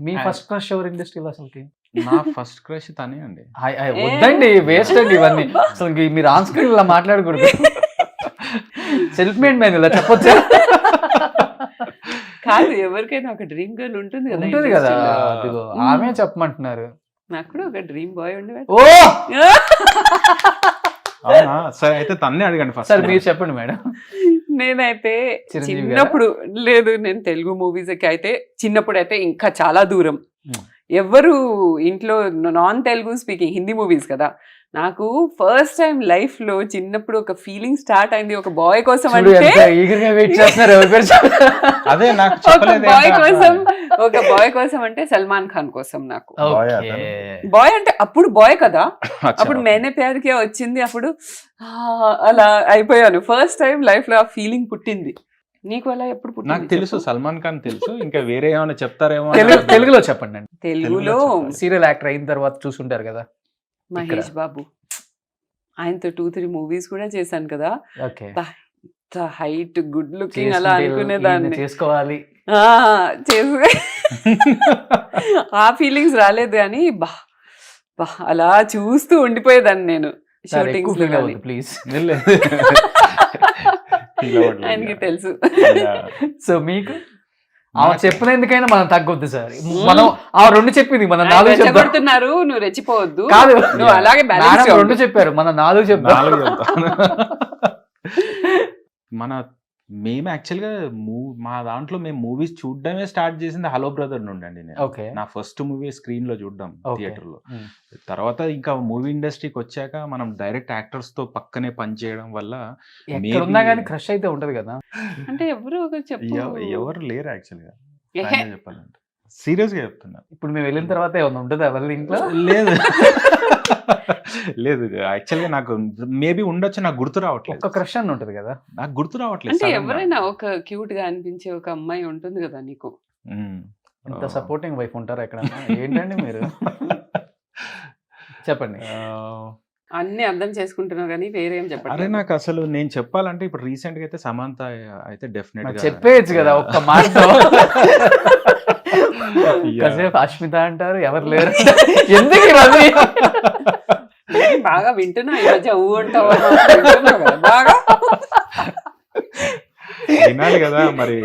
మీ ఫస్ట్ క్రష్ ఎవరు ఇండస్ట్రీలో అసలుకి?
నా ఫస్ట్ క్రష్ తనే అండి.
వద్దండి, వేస్ట్ అండి ఇవన్నీ. అసలు మీరు ఆన్ స్క్రీన్ ఇలా మాట్లాడకూడదు. సెల్ఫ్ మేడ్ మ్యాన్ ఇలా చెప్పొచ్చా?
కాదు, ఎవరికైనా ఒక డ్రీమ్ గర్ల్ ఉంటుంది కదా.
ఉంటుంది కదా, అదిగో ఆమె చెప్పమంటున్నారు.
నాకు కూడా ఒక డ్రీమ్ బాయ్ ఉండేవాడు.
ఓ
అవునా, సరే అయితే తన్నే అడగండి ఫస్ట్.
సరే మీరు చెప్పండి మేడం.
నేనైతే చిన్నప్పుడు లేదు, నేను తెలుగు మూవీస్ అయితే చిన్నప్పుడు అయితే ఇంకా చాలా దూరం. ఎవరు ఇంట్లో non Telugu speaking Hindi movies కదా. నాకు ఫస్ట్ టైం లైఫ్ లో చిన్నప్పుడు ఒక ఫీలింగ్ స్టార్ట్ అయింది ఒక బాయ్ కోసం. అంటే
అదే నాకు
ఒక బాయ్ కోసం అంటే సల్మాన్ ఖాన్ కోసం. నాకు బాయ్ అంటే అప్పుడు బాయ్ కదా, అప్పుడు మేనే ప్యార్ కియా వచ్చింది, అప్పుడు అలా అయిపోయాను. ఫస్ట్ టైం లైఫ్ లో ఆ ఫీలింగ్ పుట్టింది. నీకు అలా ఎప్పుడు పుట్టింది?
నాకు తెలుసు, సల్మాన్ ఖాన్ తెలుసు. ఇంకా వేరే ఏమైనా చెప్తారేమో.
తెలుగులో చెప్పండి అండి.
తెలుగులో
సీరియల్ యాక్టర్ అయిన తర్వాత చూసుంటారు కదా,
మహేష్ బాబు. ఆయనతో 2-3 మూవీస్ కూడా చేశాను కదా. హైట్, గుడ్ లుకింగ్ అలా అనుకునేదాన్ని.
చేసుకోవాలి
ఆ ఫీలింగ్స్ రాలేదు కానీ అలా చూస్తూ ఉండిపోయేదాన్ని నేను షూటింగ్స్ లో.
ప్లీజ్,
ఆయనకి తెలుసు.
సో మీకు చెప్పినందుకైనా మనం తగ్గొద్దు సార్. మనం ఆ 2 చెప్పింది, మన 4
చెప్పబడుతున్నారు. నువ్వు రెచ్చిపోవద్దు.
కాదు,
నువ్వు అలాగే
2 చెప్పారు, మన 4 చెప్తాను.
మేము యాక్చువల్గా మా దాంట్లో మేము మూవీస్ చూడడమే స్టార్ట్ చేసింది హలో బ్రదర్ నుండి అండి. నేను నా ఫస్ట్ మూవీ స్క్రీన్ లో చూడడం థియేటర్ లో. తర్వాత ఇంకా మూవీ ఇండస్ట్రీకి వచ్చాక మనం డైరెక్ట్ యాక్టర్స్ తో పక్కనే పని చేయడం వల్ల
క్రష్ అయితే ఉంటది కదా.
అంటే ఎవరు
ఎవరు లేరు యాక్చువల్గా చెప్పాలంటే. సీరియస్గా చెప్తున్నా.
ఇప్పుడు మేము వెళ్ళిన తర్వాత ఏమన్నా ఉంటుందా వాళ్ళ ఇంట్లో?
లేదు లేదు, యాక్చువల్గా నాకు మేబీ ఉండొచ్చు, నాకు గుర్తు రావట్లేదు.
ఒక్క క్రష్ అని ఉంటుంది కదా.
నాకు గుర్తు రావట్లేదు
అంటే
sudden గా.
ఎవరైనా ఒక క్యూట్ గా అనిపించే ఒక అమ్మాయి ఉంటుంది కదా నీకు.
మ్మ్.
ఇంత సపోర్టింగ్ వైఫ్ ఉంటారా ఎక్కడన్నా? ఏంటండి మీరు? చెప్పండి.
ఆ,
అన్ని అర్థం చేసుకుంటున్నావు కానీ వేరేం
అరే
చెప్పట్లేదు.
నాకు అసలు నేను చెప్పాలంటే ఇప్పుడు రీసెంట్ గా అయితే సమంత అయితే డెఫినెట్
మరి
గా
చెప్పేయచ్చు కదా ఒక్క మాటతో.
Yeah.
కాసేపు అష్మిత అంటారు, ఎవరు లేరు. ఎందుకు ఇవన్నీ?
నేను బాగా వింటున్నా ఈ మధ్య ఊ అంటావా వింటున్నావు కదా బాగా.
వినాలి కదా మరి.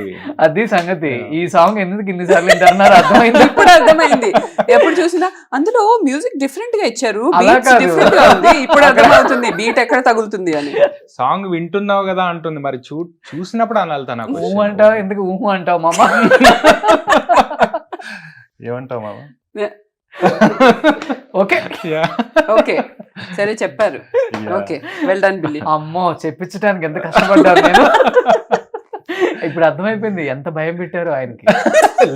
అది సంగతి. ఈ సాంగ్ ఎందుకు ఇన్నిసార్లు వింటున్నారు అర్థమైంది.
ఇప్పుడు అర్థమైంది. ఎప్పుడు చూసినా అందులో మ్యూజిక్ డిఫరెంట్ గా ఇచ్చారు,
అలా
బీట్స్
కాదు.
డిఫరెంట్ గా ఉంది. ఇప్పుడు అర్థమవుతుంది బీట్ ఎక్కడ తగులుతుంది అని.
సాంగ్ వింటున్నావు కదా అంటుంది, మరి చూసినప్పుడు అనాలి తన
ఊహు అంటావు ఎందుకు? ఊహు అంటావు మామ.
ఏమంటావు మామ?
ఓకే
ఓకే సరే చెప్పారు. Okay well done Billy.
అమ్మో చెప్పించడానికి ఎంత కష్టపడ్డారు నేను. ఇప్పుడు అర్థమైపోయింది ఎంత భయం పెట్టారు ఆయనకి.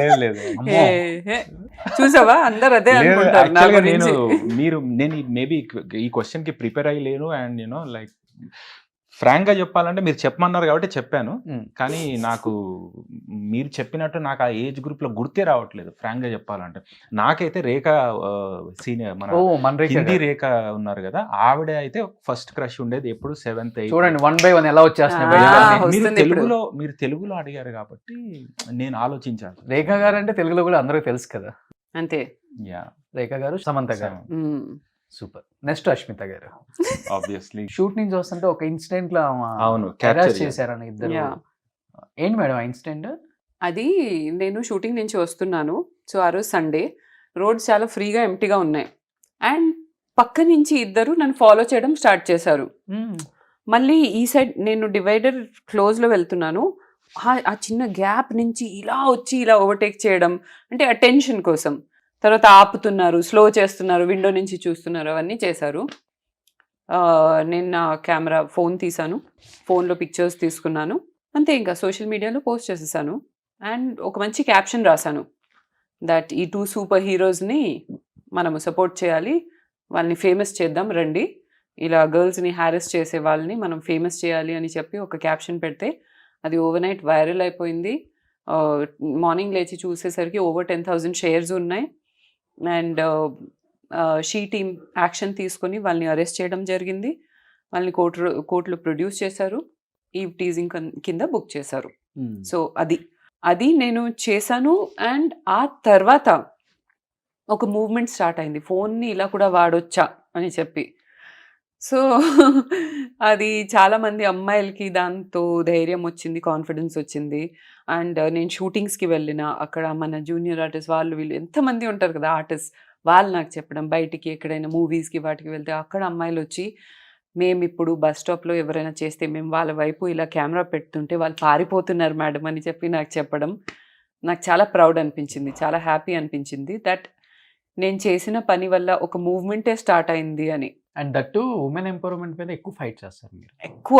లేదు లేదు
అమ్మో.
చూసావా అందరు అదే
లేదు,
అనుకుంటారు నా
actually నేను
గురించి.
నేను మేబీ ఈ క్వశ్చన్ కి ప్రిపేర్ అయ్యలేను. అండ్ యూనో లైక్ ఫ్రాంక్ గా చెప్పాలంటే మీరు చెప్పమన్నారు కాబట్టి చెప్పాను.
ఉమ్.
కానీ నాకు మీరు చెప్పినట్టు నాకు ఆ ఏజ్ గ్రూప్ లో గుర్తే రావట్లేదు ఫ్రాంక్ గా చెప్పాలంటే. నాకైతే రేఖ సీనియర్ మన
ఓ మన రేఖ
హిందీ
గారు.
రేఖ ఉన్నారు కదా, ఆవిడ అయితే ఫస్ట్ క్రష్ ఉండేది ఎప్పుడు 7th 8th.
చూడండి 1 by 1 ఎలా వచ్చేస్తున్నాయి
ఆ,
బయటకు అన్నీ.
వస్తుంది
మీరు
ఇప్పుడు.
తెలుగులో అడిగారు కాబట్టి నేను ఆలోచించాలి.
రేఖ గారు అంటే తెలుగులో కూడా అందరికీ తెలుసు కదా.
అంతే.
యా,
రేఖ గారు, సమంత గారు.
మ్మ్.
సూపర్. నెక్స్ట్ అష్మిత గారు.
ఆబ్వియస్లీ.
షూట్ నుంచి వస్తుంటే ఒక ఇన్సిడెంట్ లో
అవును,
అరెస్ట్
capture
చేశారని ఇద్దరు.
Yeah.
ఏంటి మేడం ఆ ఇన్సిడెంట్?
అది నేను షూటింగ్ నుంచి వస్తున్నాను. సో ఆ రోజు సండే, రోడ్స్ చాలా ఫ్రీగా ఎంటీగా ఉన్నాయి. అండ్ పక్క నుంచి ఇద్దరు నన్ను ఫాలో చేయడం స్టార్ట్ చేశారు. మళ్ళీ ఈ సైడ్ నేను డివైడర్ క్లోజ్లో వెళ్తున్నాను. ఆ చిన్న గ్యాప్ నుంచి ఇలా వచ్చి ఇలా ఓవర్టేక్ చేయడం, అంటే అటెన్షన్ కోసం. తర్వాత ఆపుతున్నారు, స్లో చేస్తున్నారు, విండో నుంచి చూస్తున్నారు, అవన్నీ చేశారు. నేను నా ఫోన్ తీసాను, ఫోన్లో పిక్చర్స్ తీసుకున్నాను, అంతే. ఇంకా సోషల్ మీడియాలో పోస్ట్ చేసేసాను. అండ్ ఒక మంచి క్యాప్షన్ రాశాను, దట్ ఈ 2 సూపర్ హీరోస్ని మనము సపోర్ట్ చేయాలి, వాళ్ళని ఫేమస్ చేద్దాం రండి, ఇలా గర్ల్స్ని హ్యారెస్ చేసే వాళ్ళని మనం ఫేమస్ చేయాలి అని చెప్పి ఒక క్యాప్షన్ పెడితే అది ఓవర్ నైట్ వైరల్ అయిపోయింది. మార్నింగ్ లేచి చూసేసరికి ఓవర్ 10,000 షేర్స్ ఉన్నాయి. అండ్ షీ టీమ్ యాక్షన్ తీసుకొని వాళ్ళని అరెస్ట్ చేయడం జరిగింది. వాళ్ళని కోర్టులో ప్రొడ్యూస్ చేశారు, ఈ టీజింగ్ కింద బుక్ చేశారు. సో అది నేను చేశాను. అండ్ ఆ తర్వాత ఒక మూవ్మెంట్ స్టార్ట్ అయింది, ఫోన్ని ఇలా కూడా వాడొచ్చా అని చెప్పి. సో అది చాలామంది అమ్మాయిలకి దాంతో ధైర్యం వచ్చింది, కాన్ఫిడెన్స్ వచ్చింది. అండ్ నేను షూటింగ్స్కి వెళ్ళిన అక్కడ మన జూనియర్ ఆర్టిస్ట్ వాళ్ళు వీళ్ళు ఎంతమంది ఉంటారు కదా ఆర్టిస్ట్, వాళ్ళు నాకు చెప్పడం, బయటికి ఎక్కడైనా మూవీస్కి వాటికి వెళ్తే అక్కడ అమ్మాయిలు వచ్చి, మేము ఇప్పుడు బస్ స్టాప్లో ఎవరైనా చేస్తే మేము వాళ్ళ వైపు ఇలా కెమెరా పెడుతుంటే వాళ్ళు పారిపోతున్నారు మేడం అని చెప్పి నాకు చెప్పడం, నాకు చాలా ప్రౌడ్ అనిపించింది, చాలా హ్యాపీ అనిపించింది. దట్ నేను చేసిన పని వల్ల ఒక మూవ్మెంటే స్టార్ట్ అయింది అని.
అండ్ దట్టు ఉమెన్ ఎంపవర్మెంట్ మీద ఎక్కువ ఫైట్ చేస్తారు మీరు.
ఎక్కువ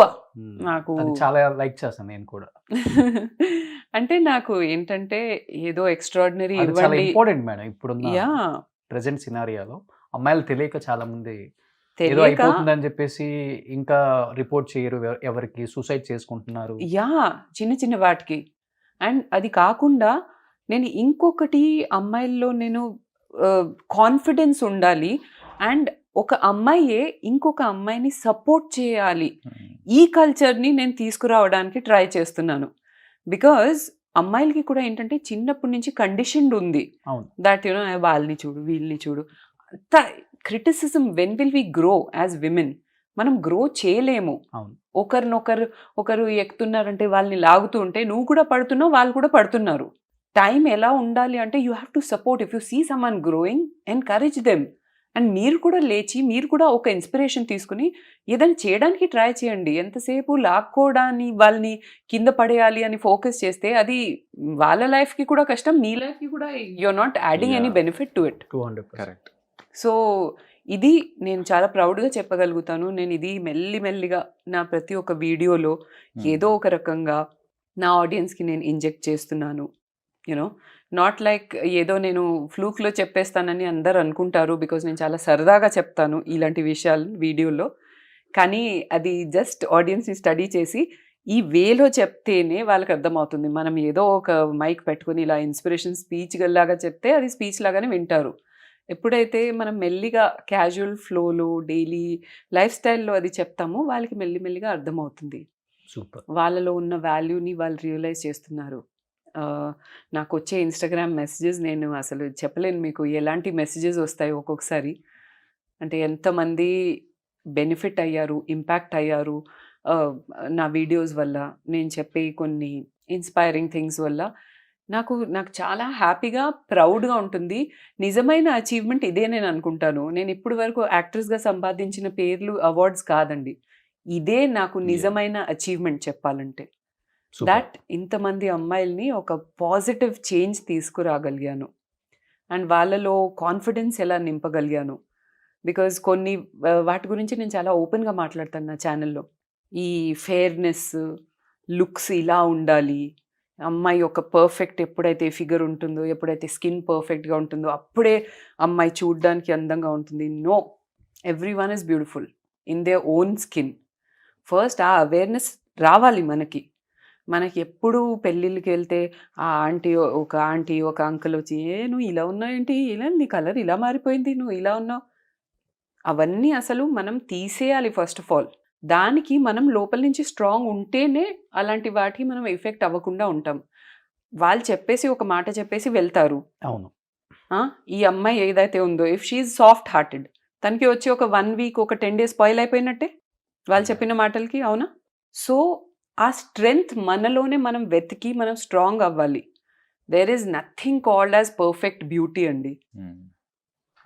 నాకు
అది చాలా లైక్ చేస్తాను నేను కూడా.
అంటే నాకు ఏంటంటే ఏదో ఎక్స్ట్రాడినరీ
అది చాలా
ఇవ్వండి.
ఇంపార్టెంట్ మేడం ఇప్పుడున్న
యా
ప్రెసెంట్ సినారియాలో. అమ్మాయిలు తెలియక చాలా మంది ఏదో
తెలియక
అయిపోతుందని చెప్పేసి ఇంకా రిపోర్ట్ చేయరు, ఎవరికి సూసైడ్ చేసుకుంటున్నారు.
యా చిన్న చిన్న వాటికి. అండ్ అది కాకుండా నేను ఇంకొకటి అమ్మాయిల్లో నేను కాన్ఫిడెన్స్ ఉండాలి. అండ్ ఒక అమ్మాయే ఇంకొక అమ్మాయిని సపోర్ట్ చేయాలి, ఈ కల్చర్ని నేను తీసుకురావడానికి ట్రై చేస్తున్నాను. బికాజ్ అమ్మాయిలకి కూడా ఏంటంటే చిన్నప్పటి నుంచి కండిషన్డ్ ఉంది,
అవును.
దట్ యునో వాళ్ళని చూడు వీళ్ళని చూడు, అంత criticism. When will we grow as women? మనం గ్రో చేయలేము.
అవును.
ఒకరు ఎక్కుతున్నారంటే వాళ్ళని లాగుతూ ఉంటే నువ్వు కూడా పడుతున్నావు, వాళ్ళు కూడా పడుతున్నారు. టైం ఎలా ఉండాలి అంటే you have to support. If you see someone growing, encourage them. And మీరు కూడా లేచి, మీరు కూడా ఒక ఇన్స్పిరేషన్ తీసుకుని ఏదైనా చేయడానికి ట్రై చేయండి. ఎంతసేపు లాక్కోవడాన్ని, వాళ్ళని కింద పడేయాలి అని ఫోకస్ చేస్తే అది వాళ్ళ లైఫ్కి కూడా కష్టం, నీ లైఫ్కి కూడా you're not adding any benefit to it.
200%.
Correct.
So ఇది నేను చాలా ప్రౌడ్గా చెప్పగలుగుతాను. నేను ఇది మెల్లిమెల్లిగా నా ప్రతి ఒక్క వీడియోలో ఏదో ఒక రకంగా నా ఆడియన్స్కి నేను ఇంజెక్ట్ చేస్తున్నాను. యూనో నాట్ లైక్ ఏదో నేను ఫ్లూక్‌లో చెప్పేస్తానని అందరూ అనుకుంటారు. బికాజ్ నేను చాలా సరదాగా చెప్తాను ఇలాంటి విషయాలు వీడియోలో. కానీ అది జస్ట్ ఆడియన్స్‌ని స్టడీ చేసి ఈ వేలో చెప్తేనే వాళ్ళకి అర్థమవుతుంది. మనం ఏదో ఒక మైక్ పెట్టుకొని ఇలా ఇన్స్పిరేషన్ స్పీచ్ లాగా చెప్తే అది స్పీచ్ లాగానే వింటారు. ఎప్పుడైతే మనం మెల్లిగా క్యాజువల్ ఫ్లోలో డైలీ లైఫ్ స్టైల్‌లో అది చెప్తామో వాళ్ళకి మెల్లిమెల్లిగా అర్థమవుతుంది.
సూపర్.
వాళ్ళలో ఉన్న వాల్యూని వాళ్ళు రియలైజ్ చేస్తున్నారు. నాకొచ్చే ఇన్‌స్టాగ్రామ్ మెసేజెస్ నేను అసలు చెప్పలేను మీకు ఎలాంటి మెసేజెస్ వస్తాయో ఒక్కొక్కసారి. అంటే ఎంతమంది బెనిఫిట్ అయ్యారు, ఇంపాక్ట్ అయ్యారు నా వీడియోస్ వల్ల, నేను చెప్పే కొన్ని ఇన్‌స్పైరింగ్ థింగ్స్ వల్ల. నాకు చాలా హ్యాపీగా, ప్రౌడ్‌గా ఉంటుంది. నిజమైన అచీవ్‌మెంట్ ఇదే నేను అనుకుంటాను. నేను ఇప్పటి వరకు యాక్ట్రెస్‌గా సంపాదించిన పేర్లు, అవార్డ్స్ కాదండి. ఇదే నాకు నిజమైన అచీవ్‌మెంట్ చెప్పాలంటే.
సూపర్.
దట్ ఇంతమంది అమ్మాయిల్ని ఒక పాజిటివ్ చేంజ్ తీసుకురాగలిగాను. అండ్ వాళ్ళలో కాన్ఫిడెన్స్ ఎలా నింపగలిగాను. బికాజ్ కొన్ని వాటి గురించి నేను చాలా ఓపెన్‌గా మాట్లాడతాను నా ఛానెల్‌లో. ఈ ఫెయిర్‌నెస్, లుక్స్ ఇలా ఉండాలి. అమ్మాయి ఒక పర్ఫెక్ట్ ఎప్పుడైతే ఫిగర్ ఉంటుందో, ఎప్పుడైతే స్కిన్ పర్ఫెక్ట్‌గా ఉంటుందో, అప్పుడే అమ్మాయి చూడ్డానికి అందంగా ఉంటుంది. No! Everyone is beautiful in their own skin. First ఆ అవేర్‌నెస్ రావాలి మనకి. మనకి ఎప్పుడు పెళ్ళిళ్ళకి వెళ్తే ఆ ఆంటీ ఒక అంకుల్ వచ్చి, నువ్వు ఇలా ఉన్నావేంటి? ఇలా నీ కలర్ ఇలా మారిపోయింది. నువ్వు ఇలా ఉన్నావు." అవన్నీ అసలు మనం తీసేయాలి ఫస్ట్ ఆఫ్ ఆల్. దానికి మనం లోపల నుంచి స్ట్రాంగ్ ఉంటేనే అలాంటి వాటికి మనం ఎఫెక్ట్ అవ్వకుండా ఉంటాం. వాళ్ళు చెప్పేసి ఒక మాట చెప్పేసి వెళ్తారు.
అవును.
ఈ అమ్మాయి ఏదైతే ఉందో if she is soft hearted, తనకి వచ్చి ఒక 1 వీక్, ఒక 10 డేస్ స్పాయిల్ అయిపోయినట్టే వాళ్ళు చెప్పిన మాటలకి. అవునా? సో ఆ స్ట్రెంగ్త్ మనలోనే మనం వెతికి మనం స్ట్రాంగ్ అవ్వాలి. There is nothing called as perfect beauty అండి.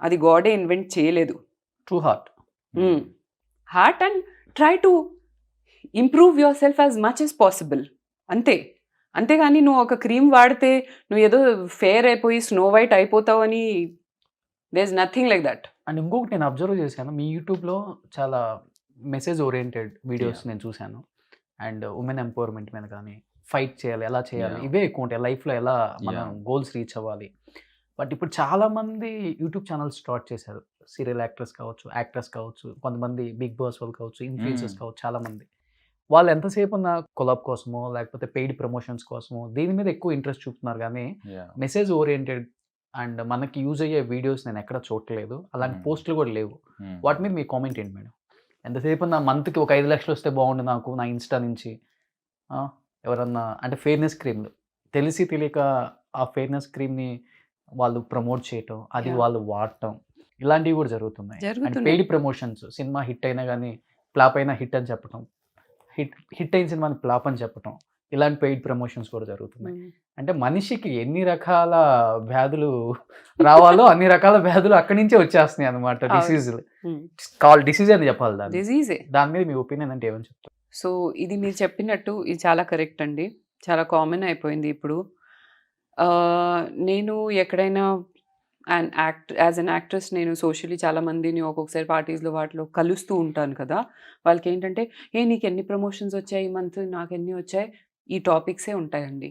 అది గాడే ఇన్వెంట్ చేయలేదు.
True heart.
Heart and try to improve yourself as much as possible. అంతే. అంతేగాని నువ్వు ఒక క్రీమ్ వాడితే నువ్వు ఏదో ఫెయిర్ అయిపోయి స్నో వైట్ అయిపోతావని there is nothing like that.
And ఇంకొకటి నేను అబ్జర్వ్ చేశాను. మీ యూట్యూబ్‌లో చాలా మెసేజ్ ఓరియెంటెడ్ వీడియోస్ నేను చూశాను. అండ్ ఉమెన్ ఎంపవర్మెంట్ మీద కానీ, ఫైట్ చేయాలి, ఎలా చేయాలి, ఇవే ఎక్కువ ఉంటాయి. లైఫ్‌లో ఎలా మనం గోల్స్ రీచ్ అవ్వాలి. బట్ ఇప్పుడు చాలామంది యూట్యూబ్ ఛానల్స్ స్టార్ట్ చేశారు. సీరియల్ యాక్టర్స్ కావచ్చు, యాక్టర్స్ కావచ్చు, కొంతమంది బిగ్ బాస్ వాళ్ళు కావచ్చు, ఇన్‌ఫ్లుయెన్సర్స్ కావచ్చు చాలామంది. వాళ్ళు ఎంతసేపు ఉన్న కొలాబ్ కోసమో, లేకపోతే పెయిడ్ ప్రమోషన్స్ కోసమో దీని మీద ఎక్కువ ఇంట్రెస్ట్ చూపుతున్నారు కానీ, మెసేజ్ ఓరియెంటెడ్ అండ్ మనకి యూజ్ అయ్యే వీడియోస్ నేను ఎక్కడ చూడట్లేదు. అలాంటి పోస్టులు కూడా లేవు. వాటి మీద మీ కామెంట్ ఏంటి మేడం? ఎంతసేపు నా మంత్‌కి ఒక 5 లక్షలు వస్తే బాగుండు నాకు నా ఇన్‌స్టా నుంచి. ఎవరన్నా అంటే ఫెయిర్‌నెస్ క్రీమ్‌లు తెలిసి తెలియక ఆ ఫెయిర్‌నెస్ క్రీమ్‌ని వాళ్ళు ప్రమోట్ చేయటం, అది వాళ్ళు వాడటం, ఇలాంటివి కూడా జరుగుతున్నాయి. And paid promotions cinema hit అయినా కానీ ఫ్లాప్ అయినా హిట్ అని చెప్పటం, హిట్ అయిన సినిమాని ఫ్లాప్ అని చెప్పటం, ఇలాంటి పెయిడ్ ప్రమోషన్స్ కూడా జరుగుతున్నాయి. అంటే మనిషికి ఎన్ని రకాల వ్యాధులు రావాలో అన్ని రకాల వ్యాధులు అక్కడి నుంచే వచ్చేస్తున్నాయి అనమాట. డిసీజులు డిసీజ్ అని చెప్పాలి దాన్ని.
డిసీజే.
దాని మీద మీ ఒపీనియన్ అంటే ఏమని చెప్తారు?
సో ఇది మీరు చెప్పినట్టు ఇది చాలా కరెక్ట్ అండి. చాలా కామన్ అయిపోయింది ఇప్పుడు. నేను ఎక్కడైనా యాజ్ అన్ యాక్ట్రెస్ నేను సోషల్లీ చాలా మందిని ఒక్కొక్కసారి పార్టీస్‌లో వాటిలో కలుస్తూ ఉంటాను కదా! వాళ్ళకేంటంటే, నీకు ఎన్ని ప్రమోషన్స్ వచ్చాయి ఈ మంత్? నాకెన్ని వచ్చాయి? ఈ టాపిక్సే ఉంటాయండి.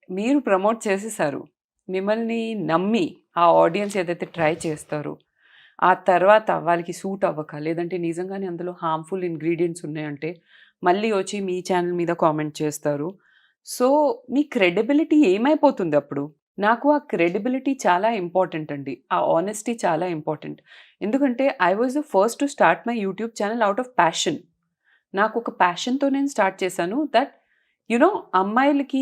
మీరు ప్రమోట్ చేసేసారు. మిమ్మల్ని నమ్మి ఆ ఆడియన్స్ ఏదైతే ట్రై చేస్తారో, ఆ తర్వాత వాళ్ళకి సూట్ అవ్వక, లేదంటే నిజంగానే అందులో హార్మ్‌ఫుల్ ఇంగ్రీడియెంట్స్ ఉన్నాయంటే, మళ్ళీ వచ్చి మీ ఛానల్ మీద కామెంట్ చేస్తారు. సో మీ క్రెడిబిలిటీ ఏమైపోతుంది అప్పుడు? నాకు ఆ క్రెడిబిలిటీ చాలా ఇంపార్టెంట్ అండి. ఆ ఆనెస్టీ చాలా ఇంపార్టెంట్. ఎందుకంటే I was the first to start my YouTube channel out of passion. నాకు ఒక ప్యాషన్‌తో నేను స్టార్ట్ చేశాను. దట్ అమ్మాయిలకి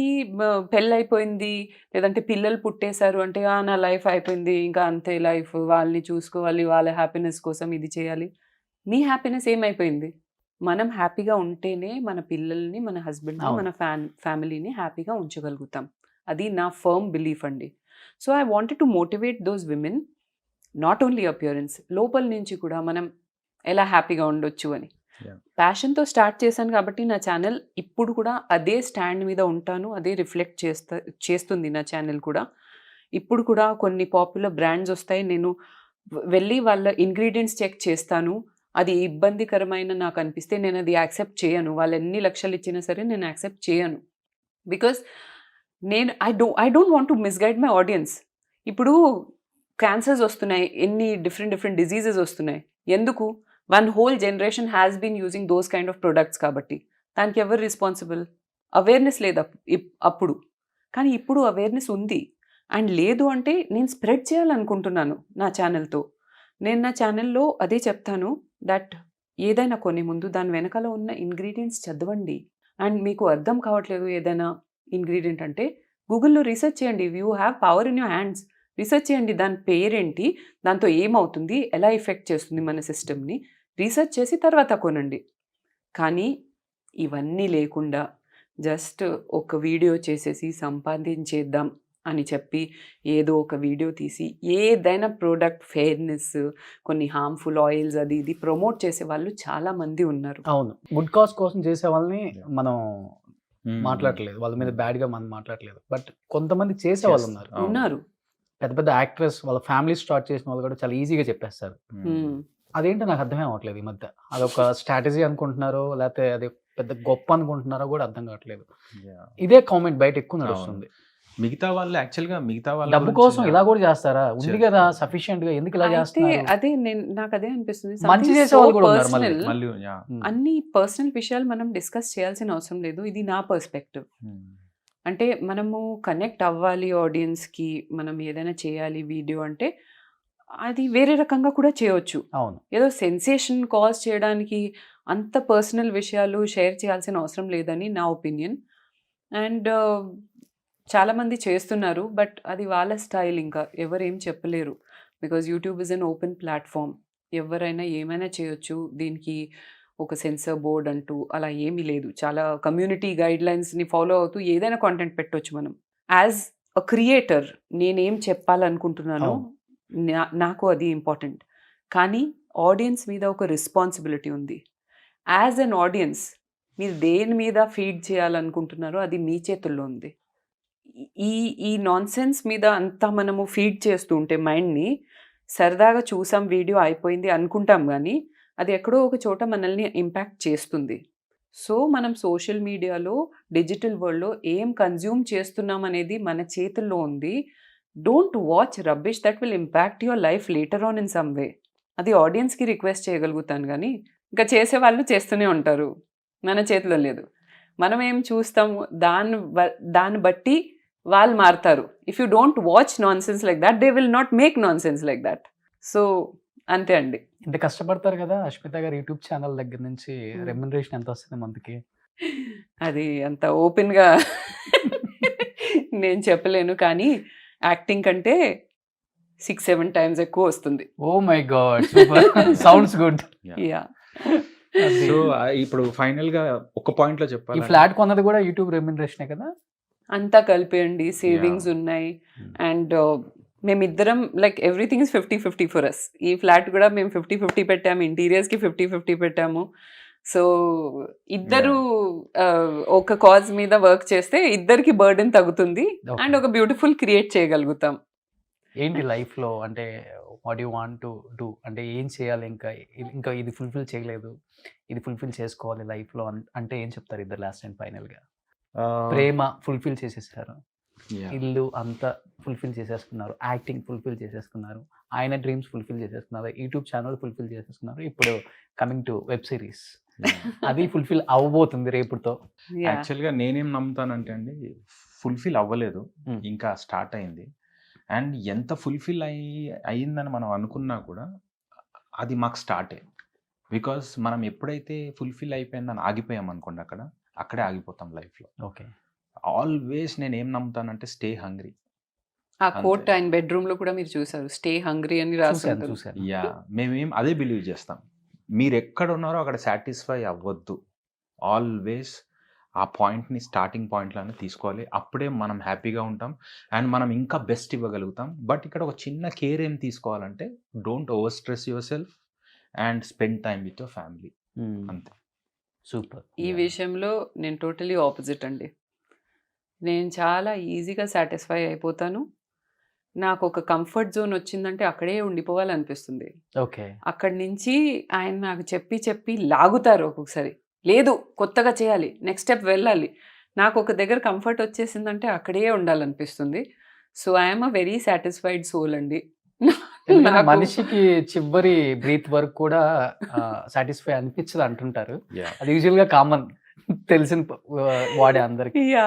పెళ్ళైపోయింది, లేదంటే పిల్లలు పుట్టేశారు అంటే, నా లైఫ్ అయిపోయింది. ఇంకా అంతే లైఫ్. వాళ్ళని చూసుకోవాలి, వాళ్ళ హ్యాపీనెస్ కోసం ఇది చేయాలి. మీ హ్యాపీనెస్ ఏమైపోయింది? మనం హ్యాపీగా ఉంటేనే మన పిల్లల్ని, మన హస్బెండ్‌ని, మన ఫ్యామిలీని హ్యాపీగా ఉంచగలుగుతాం. అది నా ఫర్మ్ బిలీఫ్ అండి. So I wanted to motivate those women, not only appearance, లోపల నుంచి కూడా మనం ఎలా హ్యాపీగా ఉండొచ్చు అని. ప్యాషన్‌తో స్టార్ట్ చేశాను కాబట్టి నా ఛానల్ ఇప్పుడు కూడా అదే స్టాండ్ మీద ఉంటాను. అదే రిఫ్లెక్ట్ చేస్తుంది నా ఛానల్ కూడా. ఇప్పుడు కూడా కొన్ని పాపులర్ బ్రాండ్స్ వస్తాయి. నేను వెళ్ళి వాళ్ళ ఇంగ్రీడియెంట్స్ చెక్ చేస్తాను. అది ఇబ్బందికరమైన నాకు అనిపిస్తే నేను అది యాక్సెప్ట్ చేయను. వాళ్ళు ఎన్ని లక్షలు ఇచ్చినా సరే నేను యాక్సెప్ట్ చేయను. బికాస్ నేను I don't want to misguide my audience. ఇప్పుడు క్యాన్సర్స్ వస్తున్నాయి, ఎన్ని డిఫరెంట్ డిజీజెస్ వస్తున్నాయి. ఎందుకు? One whole generation has been using those kind of products కాబట్టి. దానికి ఎవరు రెస్పాన్సిబుల్? అవేర్నెస్ లేదు అప్పుడు. కానీ ఇప్పుడు అవేర్నెస్ ఉంది. అండ్ లేదు అంటే నేను స్ప్రెడ్ చేయాలనుకుంటున్నాను నా ఛానల్తో. నేను నా ఛానల్లో అదే చెప్తాను, దట్ ఏదైనా కొనే ముందు దాని వెనకాల ఉన్న ఇంగ్రీడియంట్స్ చదవండి. అండ్ మీకు అర్థం కావట్లేదు ఏదైనా ఇంగ్రీడియంట్ అంటే గూగుల్లో రీసెర్చ్ చేయండి. You have power in your hands. Research చేయండి, దాని పేరేంటి, దాంతో ఏమవుతుంది, ఎలా ఎఫెక్ట్ చేస్తుంది మన సిస్టమ్ని, రీసెర్చ్ చేసి తర్వాత కొనండి. కానీ ఇవన్నీ లేకుండా జస్ట్ ఒక వీడియో చేసేసి సంపాదించేద్దాం అని చెప్పి ఏదో ఒక వీడియో తీసి ఏదైనా ప్రోడక్ట్ ఫెయిర్నెస్, కొన్ని హార్మ్ఫుల్ ఆయిల్స్ అది ఇది ప్రమోట్ చేసే వాళ్ళు చాలామంది ఉన్నారు.
అవును, గుడ్ కాజ్ కోసం చేసే వాళ్ళని మనం మాట్లాడట్లేదు, వాళ్ళ మీద బ్యాడ్గా మనం మాట్లాడలేదు. బట్ కొంతమంది చేసే వాళ్ళు
ఉన్నారు.
పెద్ద పెద్ద యాక్ట్రెస్ వాళ్ళ ఫ్యామిలీ స్టార్ట్ చేసిన వాళ్ళు కూడా చాలా ఈజీగా చెప్పేస్తారు. అదేంటో నాకు అర్థమే అవ్వట్లేదు ఈ మధ్య. అదొక స్ట్రాటజీ అనుకుంటున్నారో లేకపోతే అది పెద్ద గొప్ప అనుకుంటున్నారో కూడా అర్థం కావట్లేదు. ఇదే కామెంట్ బయట ఎక్కువ నడుస్తుంది.
మిగతా వాళ్ళు యాక్చువల్గా
డబ్బు కోసం ఇలా కూడా చేస్తారా? ఉంది కదా సఫిషియెంట్ గా, ఎందుకు ఇలా చేస్తున్నారు?
అదే నాకు అదే అనిపిస్తుంది.
మంచి చేసే వాళ్ళు కూడా ఉన్నారు మళ్ళీ.
అన్ని పర్సనల్ విషయాలు మనం డిస్కస్ చేయాల్సిన అవసరం లేదు. ఇది నా పర్స్పెక్టివ్. అంటే మనము కనెక్ట్ అవ్వాలి ఆడియన్స్కి, మనం ఏదైనా చేయాలి వీడియో అంటే అది వేరే రకంగా కూడా చేయొచ్చు.
అవును,
ఏదో సెన్సేషన్ కాజ్ చేయడానికి అంత పర్సనల్ విషయాలు షేర్ చేయాల్సిన అవసరం లేదని నా ఒపీనియన్. అండ్ చాలామంది చేస్తున్నారు, బట్ అది వాళ్ళ స్టైల్, ఇంకా ఎవరేం చెప్పలేరు. Because YouTube is an open platform, ఎవరైనా ఏమైనా చేయొచ్చు. దీనికి ఒక సెన్సర్ బోర్డ్ అంటూ అలా ఏమీ లేదు. చాలా కమ్యూనిటీ గైడ్లైన్స్ని ఫాలో అవుతూ ఏదైనా కాంటెంట్ పెట్టవచ్చు మనం. యాజ్ అ క్రియేటర్ నేనేం చెప్పాలనుకుంటున్నానో నాకు అది ఇంపార్టెంట్. కానీ ఆడియన్స్ మీద ఒక రెస్పాన్సిబిలిటీ ఉంది. యాజ్ అన్ ఆడియన్స్ మీరు దేని మీద ఫీడ్ చేయాలనుకుంటున్నారో అది మీ చేతుల్లో ఉంది. ఈ నాన్సెన్స్ మీద అంతా మనము ఫీడ్ చేస్తూ ఉంటే మైండ్ని, సరదాగా చూసాం వీడియో అయిపోయింది అనుకుంటాం, కానీ అది ఎక్కడో ఒక చోట మనల్ని ఇంపాక్ట్ చేస్తుంది. సో మనం సోషల్ మీడియాలో, డిజిటల్ వరల్డ్లో ఏం కన్జ్యూమ్ చేస్తున్నాం అనేది మన చేతుల్లో ఉంది. Don't watch rubbish that will impact your life later on in some way. అది ఆడియన్స్కి రిక్వెస్ట్ చేయగలుగుతాను, కానీ ఇంకా చేసేవాళ్ళు చేస్తూనే ఉంటారు. మన చేతిలో లేదు. మనం ఏం చూస్తాము దాన్ని బట్టి వాళ్ళు మారుతారు. If you don't watch non sense like that, they will not make non sense like that. So అంతే అండి.
ఇంత కష్టపడతారు కదా అష్మిత గారు, యూట్యూబ్ ఛానల్ దగ్గర నుంచి రెమ్యునరేషన్ ఎంత వస్తుంది మంత్కి?
అది అంత ఓపెన్గా నేను చెప్పలేను, కానీ యాక్టింగ్ కంటే 6-7 times ఎక్కువ వస్తుంది.
Oh my god, super, sounds good.
Yeah.
So ఇప్పుడు ఫైనల్ గా ఒక పాయింట్ లో
ఈ
చెప్పాలి,
ఫ్లాట్ కొన్నది కూడా యూట్యూబ్ రెమ్యునరేషనే కదా?
అంతా కలిపేయండి, సేవింగ్స్ ఉన్నాయి. అండ్ మేమిద్దరం like everything is 50-50 for us. ఈ ఫ్లాట్ కూడా మేము 50-50 పెట్టాము, ఇంటీరియర్స్కి 50-50 పెట్టాము. సో ఇద్దరు ఒక కాజ్ మీద వర్క్ చేస్తే ఇద్దరికి బర్డెన్ తగ్గుతుంది అండ్ ఒక బ్యూటిఫుల్ క్రియేట్ చేయగలుగుతాం.
ఏంటి లైఫ్లో అంటే what you want to do, అంటే ఏం చేయాలి, ఇంకా ఇది ఫుల్ఫిల్ చేయలేదు, ఇది ఫుల్ఫిల్ చేసుకోవాలి లైఫ్లో అంటే ఏం చెప్తారు ఇద్దరు లాస్ట్ అండ్ ఫైనల్గా? ప్రేమ ఫుల్ఫిల్ చేసేసారు, ఇల్లు అంతా ఫుల్ఫిల్ చేసేసుకున్నారు, యాక్టింగ్ ఫుల్ఫిల్ చేసేసుకున్నారు, ఆయన డ్రీమ్స్ ఫుల్ఫిల్ చేసేసుకున్నారు, యూట్యూబ్ ఛానల్ ఫుల్ఫిల్ చేసేసుకున్నారు, ఇప్పుడు కమింగ్ టు వెబ్ సిరీస్ అది ఫుల్ఫిల్ అవ్వబోతుంది రేపుతో.
యాక్చువల్గా నేనేం నమ్ముతానంటే అండి, ఫుల్ఫిల్ అవ్వలేదు, ఇంకా స్టార్ట్ అయింది. అండ్ ఎంత ఫుల్ఫిల్ అయ్యిందని మనం అనుకున్నా కూడా అది మాకు స్టార్టే. బికాస్ మనం ఎప్పుడైతే ఫుల్ఫిల్ అయిపోయిందని ఆగిపోయాం అనుకోండి, అక్కడే ఆగిపోతాం లైఫ్లో.
ఓకే,
ఆల్వేస్ నేను ఏం నమ్ముతానంటే స్టే హంగ్రీ.
ఆ కోట్ ఆయన బెడ్రూమ్ లో కూడా మీరు చూసారు, స్టే హంగ్రీ అని రాశారు.
యా, మేమేం అదే బిలీవ్ చేస్తాం. మీరు ఎక్కడ ఉన్నారో అక్కడ సాటిస్ఫై అవ్వద్దు. ఆల్వేస్ ఆ పాయింట్ని స్టార్టింగ్ పాయింట్లోనే తీసుకోవాలి. అప్పుడే మనం హ్యాపీగా ఉంటాం అండ్ మనం ఇంకా బెస్ట్ ఇవ్వగలుగుతాం. బట్ ఇక్కడ ఒక చిన్న కేర్ ఏం తీసుకోవాలంటే, don't over stress your self and spend time with your family. అంతే.
సూపర్.
ఈ విషయంలో నేను టోటలీ ఆపోజిట్ అండి. నేను చాలా ఈజీగా సాటిస్ఫై అయిపోతాను. నాకు ఒక కంఫర్ట్ జోన్ వచ్చిందంటే అక్కడే ఉండిపోవాలనిపిస్తుంది.
ఓకే,
అక్కడి నుంచి ఆయన నాకు చెప్పి లాగుతారు ఒక్కొక్కసారి. లేదు, కొత్తగా చేయాలి, నెక్స్ట్ స్టెప్ వెళ్ళాలి. నాకు ఒక దగ్గర కంఫర్ట్ వచ్చేసిందంటే అక్కడే ఉండాలనిపిస్తుంది. So I'm a very satisfied soul అండి.
ఎందుకంటే
నాకు
మనిషికి చివరి బ్రీత్ వరకు కూడా సాటిస్ఫై అనిపించదు అంటుంటారు.
Yeah.
అది యూజువల్గా కామన్ తెలిసిన వాడే అందరికి.
యా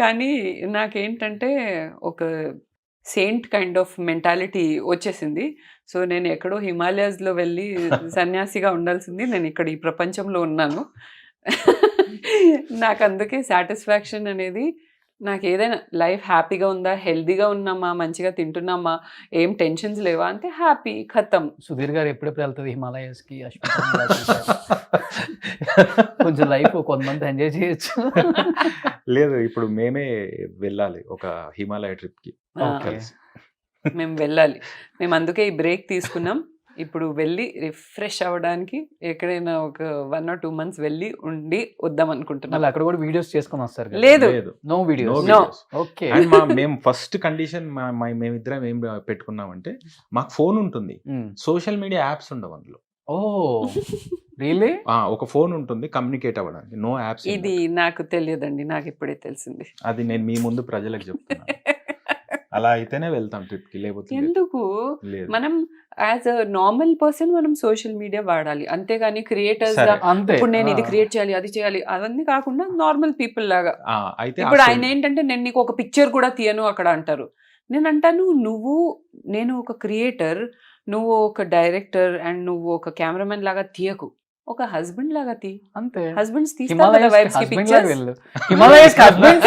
కానీ నాకేంటంటే ఒక సెయింట్ కైండ్ ఆఫ్ మెంటాలిటీ వచ్చేసింది. సో నేను ఎక్కడో హిమాలయాస్లో వెళ్ళి సన్యాసిగా ఉండాల్సింది నేను ఇక్కడ ఈ ప్రపంచంలో ఉన్నాను. నాకు అందుకే సాటిస్ఫాక్షన్ అనేది నాకు ఏదైనా లైఫ్ హ్యాపీగా ఉందా, హెల్దీగా ఉన్నామా, మంచిగా తింటున్నామా, ఏం టెన్షన్స్ లేవా అంటే హ్యాపీ ఖతం.
సుధీర్ గారు ఎప్పుడెప్పుడు వెళ్తుంది హిమాలయస్కి? కొంచెం లైఫ్ కొంతమంది ఎంజాయ్ చేయొచ్చు.
లేదు, ఇప్పుడు మేమే వెళ్ళాలి ఒక హిమాలయ ట్రిప్కి
ఆ,
కలిసి.
మేము వెళ్ళాలి. మేము అందుకే ఈ బ్రేక్ తీసుకున్నాం. ఇప్పుడు వెళ్ళి రిఫ్రెష్ అవ్వడానికి ఎక్కడైనా ఒక 1 or 2 months వెళ్ళి ఉండి వద్దాం అనుకుంటున్నాం.
మళ్ళీ అక్కడ కూడా వీడియోస్ చేసుకొని వస్తారు కదా?
లేదు
లేదు,
no
no
videos.
No.
videos.
Okay.
And మేము ఫస్ట్ కండిషన్ మేమిద్దరం ఏం పెట్టుకున్నామంటే మాకు ఫోన్ ఉంటుంది, సోషల్ మీడియా యాప్స్ ఉండవు అందులో.
Oh really?
ఒక ఫోన్ ఉంటుంది కమ్యూనికేట్ అవ్వడానికి, నో యాప్స్.
ఇది నాకు తెలియదండి, నాకు ఇప్పుడే తెలిసింది.
అది నేను మీ ముందు ప్రజలకు చెప్తున్నాను. అలా అయితేనే వెళ్తాం ట్రిప్కి, లేకపోతే లేదు.
ఎందుకు
లేదు.
మనం యాజ్ అ నార్మల్ పర్సన్ మనం సోషల్ మీడియా వాడాలి, అంతేగాని క్రియేటర్స్
సరే.
అంతే.
ఇప్పుడు నేను ఇది
ఆ.
క్రియేట్ చేయాలి, అది చేయాలి, అవన్నీ కాకుండా నార్మల్ పీపుల్ లాగా.
అయితే
ఇప్పుడు
ఆ
ఆయన ఏంటంటే నేను నీకు ఒక పిక్చర్ కూడా తీయను అక్కడ అంటారు. నేను అంటాను నేను ఒక క్రియేటర్, నువ్వు ఒక డైరెక్టర్ అండ్ నువ్వు ఒక కెమెరామెన్ లాగా తీయకు, ఒక హస్బెండ్ లాగా తీ.
అంతే.
హస్బెండ్స్ తీస్తారు కదా వైఫ్స్ కి
హస్బెండ్ లాగా
పిక్చర్స్.
వెళ్ళు. హిమాలయస్ హస్బెండ్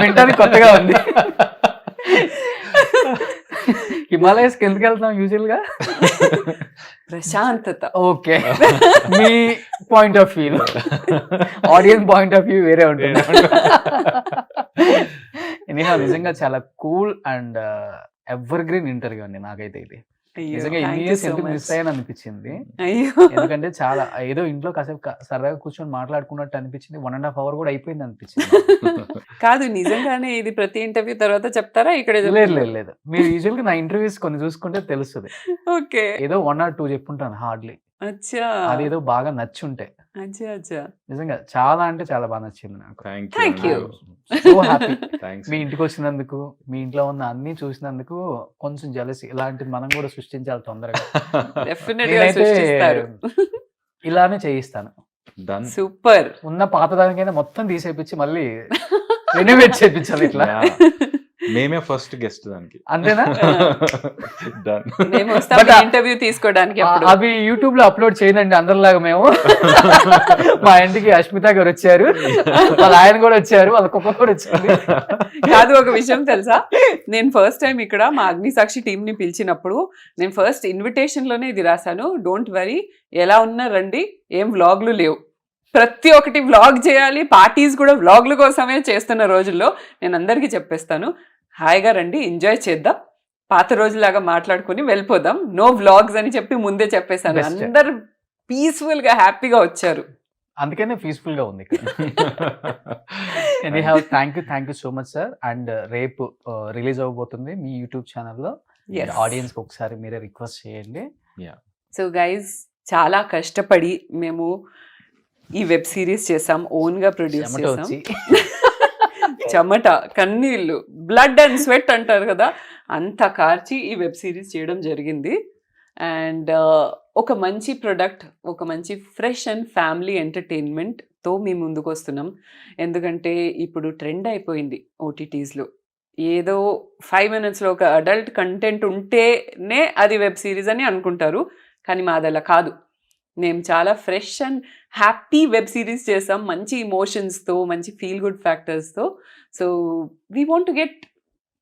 వింటానికి కొత్తగా ఉంది. హిమాలయస్కి ఎందుకు వెళ్తాం యూజువల్ గా?
ప్రశాంతత.
Okay. Me point of view, audience point of view వేరే ఉంటుంది. ఎనీహౌ నిజంగా చాలా cool and ever green interview అండి నాకైతే ఇది.
అయ్యో,
నిజంగా
thank
ఇన్ని
you
ఇయర్స్
so
ఎందుకు
much.
మిస్ అయ్యాను అనిపించింది.
అయ్యో
ఎందుకంటే చాలా ఏదో ఇంట్లో కాసేపు సరదాగా కూర్చొని మాట్లాడుకున్నట్టు అనిపించింది. 1.5 hours కూడా అయిపోయింది అనిపించింది.
కాదు, నిజంగానే ఇది ప్రతి ఇంటర్వ్యూ తర్వాత చెప్తారా ఇక్కడే
లేదు
చెప్తారా?
లేదు లేదు, మీరు యూజువల్ గా నా ఇంటర్వ్యూస్ కొన్ని చూసుకుంటే తెలుస్తుంది.
ఓకే,
ఏదో 1 or 2 చెప్పుంటాను హార్డ్లీ.
అచ్చా
అదేదో బాగా నచ్చుంటే
అచ్చా అచ్చా.
నిజంగా చాలా అంటే చాలా బాగా నచ్చింది నాకు.
Thank you.
So happy
thanks.
మీ ఇంటికి వచ్చినందుకు, మీ ఇంట్లో ఉన్న అన్ని చూసినందుకు. కొంచెం జలసి ఇలాంటిది మనం కూడా సృష్టించాలి తొందరగా.
డెఫినెట్ గా
నేనైతే
సృష్టిస్తారు.
ఇలానే చేయిస్తాను.
డన్.
సూపర్.
ఉన్న పాత దానికైనా మొత్తం తీసేపించి మళ్ళీ రెనోవేట్ చేయించాలి ఇట్లా.
మేమే ఫస్ట్ గెస్ట్ దానికి.
అంతేనా?
డన్.
మేము
But,
వస్తాం ఇంటర్వ్యూ తీసుకోవడానికి. అప్పుడు
అవి యూట్యూబ్ లో అప్లోడ్ చేయనండి అందరిలాగా మేము. మా ఇంటికి అష్మిత గారు వచ్చారు, వాళ్ళ ఆయన కూడా వచ్చారు, వాళ్ళ కుక్క కూడా వచ్చింది.
కాదు, ఒక విషయం తెలుసా, నేను ఫస్ట్ టైం ఇక్కడ మా అగ్నిసాక్షి టీం ని పిలిచినప్పుడు నేను ఫస్ట్ ఇన్విటేషన్ లోనే ఇది రాశాను, డోంట్ వరీ, ఎలా ఉన్నా రండి, ఏం వ్లాగ్లు లేవు, ప్రతి ఒక్కటి వ్లాగ్ చేయాలి, పార్టీస్ కూడా వ్లాగ్ల కోసమే చేస్తున్న రోజుల్లో నేను అందరికీ చెప్పేస్తాను, హాయిగా రండి, ఎంజాయ్ చేద్దాం, పాత రోజులాగా మాట్లాడుకుని వెళ్ళిపోదాం, నో వ్లాగ్స్ అని చెప్పి ముందే చెప్పేశాను.
Best.
అందరు పీస్ఫుల్ గా హ్యాపీగా వచ్చారు.
అందుకనే పీస్ఫుల్ గా ఉంది ఇక్కడ. Anyhow thank you so much sir. And రేపు రిలీజ్ అవ్వబోతుంది మీ యూట్యూబ్ ఛానల్లో.
Yes.
ఆడియన్స్ కి ఒకసారి మీరే రిక్వెస్ట్ చేయండి.
సో గైజ్, చాలా కష్టపడి మేము ఈ వెబ్ సిరీస్ చేసాం, ఓన్ గా ప్రొడ్యూస్
చెమట
చేసాం.
వచ్చి
చెమట, కన్నీళ్ళు, బ్లడ్ అండ్ స్వెట్ అంటారు కదా, అంత కార్చి ఈ వెబ్ సిరీస్ చేయడం జరిగింది. అండ్ ఒక మంచి ప్రొడక్ట్, ఒక మంచి ఫ్రెష్ అండ్ ఫ్యామిలీ ఎంటర్టైన్మెంట్తో మీ ముందుకు వస్తున్నాం. ఎందుకంటే ఇప్పుడు ట్రెండ్ అయిపోయింది ఓటీటీస్లో, ఏదో 5 minutesలో ఒక అడల్ట్ కంటెంట్ ఉంటేనే అది వెబ్ సిరీస్ అని అనుకుంటారు, కానీ మాది అలా కాదు. మేము చాలా fresh and happy web series చేసాం, మంచి ఇమోషన్స్తో, మంచి ఫీల్ గుడ్ ఫ్యాక్టర్స్తో. So we want to get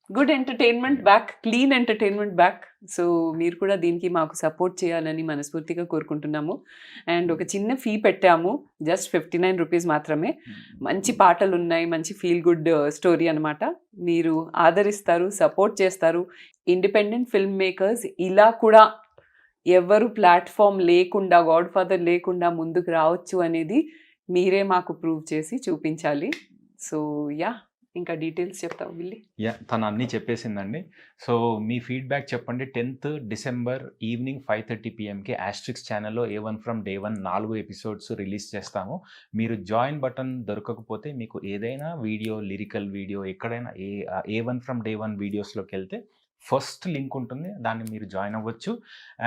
good entertainment back, clean entertainment back. So మీరు కూడా దీనికి మాకు సపోర్ట్ చేయాలని మనస్ఫూర్తిగా కోరుకుంటున్నాము. అండ్ ఒక చిన్న ఫీ పెట్టాము, జస్ట్ 59 rupees మాత్రమే. మంచి పాటలు ఉన్నాయి, మంచి ఫీల్ గుడ్ స్టోరీ అనమాట. మీరు ఆదరిస్తారు, సపోర్ట్ చేస్తారు. ఇండిపెండెంట్ ఫిల్మ్ మేకర్స్ ఇలా కూడా ఎవరు ప్లాట్ఫామ్ లేకుండా, గాడ్ ఫాదర్ లేకుండా ముందుకు రావచ్చు అనేది మీరే మాకు ప్రూవ్ చేసి చూపించాలి. సో యా, ఇంకా డీటెయిల్స్ చెప్తావు విల్లి?
తను అన్నీ చెప్పేసిందండి. సో మీ ఫీడ్‌బ్యాక్ చెప్పండి. 10th డిసెంబర్ ఈవినింగ్ 5:30 పీఎంకి ఆస్ట్రిక్స్ ఛానల్‌లో A1 from day 1 4 episodes release చేస్తాము. మీరు జాయిన్ బటన్ దొరకకపోతే మీకు ఏదైనా వీడియో, లిరికల్ వీడియో ఎక్కడైనా A1 ఫ్రమ్ డే 1 వీడియోస్‌లోకెళ్తే ఫస్ట్ లింక్ ఉంటుంది. దాన్ని మీరు జాయిన్ అవ్వచ్చు.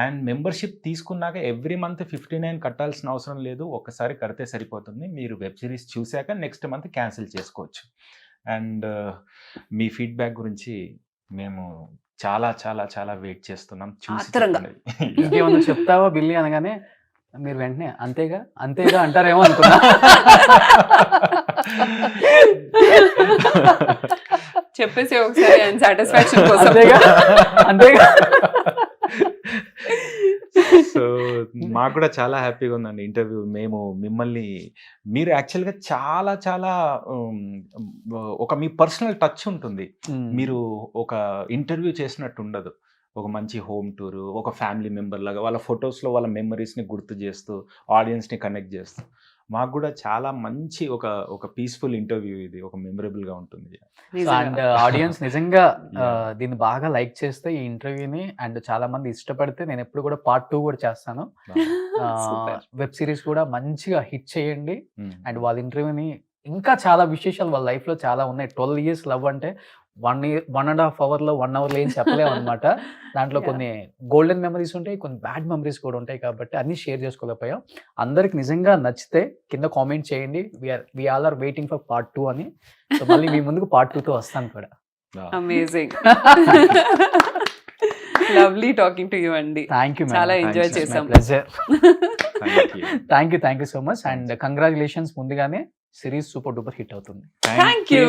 అండ్ మెంబర్‌షిప్ తీసుకున్నాక ఎవ్రీ మంత్ 59 కట్టాల్సిన అవసరం లేదు. ఒక్కసారి కడితే సరిపోతుంది. మీరు వెబ్ సిరీస్ చూసాక నెక్స్ట్ మంత్ క్యాన్సిల్ చేసుకోవచ్చు. అండ్ మీ ఫీడ్‌బ్యాక్ గురించి మేము చాలా చాలా చాలా వెయిట్ చేస్తున్నాం. చూసి
ఆత్రంగా.
చెప్పండి.
ఇంకేమన్నా చెప్తావా బిల్లి అనగానే మీరు వెంటనే అంతేగా అంతేగా అంటారేమో అనుకున్నా.
చెప్పేసి ఒకసారి ఆయన సాటిస్ఫాక్షన్ కోసం.
అంతేగా అంతేగా.
సో మాకు కూడా చాలా హ్యాపీగా ఉందండి ఇంటర్వ్యూ. మీరు యాక్చువల్గా చాలా చాలా ఒక మీ పర్సనల్ టచ్ ఉంటుంది. మీరు ఒక ఇంటర్వ్యూ చేసినట్టు ఉండదు. ఒక మంచి హోమ్ టూర్, ఒక ఫ్యామిలీ మెంబర్ లాగా వాళ్ళ ఫొటోస్లో వాళ్ళ మెమరీస్ని గుర్తు చేస్తూ ఆడియన్స్ని కనెక్ట్ చేస్తూ మాకు కూడా చాలా మంచి ఒక పీస్ఫుల్ ఇంటర్వ్యూ ఇది. ఒక మెమరబుల్గా ఉంటుంది.
అండ్ ఆడియన్స్ నిజంగా దీన్ని బాగా లైక్ చేస్తే ఈ ఇంటర్వ్యూని అండ్ చాలా మంది ఇష్టపడితే నేను ఎప్పుడు కూడా పార్ట్ 2 కూడా చేస్తాను.
Super.
వెబ్ సిరీస్ కూడా మంచిగా హిట్ చేయండి. అండ్ వాళ్ళ ఇంటర్వ్యూని ఇంకా చాలా విశేషాలు వాళ్ళ లైఫ్లో చాలా ఉన్నాయి. 12 years లవ్ అంటే 1.5 hourలో 1 hourలో ఏం చెప్పలేము అనమాట. దాంట్లో
Yeah.
కొన్ని గోల్డెన్ మెమరీస్ ఉంటాయి, కొన్ని బ్యాడ్ మెమరీస్ కూడా ఉంటాయి. కాబట్టి అన్ని షేర్ చేసుకోలేకపోయాం. అందరికి నిజంగా నచ్చితే కింద కామెంట్ చేయండి. We all are waiting for part 2 అని. సో మళ్ళీ మీ ముందుకు పార్ట్ 2తో వస్తాను కూడా.
Amazing. Lovely talking to you అండి.
థ్యాంక్ యూ,
చాలా
Thanks,
ఎంజాయ్
it's my
చేసాం.
Pleasure.
Thank you.
Thank you so much. And congratulations ముందుగానే. సిరీస్ సూపర్ డూపర్ హిట్ అవుతుంది.
Thank you.